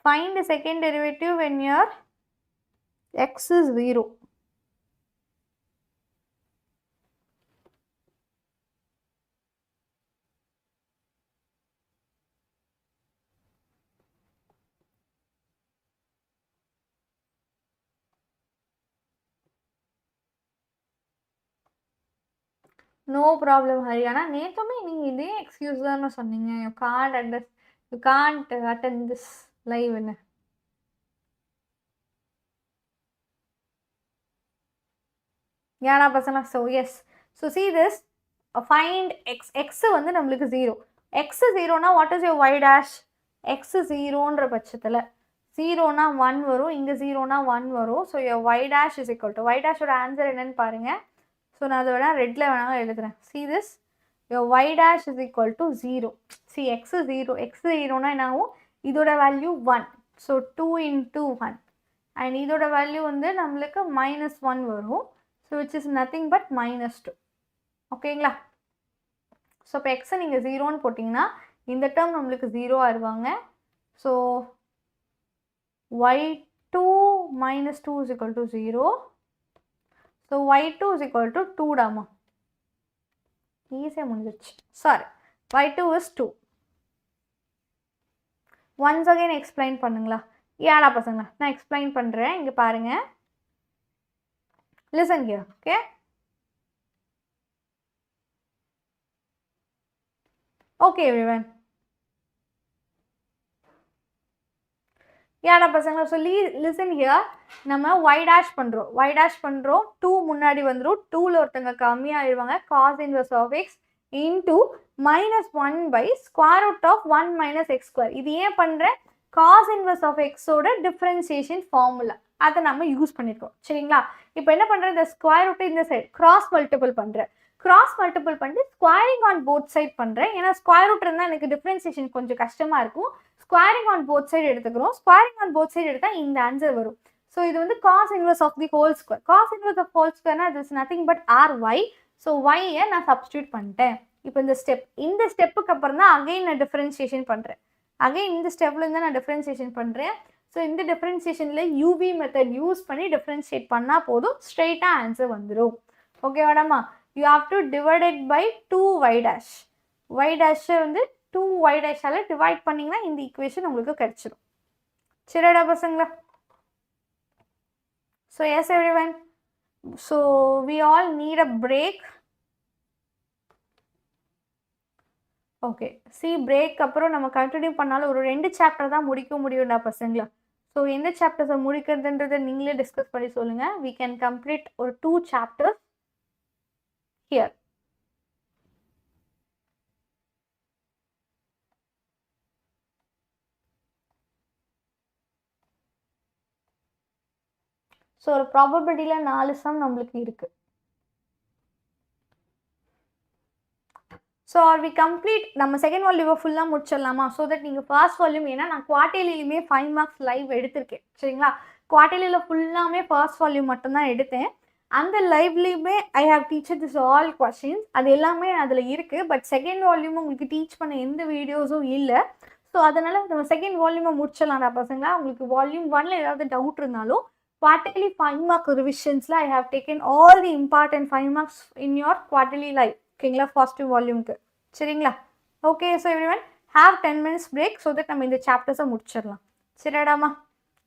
Find the second derivative when your x is 0. No problem, Haryana. நேத்துமே நீங்க இதே எக்ஸ்கியூஸ் தானே சொன்னீங்க. You can't attend this live. Yeah, பசங்க. So yes. So see this. Find x வந்து நம்மளுக்கு 0. x 0னா what is your y dash? x 0ன்ற பட்சத்தில் 0னா 1 வரும், இங்கே 0னா 1 வரும். So your y dash is equal to, y dash ஓட ஆன்சர் என்னன்னு பாருங்க. ஸோ நான் அதை வேணால் ரெட்டில் வேணாலும் எழுதுறேன். See this, your y dash is equal to 0. See x 0, x 0னா என்ன ஆகும், இதோட வேல்யூ 1. ஸோ 2 into 1 அண்ட் இதோட வேல்யூ வந்து நம்மளுக்கு -1 வரும். So which is nothing but -2. ஓகேங்களா? ஸோ இப்போ எக்ஸை நீங்கள் 0ன்னு போட்டிங்கன்னா இந்த டேர்ம் நம்மளுக்கு 0 ஆயிடுவாங்க. So y2 minus 2 is equal to 0. So y2 is equal to 2 டாமா. ஈஸியாக முடிஞ்சிருச்சு. Sorry, y2 is 2. Once again explain பண்ணுங்களா? ஏடா பசங்களா, நான் எக்ஸ்பிளைன் பண்ணுறேன். இங்கே பாருங்க, listen here. Okay, okay everyone. யாரா பசங்களா? சொல்லி லிசன் ஹியர். நம்ம y dash பண்ணுறோம், y dash பண்ணுறோம். 2 முன்னாடி வந்துடும். 2ல் ஒருத்தங்க கம்மியாகிடுவாங்க. cos inverse of x into -1 by square root of 1 minus x square. இது ஏன் பண்ணுறேன், cos inverse of x ஓட டிஃப்ரென்சியேஷன் ஃபார்முலா அதை நம்ம யூஸ் பண்ணியிருக்கோம். சரிங்களா? இப்போ என்ன பண்ணுறேன், இந்த ஸ்கொயர் ரூட்டு இந்த சைடு கிராஸ் மல்டிபிள் பண்ணுறேன். கிராஸ் மல்டிபிள் பண்ணிட்டு ஸ்கொயரிங் ஆன் போத் சைட் பண்ணுறேன். ஏன்னா ஸ்கொயர் ரூட் இருந்தால் எனக்கு டிஃப்ரென்சியேஷன் கொஞ்சம் கஷ்டமாக இருக்கும். ஸ்கொயரிங் ஆன் போத் சைடு எடுத்துக்கிறோம். ஸ்கொயரிங் ஆன் போத் சைடு எடுத்தால் இந்த ஆன்சர் வரும். ஸோ இது வந்து cos inverse of the whole square. cos inverse of whole squareனா this is nothing but ry. So y-ஐ நான் சப்ஸ்டியூட் பண்ணிட்டேன். இப்போ இந்த ஸ்டெப்புக்கு அப்புறம் தான் அகைன் நான் டிஃப்ரென்சியேஷன் பண்ணுறேன். அகைன் இந்த ஸ்டெப்ல இருந்து நான் டிஃப்ரென்சியேஷன் பண்ணுறேன். ஸோ இந்த டிஃப்ரென்சியேஷனில் யூவி மெத்தட் யூஸ் பண்ணி டிஃப்ரென்ஷியேட் பண்ணால் போதும், ஸ்ட்ரெயிட்டாக ஆன்சர் வந்துடும். ஓகே மேடமா? You have to divide it by 2y dash. y dash வந்து 2y dash ஆல் டிவைட் பண்ணிங்கன்னா இந்த ஈக்குவேஷன் உங்களுக்கு கிடைச்சிடும். சரிடா பசங்களா? So yes everyone, so we all need a break. Okay, see break அப்புறம் நம்ம கண்டினியூ பண்ணாலும் ஒரு 2 சாப்டர் தான் முடிக்க முடியும்டா பசங்களா. ஸோ எந்த சாப்டர்ஸை முடிக்கிறதுன்றதை நீங்களே டிஸ்கஸ் பண்ணி சொல்லுங்கள். வி கேன் கம்ப்ளீட் ஒரு 2 chapters ஹியர். ஸோ ஒரு ப்ராபபிலிட்டியில் 4 சம் நம்மளுக்கு இருக்குது. ஸோ ஆர் வி கம்ப்ளீட் நம்ம செகண்ட் வால்யூவை ஃபுல்லாக முடிச்சிடலாமா? ஸோ தட் நீங்கள் ஃபர்ஸ்ட் வால்யூம், ஏன்னா நான் குவார்டர்லியுமே 5 marks லைவ் எடுத்திருக்கேன். சரிங்களா? குவார்டர்லியில் ஃபுல்லாமே ஃபர்ஸ்ட் வால்யூம் மட்டும்தான் எடுத்தேன். அந்த லைவ்லேயுமே I have teacher this all questions, அது எல்லாமே அதில் இருக்குது. பட் செகண்ட் வால்யூம் உங்களுக்கு டீச் பண்ண எந்த வீடியோஸும் இல்லை. ஸோ அதனால் நம்ம செகண்ட் வால்யூமை முடிச்சிடலாம்டா பசங்களா. உங்களுக்கு வால்யூம் 1ல் ஏதாவது டவுட் இருந்தாலும் quarterly 5 mark revisions I have taken all the important 5 marks in your quarterly live. ஓகேங்களா? ஃபர்ஸ்ட் வால்யூம்க்கு. சரிங்களா? Okay, so everyone have 10 minutes break so that நம்ம இந்த சாப்டர்ஸை முடிச்சிடலாம். சரிடாமா?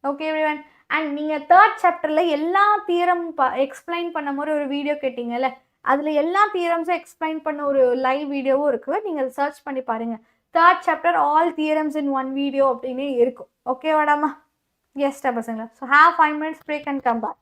Okay everyone. அண்ட் நீங்கள் தேர்ட் சாப்டரில் எல்லா தியரம் எக்ஸ்பிளைன் பண்ண மாதிரி ஒரு வீடியோ கேட்டிங்கல்ல, அதில் எல்லா தியரம்ஸும் எக்ஸ்பிளைன் பண்ண ஒரு லைவ் வீடியோவும் இருக்குது. நீங்கள் சர்ச் பண்ணி பாருங்கள். தேர்ட் சாப்டர் ஆல் தியரம்ஸ் இன் 1 வீடியோ அப்படின்னு இருக்கும். ஓகேவாடாமா? Yes, பசங்களா. So have 5 minutes break and come back.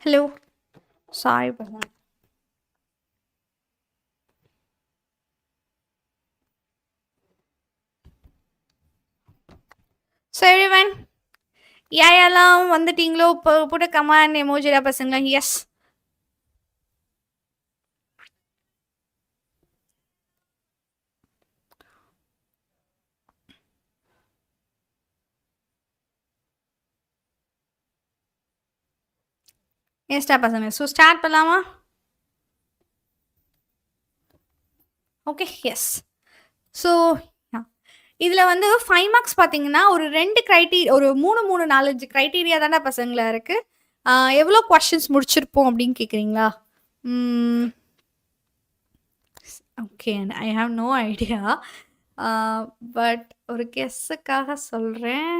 Hello, sorry பசங்க. ஸோ எவ்ரிவன், யாரெல்லாம் வந்துட்டீங்களோ புட் கமாண்ட் எமோஜிடா பசங்களா? எஸ். எஸ்டா பசங்க. ஸோ ஸ்டார்ட் பண்ணலாமா? Okay, yes. ஸோ இதில் வந்து 5 மார்க்ஸ் பார்த்தீங்கன்னா ஒரு 2 ஒரு 3 4 க்ரைட்டீரியா தானே பசங்களா இருக்குது. எவ்வளோ கொஷின்ஸ் முடிச்சிருப்போம் அப்படின்னு கேட்குறீங்களா? Okay, I have no idea. But ஒரு கெஸ்ஸுக்காக சொல்கிறேன்.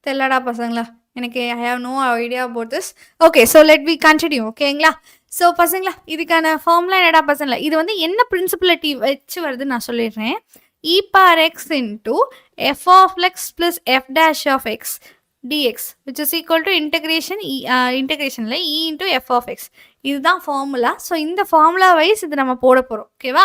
தெரியலடா பசங்களா, எனக்கு I have no idea about this. Okay, so let we continue. ஓகேங்களா? ஸோ பசங்களா, இதுக்கான ஃபார்ம்லாம் என்னடா பசங்களா, இது வந்து என்ன பிரின்சிபிலிட்டி வச்சு வருதுன்னு நான் சொல்லிடுறேன். e⁴x into f of x plus f dash of x dx which is equal to இன்டகிரேஷனில் e into f of x. இதுதான் ஃபார்முலா. ஸோ இந்த ஃபார்முலா வைஸ் இது நம்ம போட போகிறோம். ஓகேவா?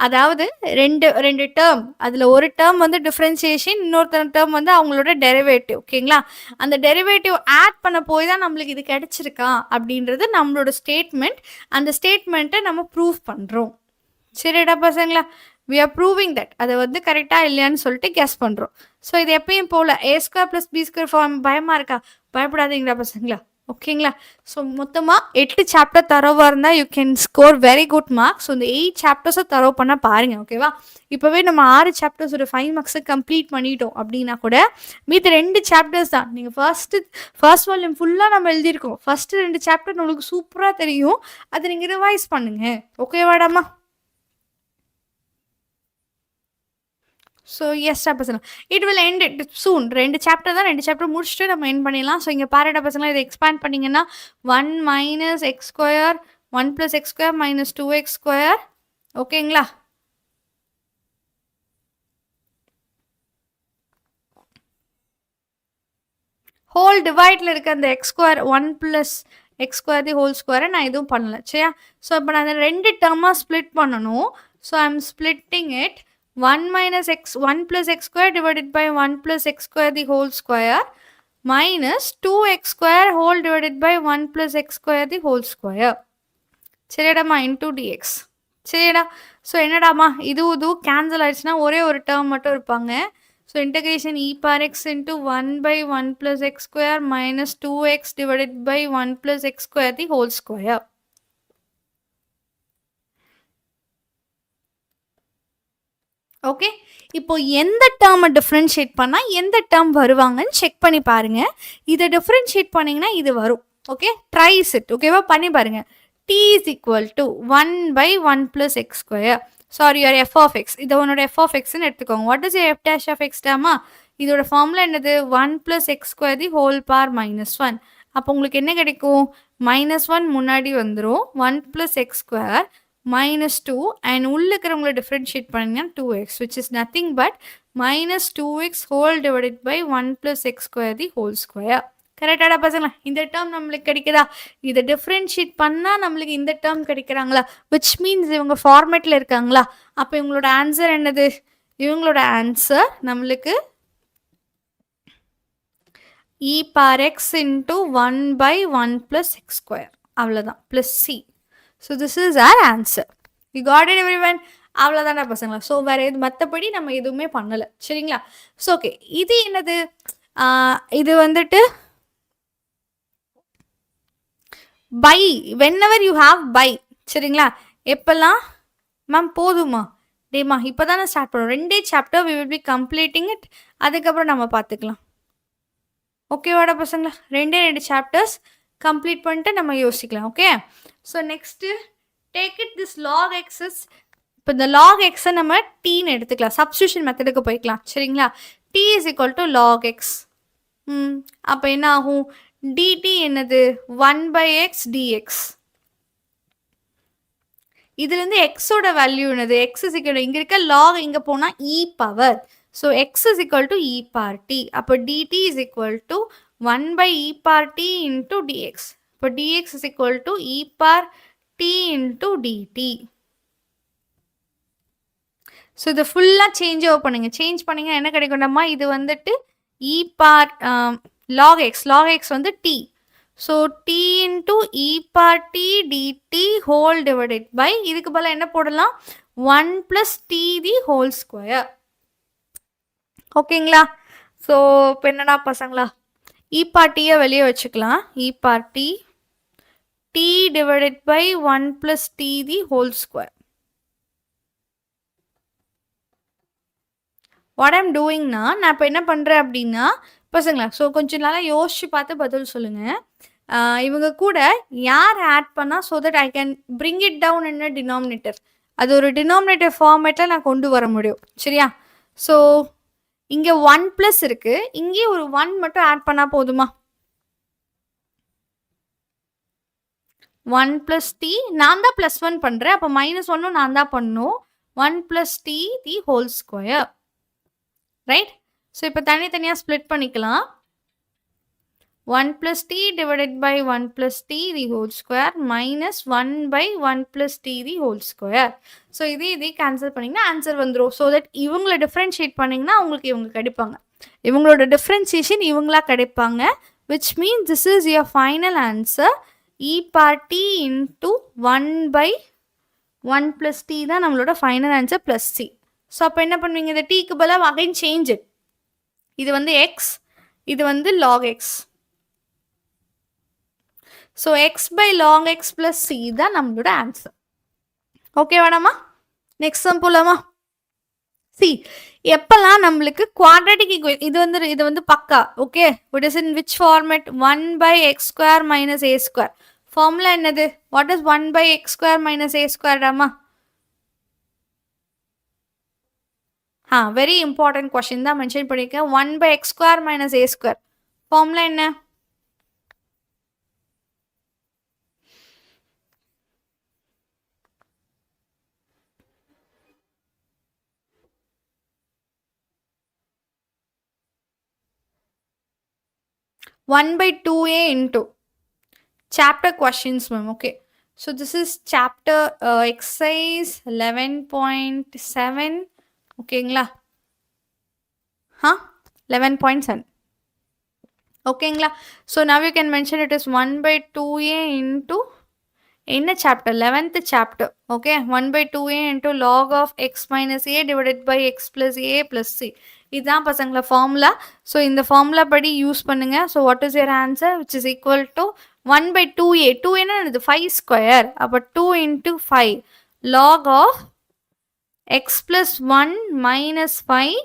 அதாவது ரெண்டு டேர்ம், அதில் ஒரு டேர்ம் வந்து டிஃப்ரென்சியேஷன், இன்னொரு டேர்ம் வந்து அவங்களோட டெரிவேட்டிவ். ஓகேங்களா? அந்த டெரிவேட்டிவ் ஆட் பண்ண போய் தான் நம்மளுக்கு இது கிடைச்சிருக்கா அப்படின்றது நம்மளோட ஸ்டேட்மெண்ட். அந்த ஸ்டேட்மெண்ட்டை நம்ம ப்ரூவ் பண்ணுறோம். சரிடா பசங்களா? வி ஆர் ப்ரூவிங் தட் அதை வந்து கரெக்டாக இல்லையான்னு சொல்லிட்டு கெஸ் பண்ணுறோம். ஸோ இது எப்பயும் போல் a² + b² ஃபார்ம். பயமாக இருக்கா? பயப்படாதீங்களா பசங்களா? ஓகேங்களா? ஸோ மொத்தமாக 8 சாப்டர் தரோவாக இருந்தால் you can score very good marks. So இந்த 8 சாப்டர்ஸை தரோ பண்ண பாருங்கள். ஓகேவா? இப்போவே நம்ம 6 சாப்டர்ஸ் ஒரு 5 மார்க்ஸை கம்ப்ளீட் பண்ணிட்டோம் அப்படின்னா கூட மீது 2 சாப்டர்ஸ் தான். நீங்கள் ஃபர்ஸ்ட் வால்யூம் ஃபுல்லாக நம்ம எழுதியிருக்கோம். ஃபர்ஸ்ட்டு 2 சாப்டர் நம்மளுக்கு சூப்பராக தெரியும். அதை நீங்கள் ரிவைஸ் பண்ணுங்கள். ஓகேவாடாமா? ஸோ எஸ்டா பசங்க, it will end it soon. 2 chapter தான், 2 சாப்டர் முடிச்சுட்டு நம்ம எண்ட் பண்ணிடலாம். ஸோ இங்கே பாருடா பசங்களா, இதை எக்ஸ்பேண்ட் பண்ணிங்கன்னா 1 - x², 1 + x² - 2x². ஓகேங்களா? ஹோல் டிவைடில் இருக்க அந்த x², 1 + x² ஹோல் ஸ்கொயரை நான் எதுவும் பண்ணல. சரியா? ஸோ இப்போ நான் அந்த 2 டேர்மாக ஸ்ப்ளிட் பண்ணணும். So I M splitting it 1 + x² divided by 1 + x² whole square minus 2x² whole divided by 1 + x² whole square. சரிடாமா? into dx. சரிடா? ஸோ என்னடாமா, இதுவும் கேன்சல் ஆயிடுச்சுன்னா ஒரே ஒரு டேர்ம் மட்டும் இருப்பாங்க. So integration e⁴x into 1 by 1 + x² minus 2x divided by 1 + x² whole square. Okay, இப்போ எந்த டேர்மை டிஃப்ரென்ஷியேட் பண்ணால் எந்த டேர்ம் வருவாங்கன்னு செக் பண்ணி பாருங்க. இதை டிஃப்ரென்ஷியேட் பண்ணிங்கன்னா இது வரும். Okay, tries it. ஓகேவா? பண்ணி பாருங்க. t is equal to 1 by 1 + x². Sorry, your f of x. இதை உன்னோட f of xன்னு எடுத்துக்கோங்க. What is f dash of x டாமா? இதோட ஃபார்முலா என்னது? 1 + x² whole power -1. அப்போ உங்களுக்கு என்ன கிடைக்கும்? -1 முன்னாடி வந்துடும். 1 + x² -2 and உள்ள இருக்கிறவங்களை டிஃப்ரென்ஷியேட் பண்ணிங்கன்னா 2x which is nothing but -2x whole divided by 1 + x² whole square. கரெக்டாடா பசங்களா? இந்த டேர்ம் நம்மளுக்கு கிடைக்குதா? இதை டிஃப்ரென்ஷியேட் பண்ணால் நம்மளுக்கு இந்த டேர்ம் கிடைக்கிறாங்களா? which means இவங்க ஃபார்மேட்டில் இருக்காங்களா? அப்போ இவங்களோட ஆன்சர் என்னது? இவங்களோட ஆன்சர் நம்மளுக்கு e⁴x into 1 by 1 + x². அவ்வளோதான், plus c. So this is our answer. You got it everyone? அவ்வளோதானே பசங்களா? ஸோ வேறு எது மற்றபடி நம்ம எதுவுமே பண்ணலை. சரிங்களா? ஸோ ஓகே, இது என்னது? இது வந்துட்டு pi, whenever you have pi. சரிங்களா? எப்பெல்லாம் மேம் போதுமா? டேமா இப்போ தானே ஸ்டார்ட் பண்ணுறோம். 2 chapter we will be completing it. அதுக்கப்புறம் நம்ம பார்த்துக்கலாம். ஓகேவாடா பசங்களா? 2 சாப்டர்ஸ் கம்ப்ளீட் பண்ணிட்டு நம்ம யோசிக்கலாம். Okay, so next take it this log axes. இப்போ இந்த லாக் எக்ஸை நம்ம டீன்னு எடுத்துக்கலாம். சப்ஸ்டியூஷன் மெத்தடுக்கு போய்க்கலாம். சரிங்களா? t is equal to log x. அப்போ என்ன ஆகும்? dt என்னது? 1 by x dx. இதுலேருந்து எக்ஸோட வேல்யூ என்னது? எக்ஸ் இஸ் ஈக்குவல் இங்கே இருக்க லாக் இங்கே போனால் e power. So x is equal to e bar t. அப்போ dt is equal to 1 by e bar t into dx. இப்போ dx is equal to e bar t into dt. So இதை ஃபுல்லாக change over பண்ணுங்க. Change பண்ணிங்க என்ன கிடைக்கும்டம்மா? இது வந்துட்டு இ பார் லாக் எக்ஸ் வந்து t. So t into e bar t dt whole divided by இதுக்கு பதிலாக என்ன போடலாம்? 1 + டி தி ஹோல் ஸ்கொயர். ஓகேங்களா? ஸோ இப்போ என்னடா பசங்களா, இ பார் டியை வெளியே வச்சுக்கலாம். E bar t t divided by 1 + t the whole square. What I'm டூயிங்னா, நான் இப்போ என்ன பண்ணுறேன் அப்படின்னா பசங்களா, ஸோ கொஞ்சம் நல்லா யோசிச்சு பார்த்து பதில் சொல்லுங்கள். இவங்க கூட யார் ஆட் பண்ணால் so that I can bring it down in a denominator. அது ஒரு டினாமினேட்டர் ஃபார்மேட்டில் நான் கொண்டு வர முடியும். சரியா? ஸோ இங்கே 1 + இருக்குது, இங்கேயே ஒரு 1 மட்டும் ஆட் பண்ணால் போதுமா? 1 + டி நான் தான் +1 பண்ணுறேன். அப்போ -1 நான் தான் பண்ணணும். 1 + t the whole square. Right? So இப்போ தனித்தனியாக ஸ்ப்ளிட் பண்ணிக்கலாம். 1 + t divided by 1 + t the whole square minus 1 by 1 + t the whole square. So இதே கேன்சல் பண்ணிங்கன்னா ஆன்சர் வந்துடும். ஸோ தட் இவங்களை டிஃப்ரென்ஷியேட் பண்ணிங்கன்னா உங்களுக்கு இவங்க கிடைப்பாங்க. இவங்களோட டிஃப்ரென்சியேஷன் இவங்களா கிடைப்பாங்க. Which means this is your final answer. E bar t into 1 by 1 + t தான் நம்மளோட final answer plus C. So அப்போ என்ன பண்ணுவீங்க? இந்த டீக்கு பதிலாக அகைன் சேஞ்ச் இட். இது வந்து எக்ஸ், இது வந்து log x. So x by log x plus c தான் நம்மளோட ஆன்சர். ஓகே வேணாமா? நெக்ஸ்ட் சம் போலாமா? சி, எப்பெல்லாம் நம்மளுக்கு குவாட்ராட்டிக் ஈக்குவேஷன் இது வந்து பக்கா. Okay, it is in which format? 1 by x² - a². Formula என்னது? What is 1 by x² - a² டாமா? வெரி இம்பார்ட்டன்ட் கொஸ்டின் தான் மென்ஷன் பண்ணியிருக்கேன். 1 by x² - a². ஃபார்முலா என்ன? One by 2a into chapter questions, ma'am. Okay, so this is chapter exercise 11.7. ஓகேங்களா? 11.7. ஓகேங்களா? so now you can mention it is 1 by 2a into என்ன chapter? 11th chapter. okay, 1 by 2a into log of x minus a divided by x plus a plus c. இதுதான் பசங்களா formula. So இந்த formula படி use பண்ணுங்க. So what is your answer? Which is equal to 1 by 2a. 2a என்னது? 5². அப்போ 2 into 5 log of x plus 1 minus 5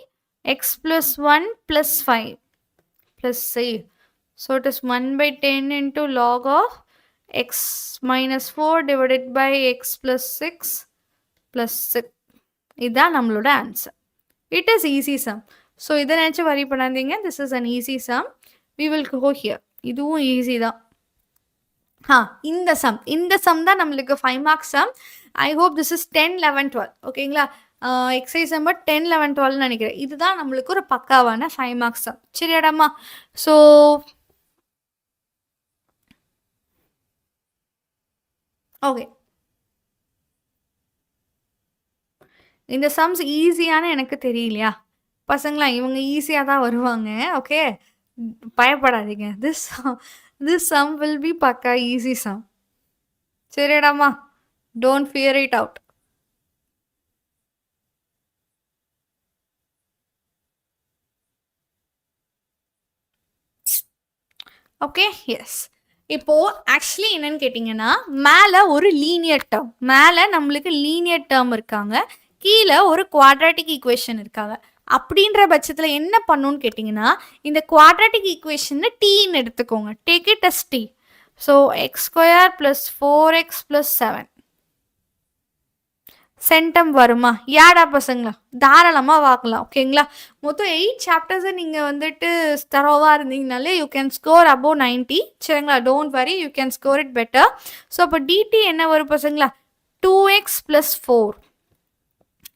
x plus 1 plus 5 plus c. So it is 1 by 10 into log of x minus 4 divided by x plus 6 plus 6. இதுதான் நம்மளோட answer. It is easy sum. So இதை நினச்சி வரி பண்ணாதீங்க. This is an easy sum. We will go here. இதுவும் easy தான். இந்த some தான் நம்மளுக்கு 5 marks sum. I hope this is 10, 11, 12. ஓகேங்களா? எக்ஸசைஸ் நம்பர் 10, 11, 12 நினைக்கிறேன். இதுதான் நம்மளுக்கு ஒரு பக்காவான 5 marks sum. சரியாடாமா? ஸோ ஓகே, இந்த சம்ஸ் ஈஸியான எனக்கு தெரியலையா பசங்களா? இவங்க ஈஸியாக தான் வருவாங்க. ஓகே, பயப்படாதீங்க. திஸ் சம் வில் பி பக்கா ஈஸி சம். சரிடாமா? Don't fear it out. Okay, yes. இப்போ ஆக்சுவலி என்னன்னு கேட்டிங்கன்னா, மேலே ஒரு லீனியர் டேர்ம், மேலே நம்மளுக்கு லீனியர் டேர்ம் இருக்காங்க, கீழே ஒரு குவாட்ராட்டிக் ஈக்குவேஷன் இருக்காங்க. அப்படின்ற பட்சத்தில் என்ன பண்ணணும்னு கேட்டிங்கன்னா, இந்த குவாட்ராட்டிக் ஈக்குவேஷனை டீன்னு எடுத்துக்கோங்க. Take it as t. So x² + 4x + 7 centum வருமா? யாடா பசங்களா? தாராளமாக பார்க்கலாம். ஓகேங்களா? மொத்தம் 8 சாப்டர்ஸை நீங்கள் வந்துட்டு தரோவாக இருந்தீங்கனாலே யூ கேன் ஸ்கோர் அபோவ் 90. சரிங்களா? Don't worry, you can score it better. So அப்போ டிடி என்ன வரும் பசங்களா? 2x plus 4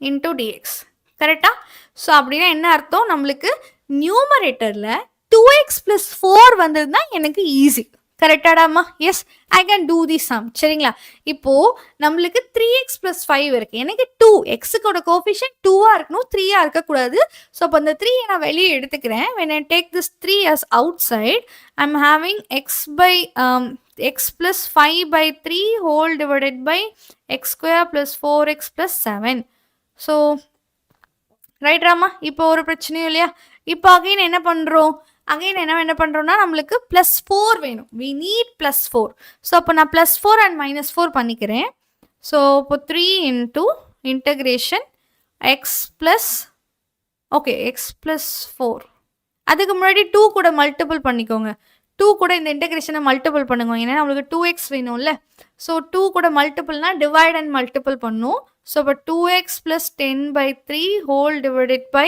into dx. கரெக்டா? ஸோ அப்படின்னா என்ன அர்த்தம்? நம்மளுக்கு நியூமரேட்டரில் 2x plus 4 வந்ததுன்னா எனக்கு ஈஸி. கரெக்டாடாமா? Yes, I can do the sum. சரிங்களா? இப்போ நம்மளுக்கு 3x plus 5 இருக்கு. எனக்கு 2 எக்ஸுக்கோட கோஃபிஷியன்ட் 2ஆ இருக்கணும், 3ஆ இருக்கக்கூடாது. ஸோ அப்போ அந்த 3 நான் வெளியே எடுத்துக்கிறேன். when I take this 3 as outside, I'm having x plus 5 by 3 whole divided by x square plus 4x plus 7. So right Rama? இப்போ ஒரு பிரச்சனையும் இல்லையா? இப்போ அகைன் என்ன பண்ணுறோம்? அகைன் என்ன பண்ணுறோம்னா நம்மளுக்கு ப்ளஸ் 4 வேணும். We need plus 4. ஸோ அப்போ நான் ப்ளஸ் 4 அண்ட் மைனஸ் 4 பண்ணிக்கிறேன். ஸோ இப்போ 3 into integration X plus X plus 4. அதுக்கு முன்னாடி 2 கூட மல்டிபிள் பண்ணிக்கோங்க. 2 கூட இந்த இன்டகிரேஷனை மல்டிபிள் பண்ணுங்க. ஏன்னா நம்மளுக்கு 2x வேணும்ல. ஸோ 2 கூட மல்டிபிள்னா டிவைட் அண்ட் மல்டிபிள் பண்ணும். ஸோ இப்போ 2x plus 10 by 3 whole divided by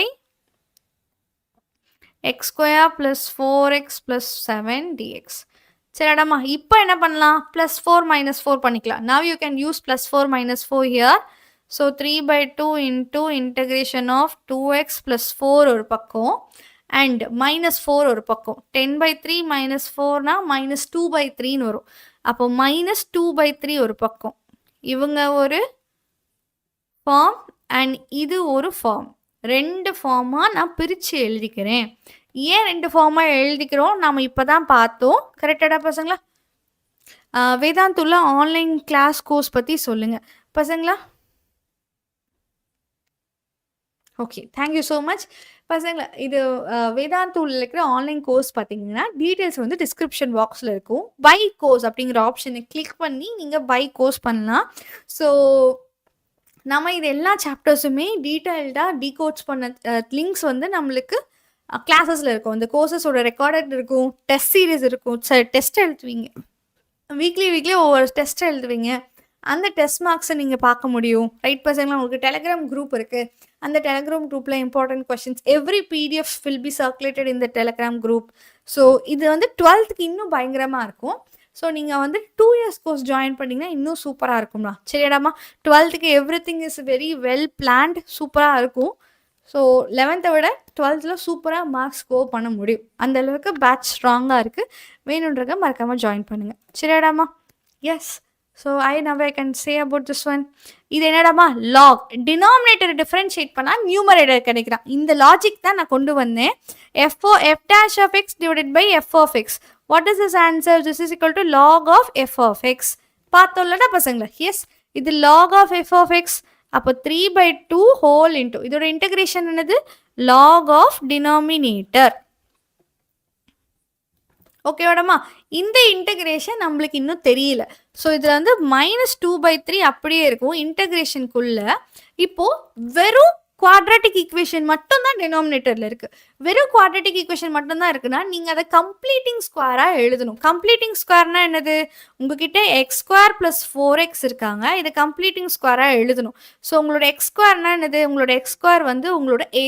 x square plus 4x plus 7 dx. சரிடாமா? இப்போ என்ன பண்ணலாம்? plus 4 minus 4 பண்ணிக்கலாம். Now you can use plus 4 minus 4 here. So 3 by 2 into integration of 2x plus 4 ஒரு பக்கம் and minus 4 ஒரு பக்கம். 10 by 3 minus 4 minus 2 by 3 வரும். அப்போ minus 2 by 3 ஒரு பக்கம். இவங்க ஒரு ஃபார்ம் அண்ட் இது ஒரு ஃபார்ம். 2 ஃபார்மாக நான் பிரித்து எழுதிக்கிறேன். ஏன் 2 ஃபார்மாக எழுதிக்கிறோம்? நாம் இப்போ தான் பார்த்தோம். கரெக்டாடா பசங்களா? வேதாந்துல ஆன்லைன் கிளாஸ் கோர்ஸ் பற்றி சொல்லுங்கள் பசங்களா. ஓகே, தேங்க்யூ ஸோ மச் பசங்களா. இது வேதாந்துல இருக்கிற ஆன்லைன் கோர்ஸ் பார்த்தீங்கன்னா டீட்டெயில்ஸ் வந்து டிஸ்கிரிப்ஷன் பாக்ஸில் இருக்கும். பை கோர்ஸ் அப்படிங்கிற ஆப்ஷனை கிளிக் பண்ணி நீங்கள் பை கோர்ஸ் பண்ணலாம். ஸோ நம்ம இது எல்லா சாப்டர்ஸுமே டீட்டெயில்டாக டீகோட்ஸ் பண்ண லிங்க்ஸ் வந்து நம்மளுக்கு கிளாஸஸில் இருக்கும். இந்த கோர்சஸோட ரெக்கார்டட் இருக்கும், டெஸ்ட் சீரீஸ் இருக்கும். டெஸ்ட் எழுதுவீங்க, வீக்லி ஒவ்வொரு டெஸ்ட் எழுதுவீங்க. அந்த டெஸ்ட் மார்க்ஸை நீங்கள் பார்க்க முடியும். ரைட் பசங்களா? உங்களுக்கு டெலகிராம் குரூப் இருக்குது. அந்த டெலகிராம் குரூப்பில் important questions every PDF will be circulated in the Telegram group. So இது வந்து 12th இன்னும் பயங்கரமாக இருக்கும். ஸோ நீங்கள் வந்து 2 years கோர்ஸ் ஜாயின் பண்ணிங்கன்னா இன்னும் சூப்பராக இருக்கும்ண்ணா. சரியாடாமா? 12th every thing is very well planned, சூப்பராக இருக்கும். ஸோ 11th விட 12th சூப்பராக மார்க்ஸ் ஸ்கோர் பண்ண முடியும். அந்த அளவுக்கு பேட்ச் ஸ்ட்ராங்காக இருக்குது. வேணுன்றத மறக்காமல் ஜாயின் பண்ணுங்கள். சரியாடாமா? Yes. So I can say about this one. இது என்னடாமா? லாக். டினாமினேட்டரை டிஃப்ரென்ஷியேட் பண்ணால் நியூமரேட்டர் கிடைக்கிறான். இந்த லாஜிக் தான் நான் கொண்டு வந்தேன். f dash of x divided by f of x. What is this answer? This is equal to log of f of x. பார்த்தோம்லடா பசங்களா? எஸ், இது log of f of x. அப்போ 3 by 2 whole into இதோட integration என்னது? log of denominator. ஓகேவாடமா? இந்த integration நம்மளுக்கு இன்னும் தெரியல. So இதில் வந்து -2/3 அப்படியே இருக்கும் இன்டகிரேஷனுக்குள்ள. இப்போது வெறும் குவாட்ராட்டிக் ஈக்குவேஷன் மட்டும் தான் டினாமினேட்டரில் இருக்குது. வெறும் குவாட்ராட்டிக் ஈக்குவேஷன் மட்டும்தான் இருக்குன்னா நீங்கள் அதை கம்ப்ளீட்டிங் ஸ்கொயராக எழுதணும். கம்ப்ளீட்டிங் ஸ்கொயர்னா என்னது? உங்ககிட்ட எக்ஸ் ஸ்கொயர் ப்ளஸ் 4x இருக்காங்க. இதை கம்ப்ளீட்டிங் ஸ்கொயராக எழுதணும். ஸோ உங்களோட எக்ஸ் ஸ்கொயர்னா என்னது? உங்களோட எக்ஸ் ஸ்கொயர் வந்து உங்களோட ஏ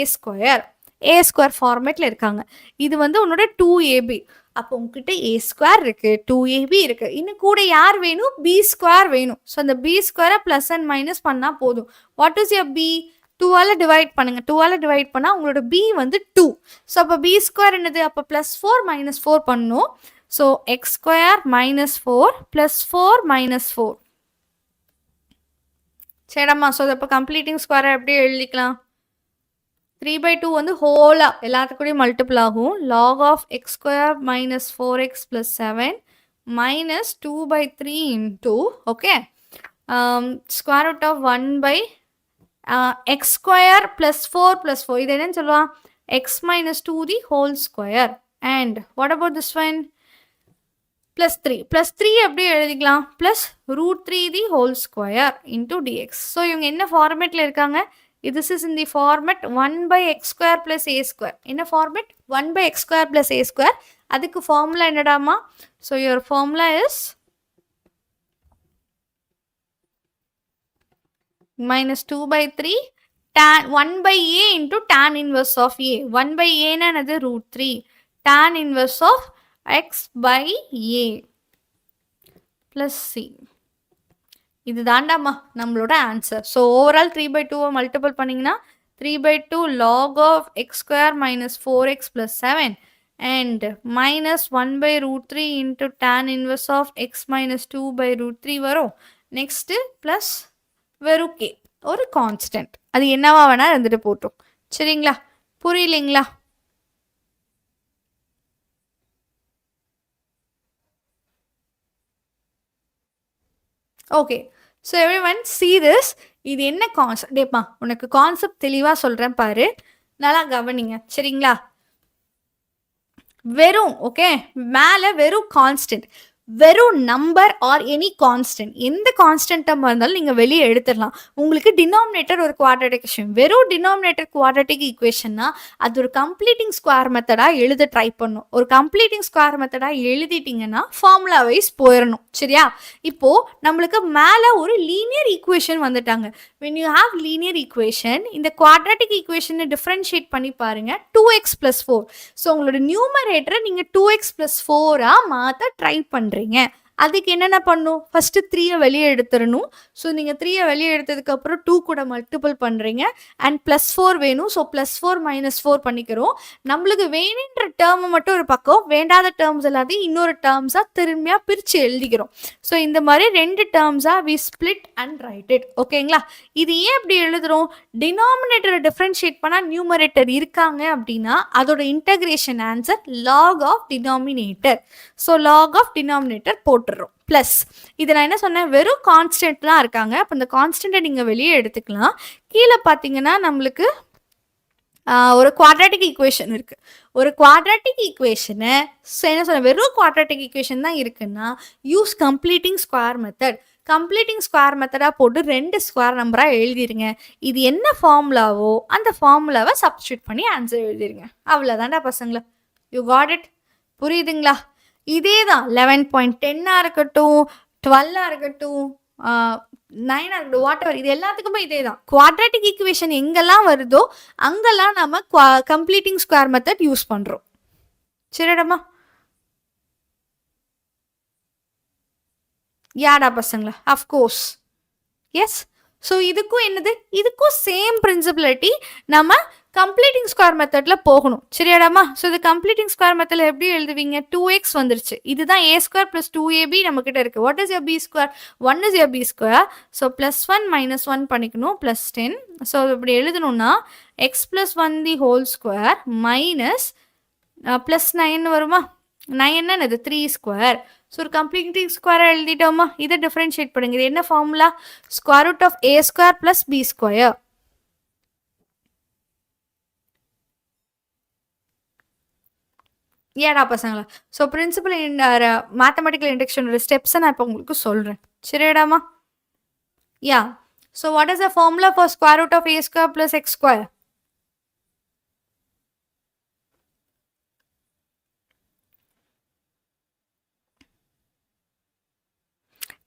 ஸ்கொயர் ஃபார்மேட்டில் இருக்காங்க. இது வந்து உன்னோட 2ab. அப்போ உங்ககிட்ட ஏ ஸ்கொயர் இருக்குது, 2ab இருக்குது. இன்னும் கூட யார் வேணும்? பி ஸ்கொயர் வேணும். ஸோ அந்த பி ஸ்கொயரை ப்ளஸ் அண்ட் மைனஸ் பண்ணால் போதும். What is your b? 2ஆல் டிவைட் பண்ணுங்கள். 2ஆல் டிவைட் பண்ணால் உங்களோட பி வந்து 2. ஸோ அப்போ பி ஸ்கொயர் என்னது? அப்போ +4 - 4 பண்ணணும். So X square -4 +4 -4. சரிடாமா? ஸோ அப்போ கம்ப்ளீட்டிங் ஸ்கொயரை எப்படி எழுதிக்கலாம்? 3/2 வந்து ஹோலாக எல்லாத்துக்கூடயும் மல்டிபிள் ஆகும். log of x square -4x plus 7 minus 2/3 into square root of 1 by x square plus 4 இது என்னன்னு சொல்லுவா? x minus 2 the whole square. And what about this one? +3 எப்படி எழுதிக்கலாம்? plus √3 the whole square into dx. So இவங்க என்ன ஃபார்மேட்டில் இருக்காங்க? This is in the format 1 by x square plus a square. என்ன format? 1 by x square plus a square. அதுக்கு formula என்னடாமா? So your formula is -2/3 tan 1 by a into tan inverse of a. 1 by a னா என்னது? √3 tan inverse of x by a plus c. இது தாண்டாமா நம்மளோட answer. So overall 3/2 multiple பண்ணிங்கன்னா 3/2 log of x square minus 4x plus 7 and minus 1/√3 into tan inverse of x minus 2/√3 வரும். Next plus வெறும் k ஒரு constant. அது என்னவா வேணா இருந்துட்டு போட்டோம். சரிங்களா? புரியலைங்களா? Okay. So everyone see this. இது என்ன கான்செப்ட்? டேப்பா உனக்கு கான்செப்ட் தெளிவாக சொல்கிறேன் பாரு. நல்லா கவனிங்க. சரிங்களா? வெறும் ஓகே மேலே வெறும் கான்ஸ்டன்ட், வெறும் நம்பர் ஆர் எனி கான்ஸ்டன்ட், எந்த கான்ஸ்டன்ட்டாக இருந்தாலும் நீங்கள் வெளியே எடுத்துடலாம். உங்களுக்கு டினாமினேட்டர் ஒரு குவாட்ரட்டிக் ஈக்குவேஷன், வெறும் டினாமினேட்டர் குவாட்ரட்டிக் ஈக்குவேஷன்னா அது ஒரு கம்ப்ளீட்டிங் ஸ்கொயர் மெத்தடாக எழுத ட்ரை பண்ணும். ஒரு கம்ப்ளீட்டிங் ஸ்கொயர் மெத்தடாக எழுதிட்டிங்கன்னா ஃபார்முலா வைஸ் போயிடணும். சரியா? இப்போது நம்மளுக்கு மேலே ஒரு லீனியர் ஈக்குவேஷன் வந்துட்டாங்க. when you have linear equation, இந்த quadratic equation differentiate பண்ணி பாருங்க 2x plus 4. ஸோ உங்களோட நியூமரேட்டரை நீங்கள் 2x plus 4 மாற்ற ட்ரை பண்ணுறீங்க. அதுக்கு என்னென்ன பண்ணும்? ஃபஸ்ட்டு 3 வெளியே எடுத்துடணும். ஸோ நீங்கள் 3 வெளியே எடுத்ததுக்கப்புறம் 2 கூட மல்டிபிள் பண்ணுறீங்க அண்ட் ப்ளஸ் 4 வேணும். ஸோ +4 -4 பண்ணிக்கிறோம். நம்மளுக்கு வேணுன்ற டேர்மை மட்டும் ஒரு பக்கம், வேண்டாத டேர்ம்ஸ் எல்லாத்தையும் இன்னொரு டேர்ம்ஸாக திரும்பியாக பிரித்து எழுதிக்கிறோம். ஸோ இந்த மாதிரி 2 டேர்ம்ஸாக we split and write it. ஓகேங்களா? இது ஏன் இப்படி எழுதுகிறோம்? டினாமினேட்டரை டிஃப்ரென்ஷியேட் பண்ணால் நியூமரேட்டர் இருக்காங்க அப்படின்னா அதோட integration answer log of denominator. So log of denominator போட்டுறோம். ப்ளஸ் இது நான் என்ன சொன்னேன்? வெறும் கான்ஸ்டன்ட்லாம் இருக்காங்க. அப்போ இந்த கான்ஸ்டன்ட்டை நீங்கள் வெளியே எடுத்துக்கலாம். கீழே பார்த்தீங்கன்னா நம்மளுக்கு ஒரு குவாட்ராட்டிக் ஈக்குவேஷன் இருக்குது. ஒரு குவாட்ராட்டிக் ஈக்குவேஷனை என்ன சொன்ன, வெறும் குவாட்ராட்டிக் ஈக்குவேஷன் தான் இருக்குன்னா use completing square method. Completing square மெத்தடாக போட்டு 2 ஸ்கொயர் நம்பராக எழுதிருங்க. இது என்ன ஃபார்முலாவோ அந்த ஃபார்முலாவை சப்ஸ்டியூட் பண்ணி ஆன்சர் எழுதிருங்க. அவ்வளோதான்டா பசங்களா. You got it? புரியுதுங்களா? இதே தான் 11.10 இருக்கட்டும், 12 இருக்கட்டும், 9 இருக்கட்டும், வாட் எவர், இது எல்லாத்துக்குமே இதே தான். குவாட்ராட்டிக் ஈக்குவேஷன் எங்கெல்லாம் வருதோ அங்கெல்லாம் நம்ம கம்ப்ளீட்டிங் ஸ்கொயர் மெத்தட் யூஸ் பண்ணுறோம். சரிடமா? யாடா பசங்களா? Of course S. ஸோ இதுக்கும் என்னது, இதுக்கும் சேம் பிரின்சிபிலிட்டி நம்ம கம்ப்ளீட்டிங் ஸ்கொயர் மெத்தடில் போகணும். சரியாடாமா? ஸோ இது கம்ப்ளீட்டிங் ஸ்கொயர் மெத்தடில் எப்படி எழுதுவீங்க? 2x வந்துருச்சு. இதுதான் a square plus 2ab நம்மக்கிட்ட இருக்குது. What is your b square? 1 is your b square. So +1 - 1 பண்ணிக்கணும், +10. ஸோ இப்படி எழுதணும்னா x plus 1 the whole square minus +9 வருமா? 9 என்னது? 3 square. ஸோ ஒரு கம்ப்ளீட்டிங் ஸ்கொயரை எழுதிட்டோமா? இதை டிஃப்ரென்ஷியேட் பண்ணுங்க. இது என்ன formula? Square root of a square plus b square. ஏடா பசங்களா? ஸோ பிரின்சிபல் மேத்தமெட்டிக்கல் இண்டக்ஷனோட ஸ்டெப்ஸை நான் இப்போ உங்களுக்கு சொல்கிறேன். சரியாடாமா? Yeah. So what is the formula for square root of a square plus x square?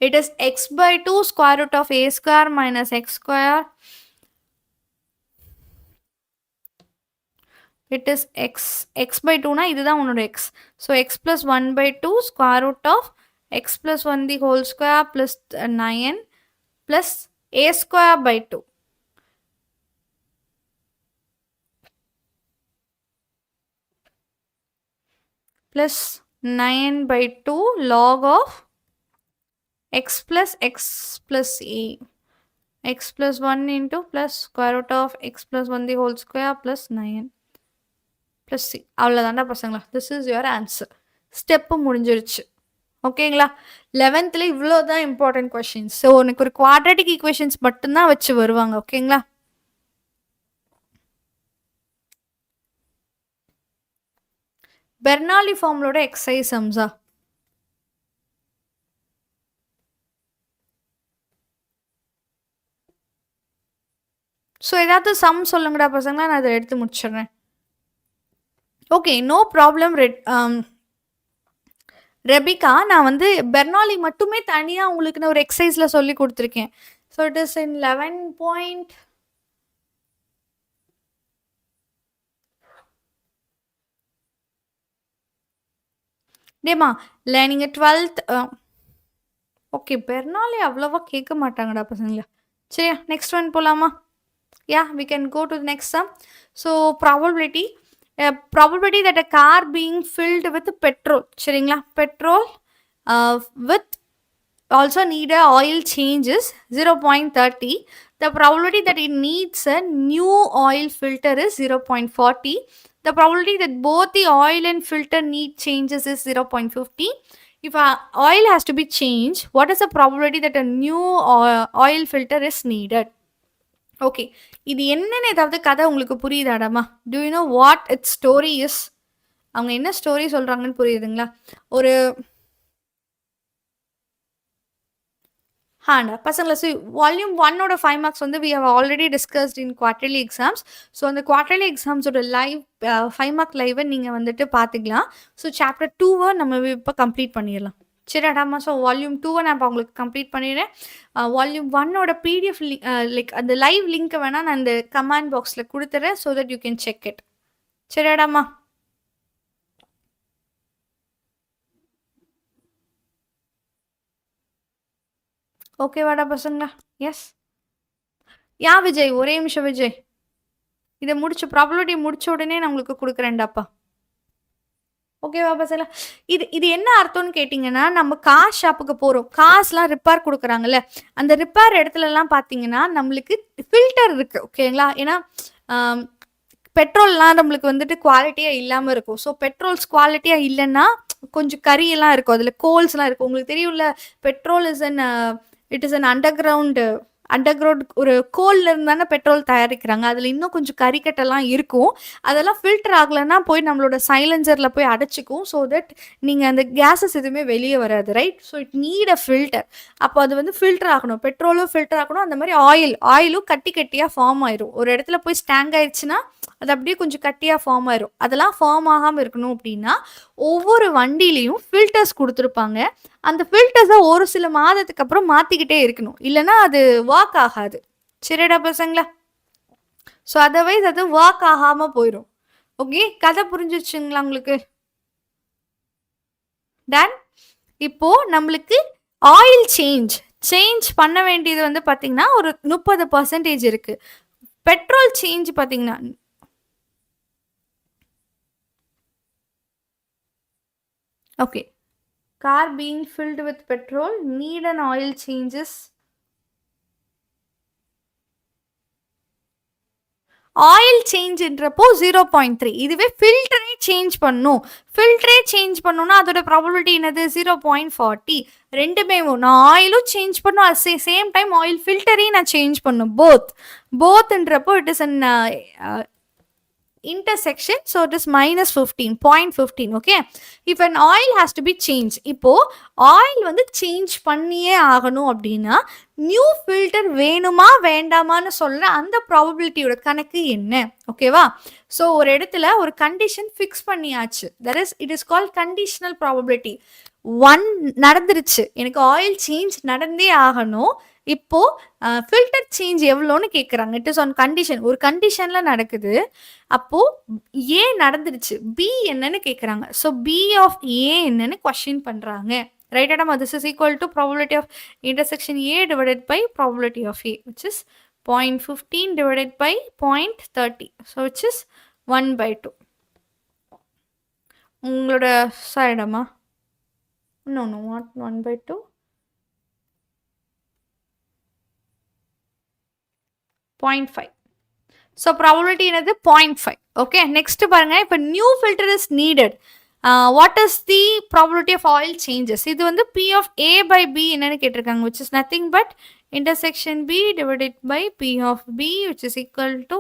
It is x/2 square root of a square minus x square. It is x/2 na இதுதான் உன்னோட x. So x plus 1/2 square root of x plus 1 the whole square plus 9 plus a square by 2. Plus 9/2 log of x plus a. X plus 1 into plus square root of x plus 1 the whole square plus 9 plus c. அவ்வளோதான்டா பசங்களா. This is your answer. Step முடிஞ்சிருச்சு. ஓகேங்களா? 11th இவ்வளோ தான் important questions. So உனக்கு ஒரு quadratic equations மட்டும்தான் வச்சு வருவாங்க. ஓகேங்களா? பெர்னாலி ஃபார்முலோட எக்ஸசைஸ் சம்ஸா? ஸோ ஏதாவது சம் சொல்லுங்கடா பசங்களா, நான் அதை எடுத்து முடிச்சிடுறேன். Okay, no problem. ரெபிகா, நான் வந்து பெர்னாலி மட்டுமே தனியாக உங்களுக்கு நான் ஒரு எக்ஸசைஸில் சொல்லி கொடுத்துருக்கேன். ஸோ இட் இஸ் இன் 11. டேமா இல்லை நீங்கள் 12th ஓகே, பெர்னாலி அவ்வளவா கேட்க மாட்டாங்கடா பசங்களா. சரியா, நெக்ஸ்ட் ஒன் போலாமா? Yeah, we can go to the next sum. So probability, probability that a car being filled with petrol, சரிங்களா, petrol with also need a oil change is 0.30. The probability that it needs a new oil filter is 0.40. The probability that both the oil and filter need changes is 0.50. If a oil has to be changed, what is the probability that a new oil filter is needed? Okay, இது என்னன்னு ஏதாவது கதை உங்களுக்கு புரியுதாடாமா? Do you know what it's story is? அவங்க என்ன story சொல்றாங்கன்னு புரியுதுங்களா? ஒரு ஹாண்டா பசங்களா, ஸோ வால்யூம் 1ஓட 5 மார்க்ஸ் வந்து we have already discussed in quarterly exams. So அந்த குவார்டர்லி எக்ஸாம்ஸோட லைவ் 5 மார்க் லைவை நீங்கள் வந்துட்டு பார்த்துக்கலாம். ஸோ சாப்டர் 2வை நம்ம இப்போ கம்ப்ளீட் பண்ணிடலாம். சரிடாமா, ஸோ வால்யூம் 2வை நான் இப்போ உங்களுக்கு கம்ப்ளீட் பண்ணிடுறேன். வால்யூம் 1ஓட பிடிஎஃப் லைக் அந்த லைவ் லிங்க்கை வேணால் நான் அந்த கமெண்ட் பாக்ஸில் கொடுத்துறேன். So that you can check it. சரிடாமா, ஓகேவாடா பசங்களா? எஸ். யா விஜய், ஒரே நிமிஷம் விஜய், இதை முடிச்ச ப்ராபபிலிட்டி முடிச்ச உடனே நான் உங்களுக்கு கொடுக்குறேன்டாப்பா. ஓகேவா பசங்களா? இது என்ன அர்த்தம்னு கேட்டிங்கன்னா, நம்ம கார் ஷாப்புக்கு போகிறோம், கார்ஸ்லாம் ரிப்பேர் கொடுக்குறாங்கல்ல, அந்த ரிப்பேர் இடத்துலலாம் பார்த்தீங்கன்னா நம்மளுக்கு ஃபில்டர் இருக்குது. ஓகேங்களா? ஏன்னா பெட்ரோல்லாம் நம்மளுக்கு வந்துட்டு குவாலிட்டியாக இல்லாமல் இருக்கும். ஸோ பெட்ரோல்ஸ் குவாலிட்டியாக இல்லைன்னா கொஞ்சம் கரியெல்லாம் இருக்கும், அதில் கோல்ஸ்லாம் இருக்கும். உங்களுக்கு தெரியும்ல, petrol it is an under ground ஒரு கோல்ல இருந்தானே பெட்ரோல் தயாரிக்கிறாங்க. அதில் இன்னும் கொஞ்சம் கறிக்கட்டெல்லாம் இருக்கும். அதெல்லாம் ஃபில்டர் ஆகலைன்னா போய் நம்மளோட சைலன்சரில் போய் அடைச்சிக்கும். ஸோ தட் நீங்கள் அந்த கேஸஸ் எதுவுமே வெளியே வராது, right? So it need a filter. அப்போ அது வந்து ஃபில்டர் ஆகணும், பெட்ரோலும் ஃபில்டர் ஆகணும். அந்த மாதிரி ஆயிலும் கட்டி கட்டியாக ஃபார்ம் ஆயிரும். ஒரு இடத்துல போய் ஸ்டாங் ஆயிடுச்சுன்னா அது அப்படியே கொஞ்சம் கட்டியாக ஃபார்ம் ஆயிரும். அதெல்லாம் ஃபார்ம் ஆகாமல் இருக்கணும் அப்படின்னா ஒவ்வொரு வண்டியிலையும் ஃபில்டர்ஸ் கொடுத்துருப்பாங்க. அந்த ஃபில்டர்ஸை ஒரு சில மாதத்துக்கு அப்புறம் மாற்றிக்கிட்டே இருக்கணும், இல்லைன்னா அது ஒர்க் ஆகாது. சரிடா பசங்களா? ஸோ அதர்வைஸ் அது ஒர்க் ஆகாமல் போயிடும். ஓகே, கதை புரிஞ்சிருச்சுங்களா உங்களுக்கு? டன். இப்போ நம்மளுக்கு ஆயில் சேஞ்ச் பண்ண வேண்டியது வந்து பார்த்தீங்கன்னா ஒரு 30% இருக்கு. பெட்ரோல் சேஞ்ச் பார்த்தீங்கன்னா okay, car being filled with petrol need an oil changes. Oil சேஞ்ச்ன்றப்போ 0.3. இதுவே ஃபில்டரே சேஞ்ச் பண்ணணும்னா அதோட ப்ராபபிலிட்டி என்னது? 0.40. ரெண்டுமே நான் ஆயிலும் சேஞ்ச் பண்ணும், அட் சேம் டைம் ஆயில் ஃபில்டரையும் நான் சேஞ்ச் பண்ணும். போத்ன்றப்போ it is an intersection, so it is minus 15, 0.15. okay, if an oil has to be changed, இப்போ ஆயில் வந்து சேஞ்ச் பண்ணியே ஆகணும் அப்படின்னா நியூ ஃபில்டர் வேணுமா வேண்டாமான்னு சொல்ற அந்த ப்ராபபிலிட்டியோட கணக்கு என்ன? ஓகேவா? ஸோ ஒரு இடத்துல ஒரு கண்டிஷன் ஃபிக்ஸ் பண்ணியாச்சு, that is it is called conditional probability. 1 நடந்துருச்சு, எனக்கு ஆயில் சேஞ்ச் நடந்தே ஆகணும். இப்போ ஃபில்டர் சேஞ்ச் எவ்வளோன்னு கேட்குறாங்க. இட் இஸ் ஆன் கண்டிஷன், ஒரு கண்டிஷன்ல நடக்குது. அப்போ ஏ நடந்துருச்சு, பி என்னன்னு கேட்குறாங்க. ஸோ பி ஆஃப் ஏ என்னன்னு கொஸ்டின் பண்றாங்க. ரைட் ஆடாமா? This is equal to probability of intersection A divided by probability of A, which is 0.15 divided by 0.30. So which is 1/2. உங்களோட சைடமா? No what 1/2, 0.5. ஸோ ப்ராபபிலிட்டி என்னது? 0.5. ஓகே, நெக்ஸ்ட் பாருங்க. இப்போ new filter is needed. What is the probability of oil changes? இது வந்து P of A by B என்னன்னு கேட்டிருக்காங்க, which is nothing but intersection B divided by P of B, which is equal to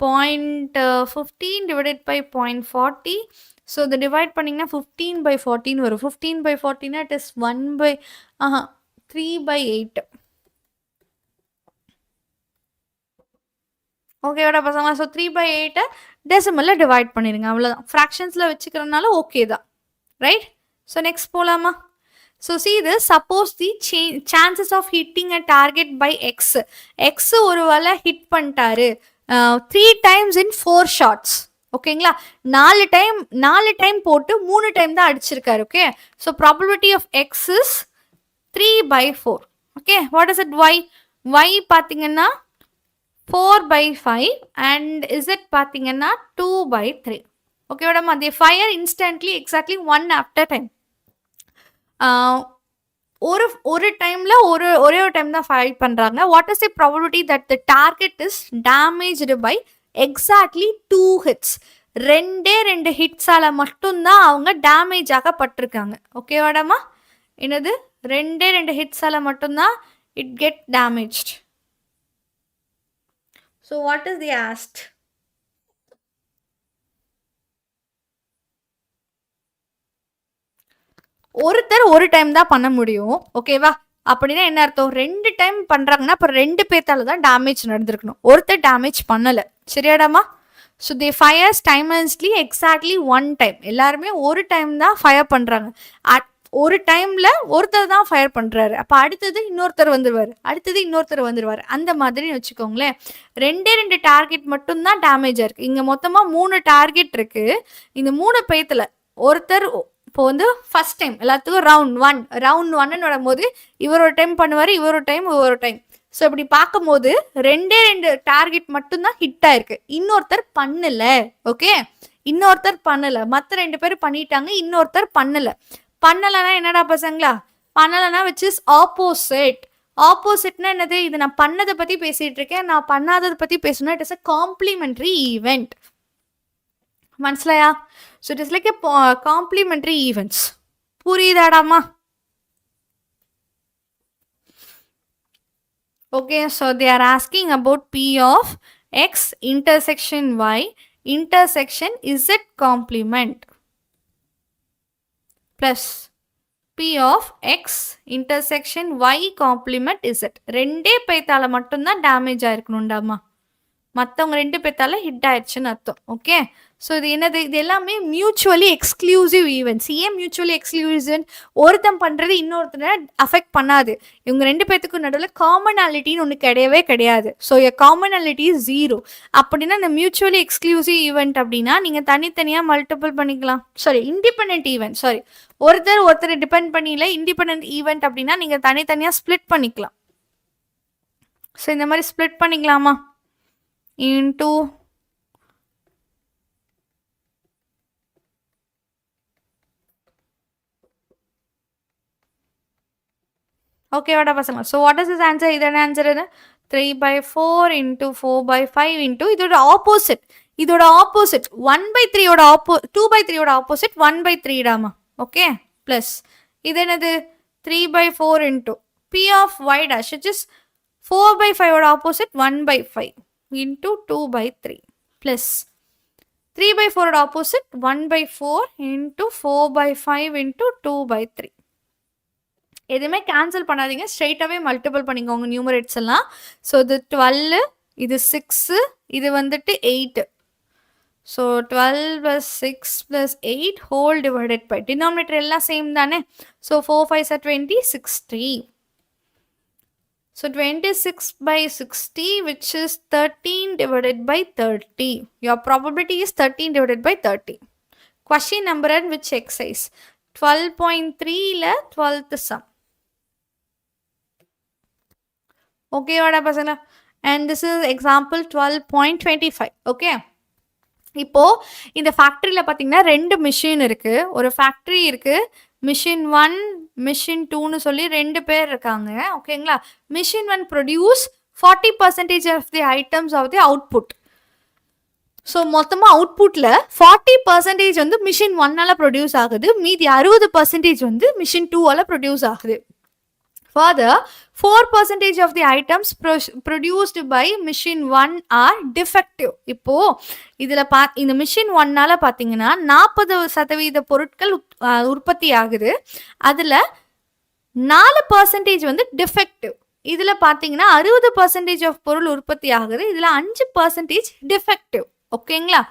0.15 divided by 0.40. So இதை divide பண்ணிங்கன்னா 15/14 வரும். 15/14 it is 3/8. ஓகேவாடா பசங்களா? So 3/8 டெசிமலில் divide பண்ணிடுங்க, அவ்வளோதான். ஃப்ராக்ஷன்ஸில் வச்சுக்கிறதுனால ஓகே தான், ரைட்? ஸோ நெக்ஸ்ட் போகலாமா? So see this, suppose the chances of hitting a target by x ஒரு வேளை ஹிட் பண்ணிட்டாரு 3 times in 4 shots. ஓகேங்களா? 4 டைம் போட்டு 3 டைம் தான் அடிச்சிருக்காரு. Okay, so probability of x is 3/4. Okay, what is it? Y பார்த்தீங்கன்னா 4/5 and z பார்த்தீங்கன்னா 2/3. Okay madam, they fire instantly exactly one after time. ஒரு டைம்ல ஒரே ஒரு டைம் தான் ஃபயர் பண்றாங்க. What is the probability that the target is damaged by exactly 2 hits? ரெண்டு ஹிட்ஸால மட்டும்தான் அவங்க டேமேஜ் ஆகப்பட்டிருக்காங்க. ஓகேவாடாமா? என்னது? ரெண்டு ஹிட்ஸால மட்டும்தான் it get damaged. So what is the asked? ஒருத்தர் ஒரு டைம் தான் பண்ண முடியும். ஓகேவா? அப்படின்னா என்ன அர்த்தம்? 2 டைம் பண்றாங்கன்னா அப்ப 2 பேத்தால தான் டேமேஜ் நடந்திருக்கணும். ஒருத்தர் டேமேஜ் பண்ணல. சரியாடாமா? ஸோ தே ஃபயர்ஸ் டைமன்ஸ்லி எக்ஸாக்ட்லி 1 டைம். எல்லாருமே ஒரு டைம் தான் ஃபயர் பண்றாங்க. ஒரு டைம்ல ஒருத்தர் தான் ஃபயர் பண்றாரு. அப்ப அடுத்தது இன்னொருத்தர் வந்துருவாரு. அந்த மாதிரி வச்சுக்கோங்களேன். 2 டார்கெட் மட்டும் தான் டேமேஜ் ஆயிருக்கு. இங்க மொத்தமா 3 டார்கெட் இருக்கு. இந்த 3 பேத்துல ஒருத்தர் இப்போ வந்து ஃபர்ஸ்ட் டைம் எல்லாத்துக்கும் ரவுண்ட் ஒன்னு வரும்போது இவர் ஒரு டைம் பண்ணுவாரு, இவர் ஒரு டைம். ஸோ இப்படி பார்க்கும்போது 2 டார்கெட் மட்டும்தான் ஹிட் ஆயிருக்கு. இன்னொருத்தர் பண்ணல. ஓகே, இன்னொருத்தர் பண்ணல. மற்ற 2 பேர் பண்ணிட்டாங்க, இன்னொருத்தர் பண்ணலன்னா என்னடா பசங்களா? பண்ணலன்னா விச் இஸ் ஆப்போசிட். ஆப்போசிட்னா என்னது? இது நான் பண்ணதை பத்தி பேசிட்டு இருக்கேன், நான் பண்ணாததை பத்தி பேசணும். It is a complementary event. மனசிலையா? So it is like a complementary events. புரியுதாடாமா? Okay, so they are asking about P of X intersection Y intersection Z complement plus P of X intersection Y complement Z. ரெண்டே பேத்தால மட்டும்தான் damage ஆயிருக்கணும்டாமா. மற்றவங்க 2 பேத்தால hit ஆயிடுச்சுன்னு அர்த்தம். Okay, so இது என்னது? இது எல்லாமே மியூச்சுவலி எக்ஸ்க்ளூசிவ் ஈவெண்ட்ஸ். ஏன் மியூச்சுவலி எக்ஸ்க்ளூசிவ்? ஒருத்தன் பண்ணுறது இன்னொருத்தனை அஃபெக்ட் பண்ணாது. இவங்க 2 பேத்துக்கும் நடுவில் காமனாலிட்டின்னு ஒன்று கிடையாது. So a commonality is 0. அப்படின்னா இந்த மியூச்சுவலி எக்ஸ்க்ளூசிவ் ஈவெண்ட் அப்படின்னா நீங்கள் தனித்தனியாக மல்டிபிள் பண்ணிக்கலாம். Independent event. ஒருத்தர் டிபெண்ட் பண்ணியில இண்டிபெண்ட் ஈவெண்ட் அப்படின்னா நீங்கள் தனித்தனியாக ஸ்ப்ளிட் பண்ணிக்கலாம். ஸோ இந்த மாதிரி ஸ்ப்ளிட் பண்ணிக்கலாமா? into okay what பசங்க? So what is this answer? இதோட ஆன்சர் என்ன? 3/4 into 4/5 into இதோட ஆப்போசிட் 1/3 ஓட 2/3 ஓட ஆப்போசிட் 1/3 டாமா. ஓகே, பிளஸ் இது என்னது? 3/4 into P of Y dash which is 4/5 ஓட ஆப்போசிட் 1/5 into 2/3 plus 3/4 ஓட ஆப்போசிட் 1/4 into 4/5 into 2/3. எதுவுமே கேன்சல் பண்ணாதீங்க, ஸ்ட்ரெயிட்டாகவே மல்டிபிள் பண்ணிக்கோங்க நியூமரேட்ஸ் எல்லாம். ஸோ இது 12, இது 6, இது வந்துட்டு 8. So 12 + 6 + 8 whole divided by denominator எல்லாம் சேம் தானே. So 4 5 are 20, 60. So 26/60 which is 13 divided by 30. Your probability is 13 divided by 30. Question number and which exercise? 12.3 la 12th sum. Okay vada pasala. And this is example 12.25. Okay. இப்போ இந்த ஃபேக்டரியில பார்த்தீங்கன்னா 2 machine இருக்கு. ஒரு factory இருக்கு. Machine 1 machine 2ன்னு சொல்லி 2 பேர் இருக்காங்க. ஓகேங்களா? Machine 1 produce 40% of the items of the output. So மொத்தமாக அவுட்புட்டில் 40% வந்து மிஷின் 1ஆல் ப்ரொடியூஸ் ஆகுது, மீதி 60% வந்து மிஷின் 2ஆல் ப்ரொடியூஸ் ஆகுது. Further, 4% of the items produced by machine 1 are defective. இப்போ இதில் இந்த மிஷின் 1ஆல் பார்த்தீங்கன்னா 40% பொருட்கள் உற்பத்தி ஆகுது. அதில் 4% வந்து டிஃபெக்டிவ். இதில் பார்த்தீங்கன்னா 60% ஆஃப் பொருள் உற்பத்தி ஆகுது. இதில் 5% டிஃபெக்டிவ். ஓகேங்களா?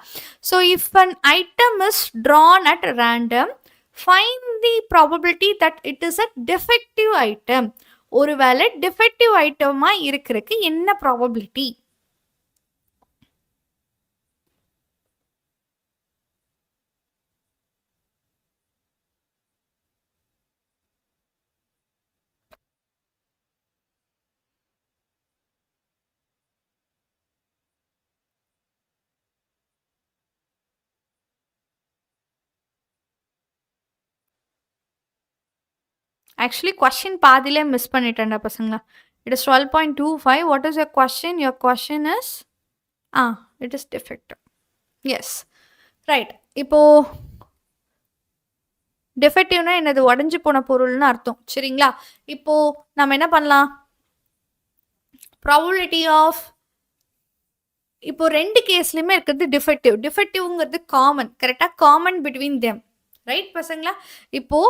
So if an item is Tran at random, find the probability that it is a defective item. ஒருவேளை defective ஐட்டமா இருக்கிறதுக்கு என்ன probability? Actually, question பாதியிலே மிஸ் பண்ணிட்டேன்டா பசங்களா. It is 12.25. What is your question? Your question is it is defective. Yes. Right. இப்போ டெஃபெக்டிவ்னா என்னது? உடைஞ்சு போன பொருள்னு அர்த்தம். சரிங்களா? இப்போ நம்ம என்ன பண்ணலாம்? ப்ராபபிலிட்டி ஆஃப் இப்போ 2 கேஸ்லயுமே இருக்கிறது டிஃபெக்டிவ். டிஃபெக்டிவ்ங்கிறது காமன். கரெக்ட்டா? Common between them. ரைட் பசங்களா? இப்போ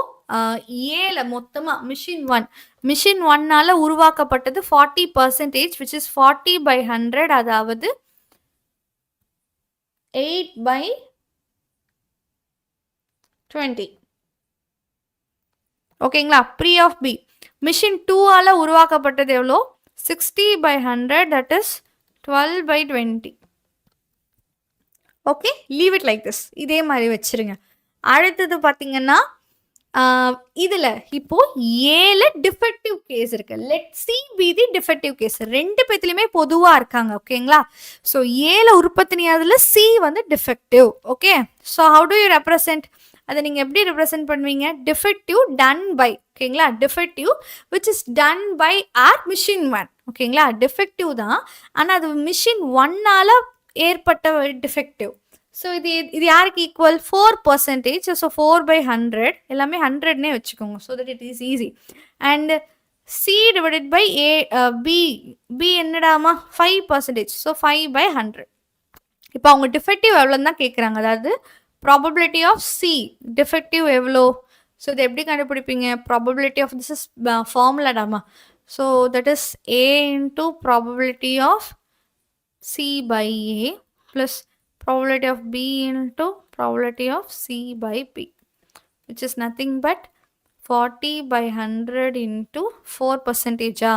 ஏல மொத்தமா மிஷின் 1னால உருவாக்கப்பட்டது 40% which is 40/100 அதாவது 8/20. ஓகேங்களா? ப்ரீ ஆஃப் பி. மிஷின் 2ஆல உருவாக்கப்பட்டது எவ்வளோ? 60/100 that is 12/20. Okay, leave it like this. இதே மாதிரி வச்சிருங்க. அடுத்தது பார்த்தீங்கன்னா இதில் இப்போ ஏல டிஃபெக்டிவ் கேஸ் இருக்கு. Let C be the defective case. 2 பேத்துலையுமே பொதுவாக இருக்காங்க. ஓகேங்களா? ஸோ ஏல உற்பத்தினியாதில் சி வந்து defective. Okay, so how do you represent? அதை நீங்கள் எப்படி ரெப்ரசன்ட் பண்ணுவீங்க? Defective done by. ஓகேங்களா? Defective which is done by our machine 1. ஓகேங்களா? டிஃபெக்டிவ் தான், ஆனால் அது மிஷின் 1னால ஏற்பட்ட டிஃபெக்டிவ். ஸோ இது யாருக்கு ஈக்குவல்? 4%. ஸோ 4/100 எல்லாமே 100னே வச்சுக்கோங்க. So that it is easy. And C divided by B என்னடாமா? 5%. ஸோ 5/100. இப்போ அவங்க டிஃபெக்டிவ் எவ்வளோன்னு தான் கேட்குறாங்க. அதாவது ப்ராபபிலிட்டி ஆஃப் சி டிஃபெக்டிவ் எவ்வளோ? ஸோ இதை எப்படி கண்டுபிடிப்பீங்க? ப்ராபபிலிட்டி ஆஃப் திஸ் இஸ் ஃபார்முலாடாமா. So that is A into probability of C by A plus probability of B into probability of C by B, which is nothing but 40/100 into 4%.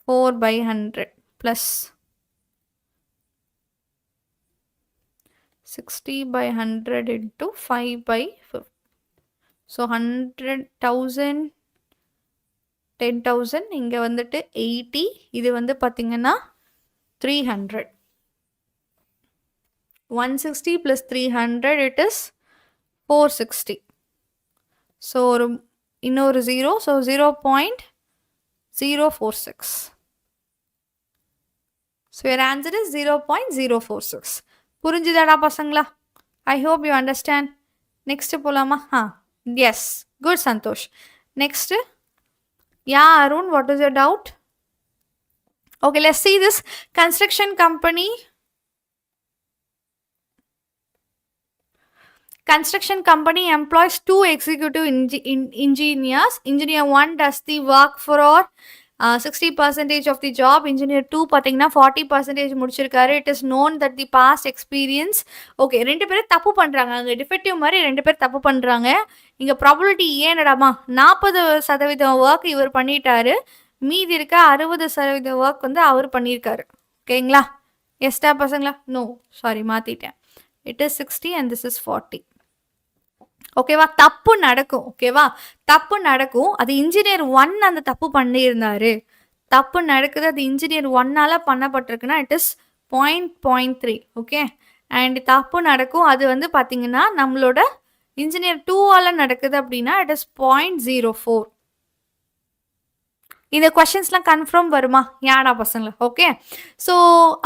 4/100 plus 60/100 into 5/50. So 100,000 10,000 இங்கே வந்துட்டு 80. இது வந்து பார்த்தீங்கன்னா 300. 160 plus 300 it is 460. So இன்னொரு 0. So 0.046. So your answer is 0.046. புரிஞ்சுதாடா பசங்களா? I hope you understand. Next போலாமா? Yes. Good Santosh. Next. Yeah, Arun, what is your doubt? Okay, let's see this. Construction company employs 2 executive engineers. Engineer 1 does the work for 60% of the job. Engineer 2 பார்த்தீங்கன்னா 40% முடிச்சிருக்காரு. It is known that the past experience. Okay, 2 பேரும் தப்பு பண்ணுறாங்க. அங்கே defective மாதிரி 2 பேர் தப்பு பண்ணுறாங்க. இங்கே ப்ராபபிலிட்டி ஏன்னடாமா? 40% ஒர்க் இவர் பண்ணிட்டாரு, மீதி இருக்க 60% ஒர்க் வந்து அவர் பண்ணியிருக்காரு. ஓகேங்களா? எஸ்டா பசங்களா? நோ, சாரி, மாற்றிட்டேன். It is 60 and this is 40. ஓகேவா? தப்பு நடக்கும். ஓகேவா? தப்பு நடக்கும். அது இன்ஜினியர் 1 அந்த தப்பு பண்ணியிருந்தாரு. தப்பு நடக்குது, அது இன்ஜினியர் 1னால பண்ணப்பட்டிருக்குன்னா இட் இஸ் 0.3. ஓகே, அண்ட் தப்பு நடக்கும், அது வந்து பார்த்தீங்கன்னா நம்மளோட இன்ஜினியர் 2ஆல நடக்குது அப்படின்னா இட் இஸ் 0.04. இந்த கொஷின்ஸ்லாம் கன்ஃபார்ம் வருமா? யாடா பசங்களா? ஓகே, ஸோ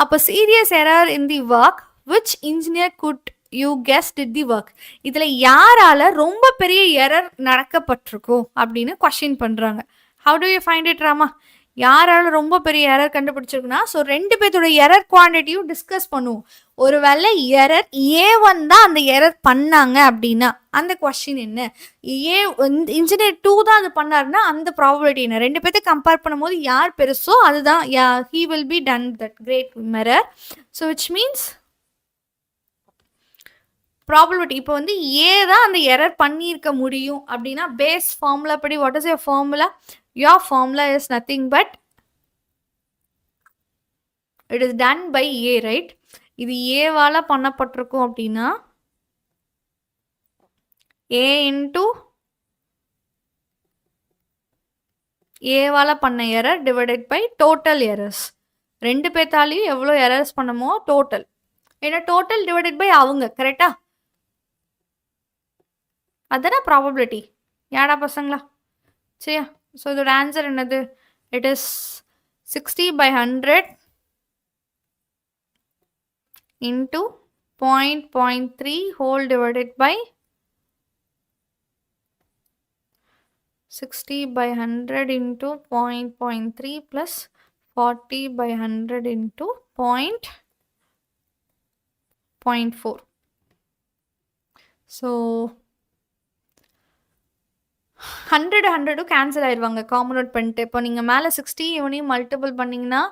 அப்போ serious error in the work which engineer good you guess did the work. இதில் யாரால ரொம்ப பெரிய எரர் நடக்கப்பட்டிருக்கும் அப்படின்னு கொஷின் பண்ணுறாங்க. How do you find it ராமா? யாரால ரொம்ப பெரிய எரர் கண்டுபிடிச்சிருக்குன்னா, ஸோ 2 பேர்த்தோட எரர் குவான்டிட்டியும் டிஸ்கஸ் பண்ணுவோம். ஒருவேளை எரர் A1 தான் அந்த எரர் பண்ணாங்க அப்படின்னா அந்த கொஸ்டின் என்ன? இன்ஜினியர் 2 தான் அது பண்ணாருன்னா அந்த ப்ராபபிலிட்டி என்ன? 2 பேர்த்த கம்பேர் பண்ணும்போது யார் பெருசோ அதுதான் he will be done that great error. So which means probability இப்போ வந்து ஏ தான் அந்த எரர் பண்ணியிருக்க முடியும் அப்படின்னா பேஸ் ஃபார்முலா படி what is your formula? Your formula is nothing but it is done by A, right? இது ஏவால் பண்ணப்பட்டிருக்கும் அப்படின்னா ஏ இன்ட்டு ஏவால் பண்ண error divided by total errors. 2 பேர்த்தாலையும் எவ்வளோ எரர்ஸ் பண்ணமோ டோட்டல். ஏன்னா டோட்டல் டிவைடட் பை அவங்க, கரெக்டா? அதான ப்ராபபிலிட்டி. யாடா பசங்களா? சரியா? ஸோ இதோட ஆன்சர் என்னது? It is 60/100 into 0.3 whole divided by 60/100 into 0.3 plus 40/100 into 0.4. So 100 cancel ஆயிடுவாங்க காமன் அவுட் பண்ணிட்டு. இப்போ நீங்கள் மேலே 60 இவனையும் மல்டிபிள் பண்ணிங்கன்னா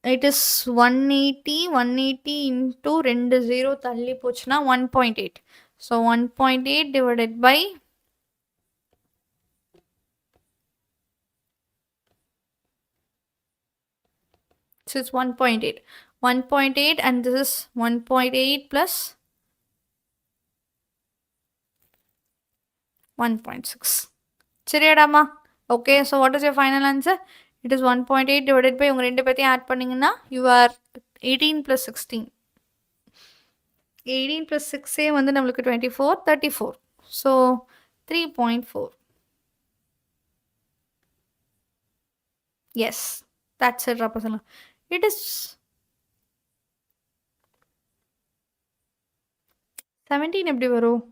இட் இஸ் 180 into 2 0 தள்ளி போச்சுன்னா 1.8. So 1.8 divided by so it's 1.8. 1.8 and this is 1.8 plus 1.6. சரியாடாமா? Okay, so what is your final answer? It is 1.8 divided by உங்கள் ரெண்டு பேர்த்தையும் ஆட் பண்ணிங்கன்னா யூ ஆர் 18 + 16. 18 + 6 வந்து நம்மளுக்கு 24, 34. ஸோ 3.4. எஸ், தட்ஸ் இட் பசங்களா. இட் இஸ் 17 எப்படி வரும்?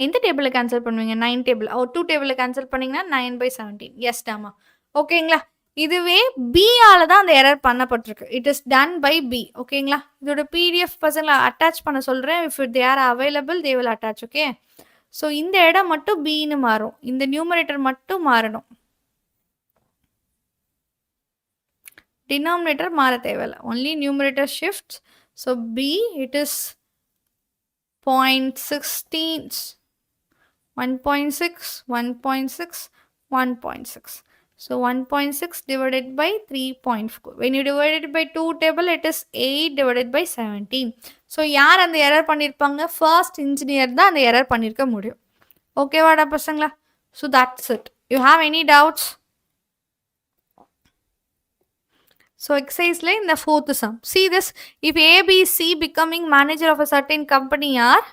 எந்த டேபிளில் கேன்சல் பண்ணுவீங்க? 9 டேபிள். 2 டேபிளில் கேன்சல் பண்ணிங்கன்னா 9/17. எஸ் டாமா. ஓகேங்களா? இதுவே பியால் தான் அந்த எரர் பண்ணப்பட்டிருக்கு. It is done by B. ஓகேங்களா? இதோட பிடிஎஃப் பசங்களை அட்டாச் பண்ண சொல்கிறேன். If they are available they will attach. Okay, so இந்த இடம் மட்டும் பின்னு மாறும். இந்த நியூமரேட்டர் மட்டும் மாறணும். டினாமினேட்டர் மாற தேவையில்லை. Only numerator shift. So be it is 0.16, 1.6, 1.6, 1.6. So 1.6 divided by 3.4. When you divide it by 2 table, it is 8 divided by 17. So யார் அந்த எரர் பண்ணியிருப்பாங்க? ஃபர்ஸ்ட் இன்ஜினியர் தான் அந்த எரர் பண்ணியிருக்க முடியும். ஓகேவாடா பசங்களா? So that's it. You have any doubts? So exercise in the fourth sum. See this. If A, B, C becoming manager of a certain company are.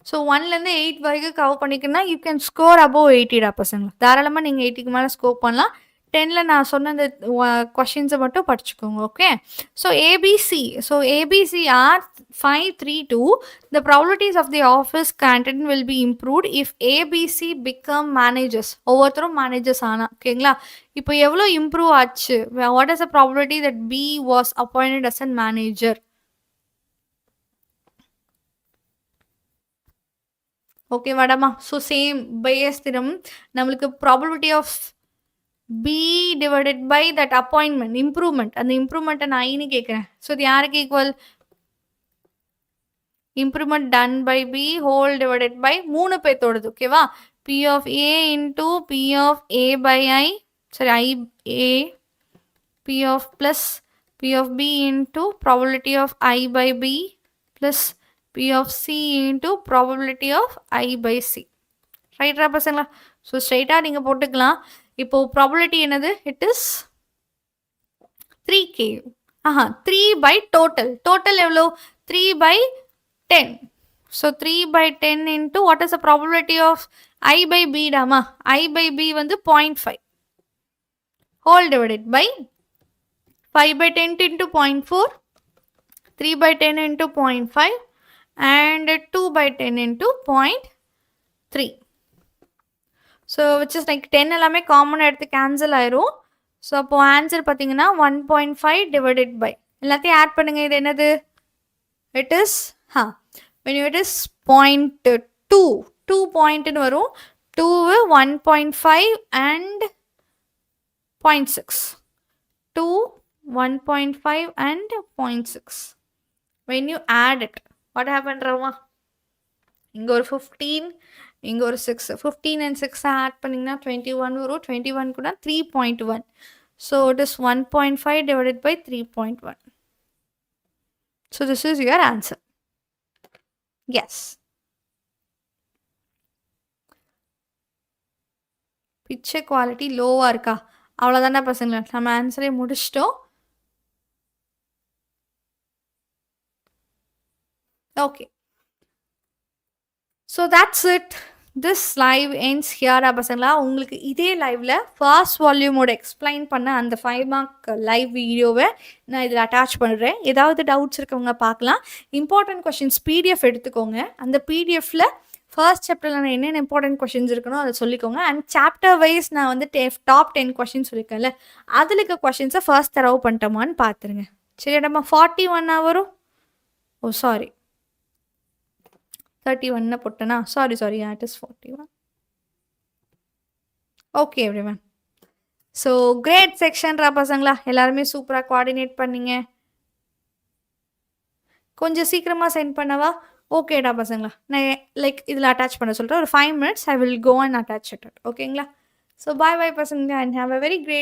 So 1லேருந்து 8 வரைக்கும் cover பண்ணிக்கன்னா you can score above 80 பசங்களா. தாராளமாக நீங்கள் 80க்கு மேலே score பண்ணலாம். 10ல் நான் சொன்ன அந்த கொஷின்ஸை மட்டும் படிச்சுக்கோங்க. Okay, so ABC. So ABC are 5, 3, 2. The probabilities of the office content will be improved if A B C become managers. ஒவ்வொருத்தரும் மேனேஜர்ஸ் ஆனால். ஓகேங்களா? இப்போ எவ்வளோ இம்ப்ரூவ் ஆச்சு? What is the probability that B was appointed as a manager? Okay மேடமா? So same Bayes theorem. நம்மளுக்கு probability of B divided by that appointment improvement. அந்த இம்ப்ரூவ்மெண்ட்டை நான் ஐன்னு கேட்குறேன். ஸோ இது யாருக்கு equal? Improvement done by B whole divided by 3 பேர்த்தோடது. ஓகேவா? P of A into P of A by I, சரி ஐ A, P of plus P of B into probability of I by B plus P of C into probability of I by C. ரைட்டா பசங்களா? So ஸ்ட்ரைட்டாக நீங்கள் போட்டுக்கலாம். இப்போது probability என்னது? It is 3K. 3 by total. Total எவ்வளோ? 3/10. So 3/10 into what is the probability of I by B டாமா? I by B வந்து 0.5 whole divided by 5/10 into 0.4, 3/10 into 0.5 and 2/10 into 0.3. So which is like 10 எல்லாமே common எடுத்து cancel ஆயிரும். So அப்போ answer பார்த்தீங்கன்னா 1.5 divided by எல்லாத்தையும் add பண்ணுங்க. இது என்னது? It is when it is 0.2 2 பாயிண்ட்னு வரும். 2 1.5 and 0.6. 2 1.5 and 0.6. when you add it what happened Rama? இங்க ஒரு 15, இங்க ஒரு 6. 15 and 6 ஆட் பண்ணிங்கன்னா 21 வரும். 21 கூட 3.1. So it is 1.5 divided by 3.1. So this is your answer. Yes. Picture quality லோவா இருக்கா? அவ்வளோதானே பசங்களா? நம்ம ஆன்சரே முடிச்சிட்டோம். Okay. So that's it. This live ends ஹியரா பசங்களா. உங்களுக்கு இதே லைவ்ல ஃபர்ஸ்ட் வால்யூமோட எக்ஸ்பிளைன் பண்ண அந்த 5 மார்க் லைவ் வீடியோவை நான் இதில் அட்டாச் பண்ணுறேன். ஏதாவது டவுட்ஸ் இருக்கவங்க பார்க்கலாம். இம்பார்ட்டன்ட் கொஷின்ஸ் பிடிஎஃப் எடுத்துக்கோங்க. அந்த பிடிஎஃப்ல ஃபர்ஸ்ட் சாப்டரில் நான் என்னென்ன இம்பார்ட்டன்ட் கொஷின்ஸ் இருக்கணும் அதை சொல்லிக்கோங்க. அண்ட் சாப்டர் வைஸ் நான் வந்து டாப் 10 கொஷின்ஸ் சொல்லியிருக்கேன்ல, அதில் இருக்க கொஷின்ஸை ஃபர்ஸ்ட் தரவு பண்ணிட்டோமான்னு பார்த்துருங்க. சரி, நம்ம 41 வரும். ஓ சாரி, 31 போட்டனா? Sorry, it is 41. Okay everyone. So great செக்ஷன்ரா பசங்களா. எல்லாருமே சூப்பராக கோஆர்டினேட் பண்ணீங்க. கொஞ்சம் சீக்கிரமாக சென்ட் பண்ணவா? ஓகேடா பசங்களா. நான் லைக் இதில் அட்டாச் பண்ண சொல்கிறேன். ஒரு 5 minutes I will go and attach it. ஓகேங்களா? ஸோ பாய் பசங்களா, and have a very great